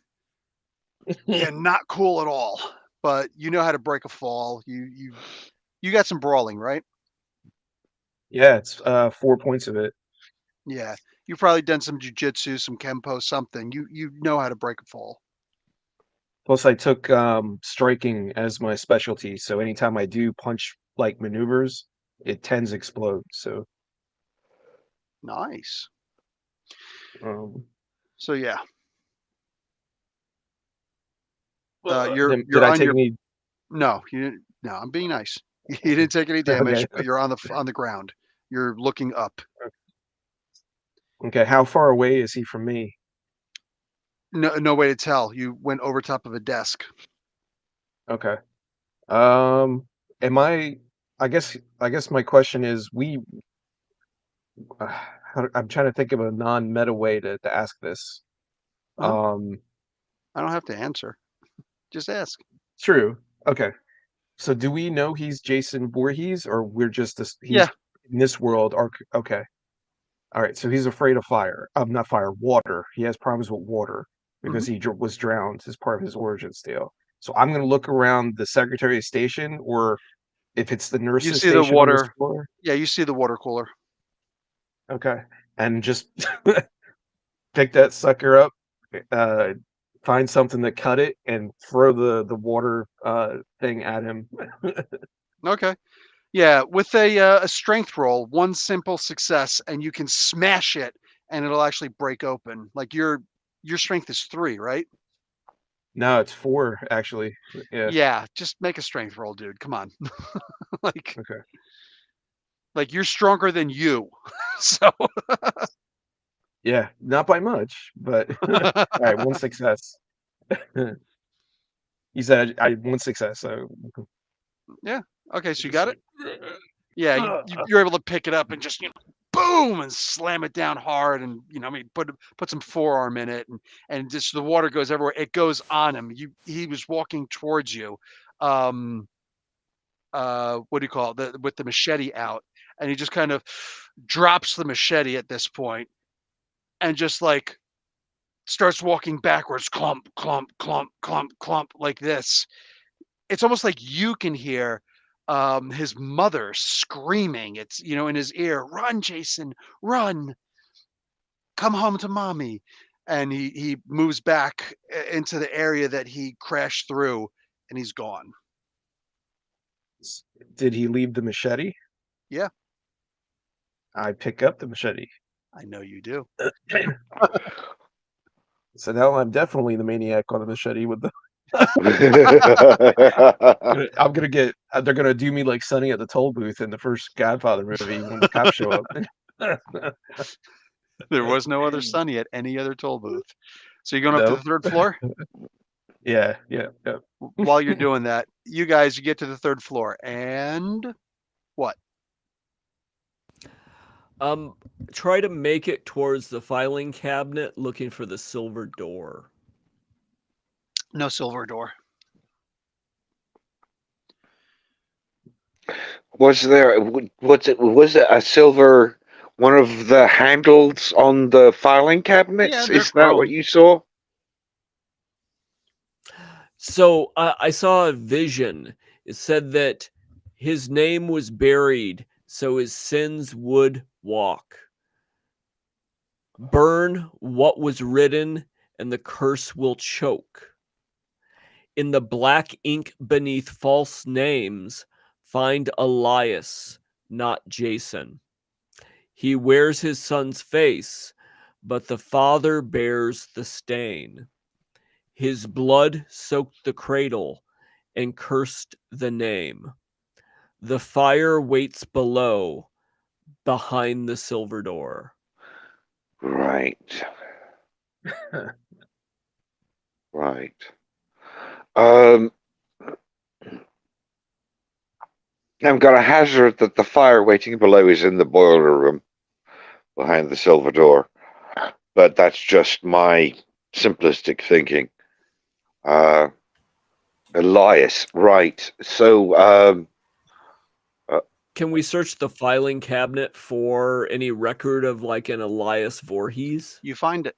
yeah, not cool at all. But you know how to break a fall. You got some brawling, right? Yeah, it's 4 points of it. Yeah, you've probably done some jujitsu, some kempo, something. You know how to break a fall. Plus, I took striking as my specialty, so anytime I do punch like maneuvers, it tends to explode. So, Nice. um, So yeah, did you're I on take your any? no, you didn't, no. I'm being nice. You didn't take any Okay, damage, but you're on the ground. You're looking up. okay. How far away is he from me? No way to tell. You went over top of a desk. Okay. Um, am I? I guess my question is, uh, I'm trying to think of a non-meta way to ask this. Huh? Um, I don't have to answer. Just ask. True. Okay. So do we know he's Jason Voorhees, or we're just this? Yeah. He's in this world. Okay. All right. So he's afraid of fire. Not fire. Water. He has problems with water Hmm. because he was drowned as part of his origin tale. So I'm gonna look around the Secretary of Station, or if it's the You nurse's see the station on this water. floor. Yeah, you see the water cooler. Okay. And just pick that sucker up, uh, find something to cut it, and throw the water thing at him. Okay. Yeah, with a strength roll, one simple success, and you can smash it, and it'll actually break open. Like your strength is 3, right? No, it's 4 actually. Yeah. Yeah, just make a strength roll, dude. Come on. like Okay. like you're stronger than you. So Yeah, not by much, but all right, 1 success. You said I 1 success, so yeah. Okay, so you just got it. like. Yeah, you're able to pick it up and just boom and slam it down hard, and I mean put some forearm in it, and just the water goes everywhere. It goes on him. He was walking towards you. Um, what do you call it? With the machete out, and he just kind of drops the machete at this point, and just like starts walking backwards, clump, clump, clump, clump, clump, like this. It's almost like you can hear his mother screaming. It's in his ear, "Run, Jason, run! Come home to mommy!" And he moves back into the area that he crashed through, and he's gone. Did he leave the machete? Yeah, I pick up the machete. I know you do. So now I'm definitely the maniac on the machete with the. I'm gonna get. They're gonna do me like Sonny at the toll booth in the first Godfather movie when the cops show up. There was no other Sonny at any other toll booth. So you're going up to the Nope. 3rd floor? Yeah. While you're doing that, you get to the 3rd floor, and what? Try to make it towards the filing cabinet, looking for the silver door. No silver door. Was it a silver one of the handles on the filing Yeah, cabinets? they're Is that what chrome. you saw? So I saw a vision. It said that his name was buried, so his sins would walk. Burn what was written, and the curse will choke. In the black ink beneath false names, find Elias, not Jason. He wears his son's face, but the father bears the stain. His blood soaked the cradle and cursed the name. The fire waits below, behind the silver door. Right. Right. Um, I'm going to hazard that the fire waiting below is in the boiler room behind the silver door, but that's just my simplistic thinking. Elias, right? So, Can we search the filing cabinet for any record of like an Elias Vorhees? You find it.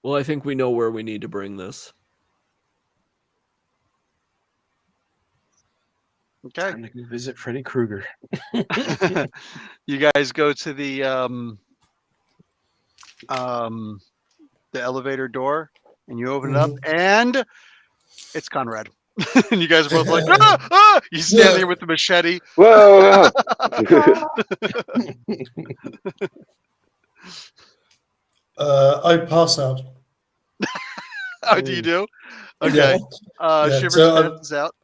Well, I think we know where we need to bring this. Okay. Time to go visit Freddy Krueger. You guys go to the elevator door, and you open it up, and it's Conrad. And you guys are both like, ah, ah! You stand there with the machete. whoa. I pass out. How do you do? Okay. Yeah. Yeah, Shivers so passes out.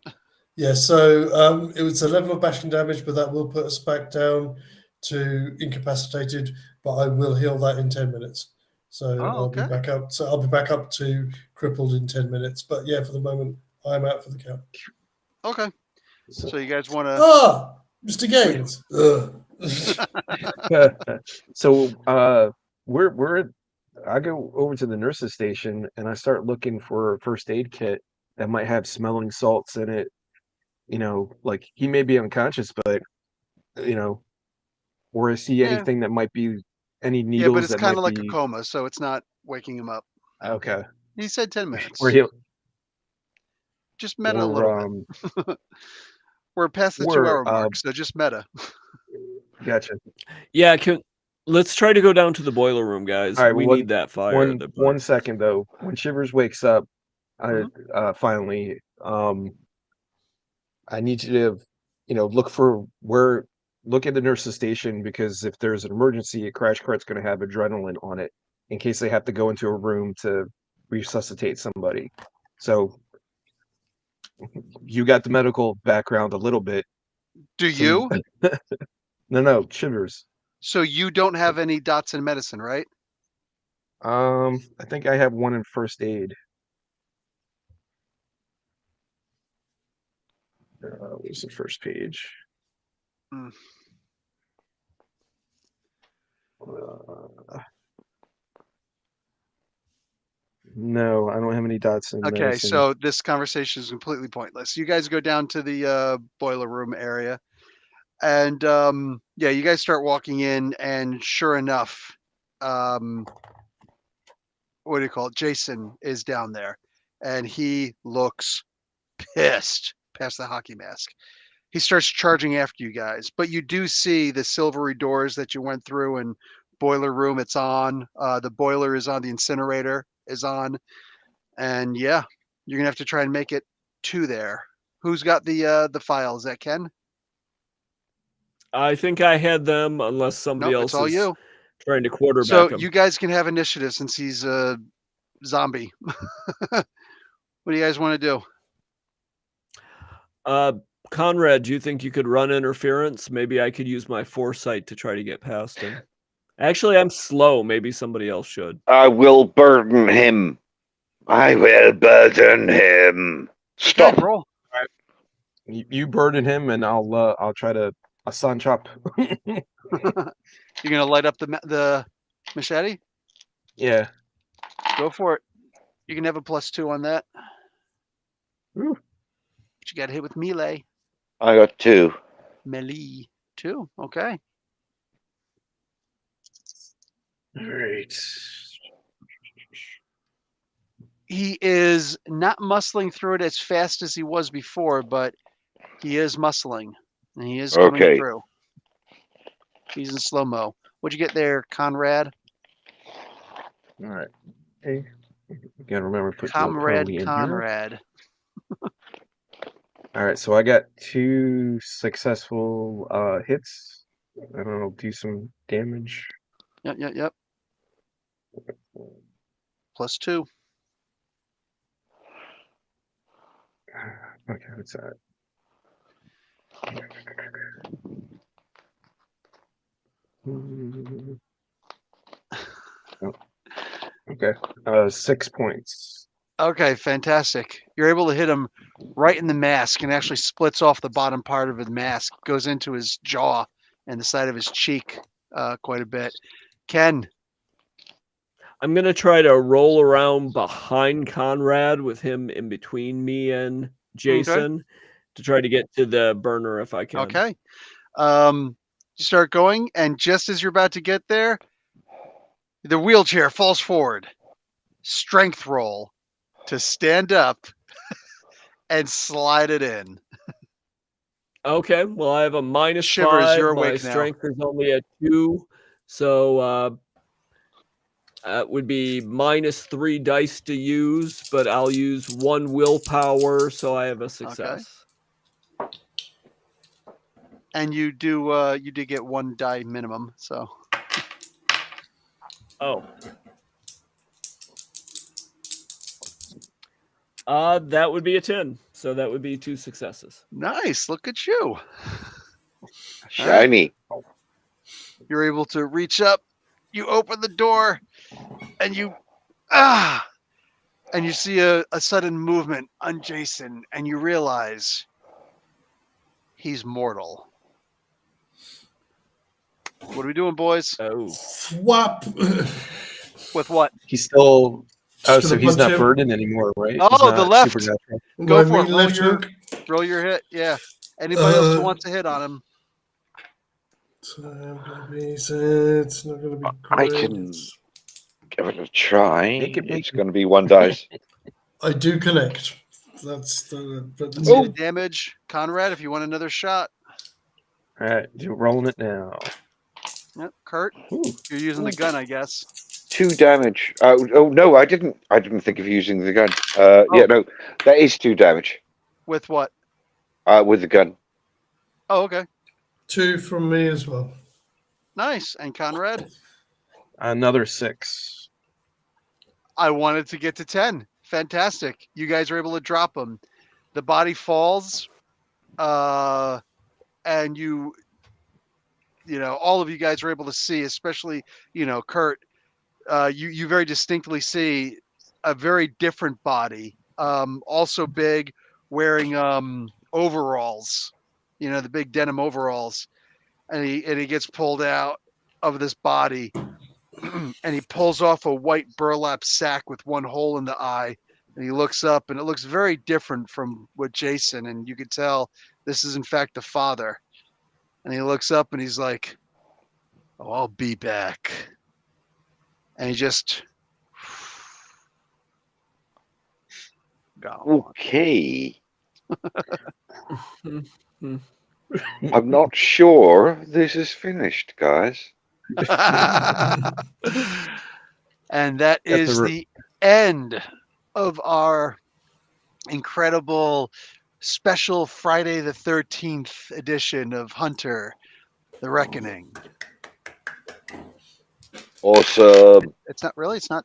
Yeah, so it was a level of bashing damage, but that will put us back down to incapacitated. But I will heal that in 10 minutes. So I'll be okay. back up. So I'll be back up to crippled in 10 minutes. But yeah, for the moment, I'm out for the count. Okay. So you guys want to? Ah, Mr. Gaines. So I go over to the nurse's station and I start looking for a first aid kit that might have smelling salts in it. You know, like he may be unconscious, but or I see Yeah. anything that might be any Yeah, but needles it's that kind might of like a be coma, so it's not waking him up. okay. He said 10 minutes. Or he'll Just meta a little bit. We're past the 2-hour mark, so just meta. Gotcha. Yeah, let's try to go down to the boiler room, guys. All right, We need that fire. one second though. When Shivers wakes up, finally, I need you to, look at the nurse's station because if there's an emergency, a crash cart's going to have adrenaline on it in case they have to go into a room to resuscitate somebody. So you got the medical background a little bit. Do you? No, Shivers. So you don't have any dots in medicine, right? I think I have one in first aid. Where's the first page? No, I don't have any dots in Okay, medicine. so this conversation is completely pointless. You guys go down to the boiler room area, and you guys start walking in, and sure enough, what do you call it? Jason is down there, and he looks pissed past the hockey mask. He starts charging after you guys, but you do see the silvery doors that you went through, and boiler room. It's on. The boiler is on. The incinerator is on, and yeah, you're gonna have to try and make it to there. Who's got the files? Is that Ken? I think I had them, unless somebody Nope, it's else all is you. trying to quarterback So them. you guys can have initiative since he's a zombie. What do you guys want to do? Conrad, do you think you could run interference? Maybe I could use my foresight to try to get past him. Actually, I'm slow. Maybe somebody else should. I will burden him. I will burden him. Okay, Stop. roll. You burden him, and I'll try to a sun chop. You're gonna light up the machete. Yeah. Go for it. You can have a +2 on that. Ooh. But you got to hit with melee. I got 2. Melee 2. Okay. All right. He is not muscling through it as fast as he was before, but he is muscling, and he is coming Okay. through. He's in slow-mo. What'd you get there, Conrad? All right. Hey, gotta remember to put the Comrade penalty in here. Conrad. All right, so I got 2 successful hits. I don't know, do some damage. Yep. +2. Okay, what's that? Oh, okay, 6 points. Okay, fantastic. You're able to hit him right in the mask, and actually splits off the bottom part of his mask, goes into his jaw and the side of his cheek quite a bit. Ken. I'm gonna try to roll around behind Conrad with him in between me and Jason to try to get to the burner if I can. Okay. You start going, and just as you're about to get there, the wheelchair falls forward. Strength roll to stand up and slide it in. Okay. Well, I have a Shivers, -5. you're My awake now. strength is only a 2, so that would be -3 dice to use, but I'll use 1 willpower, so I have a success. And you did get 1 die minimum, so Oh. That would be a 10, so that would be 2 successes. nice. Look at you. Shiny. You're able to reach up, you open the door, and you and you see a sudden movement on Jason, and you realize he's mortal. What are we doing, boys? Oh. Swap. With what? He's still. Oh, Just so gonna he's punch not him. burdened anymore, right? Oh, He's the not left. supernatural. Go My for it. mean Roll left your hook. roll your hit. Yeah. Anybody else who Uh, wants to hit on him? So I'm gonna be. It's not gonna be I great. can give it a try. Make it It's going to be 1 dice. I do connect. That's the. But Let's see the damage, Conrad. If you want another shot. All right, rolling it now. Yep. Kurt, Ooh. you're using the gun, I guess. 2 damage. Oh no, I didn't think of using the gun. Yeah, no, that is 2 damage. With what? With the gun. Oh, okay. 2 from me as well. Nice. And Conrad? Another 6. I wanted to get to 10. Fantastic. You guys are able to drop him. The body falls, and you know, all of you guys are able to see, especially, you know, Kurt, you very distinctly see a very different body, also big, wearing overalls, you know, the big denim overalls, and he gets pulled out of this body, and he pulls off a white burlap sack with 1 hole in the eye, and he looks up, and it looks very different from what Jason, and you could tell this is in fact the father, and he looks up and he's like, "Oh, I'll be back," and he just gone. Okay. I'm not sure this is finished, guys. And that is the end of our incredible special Friday the 13th edition of Hunter the Reckoning. Awesome. It's not really, it's not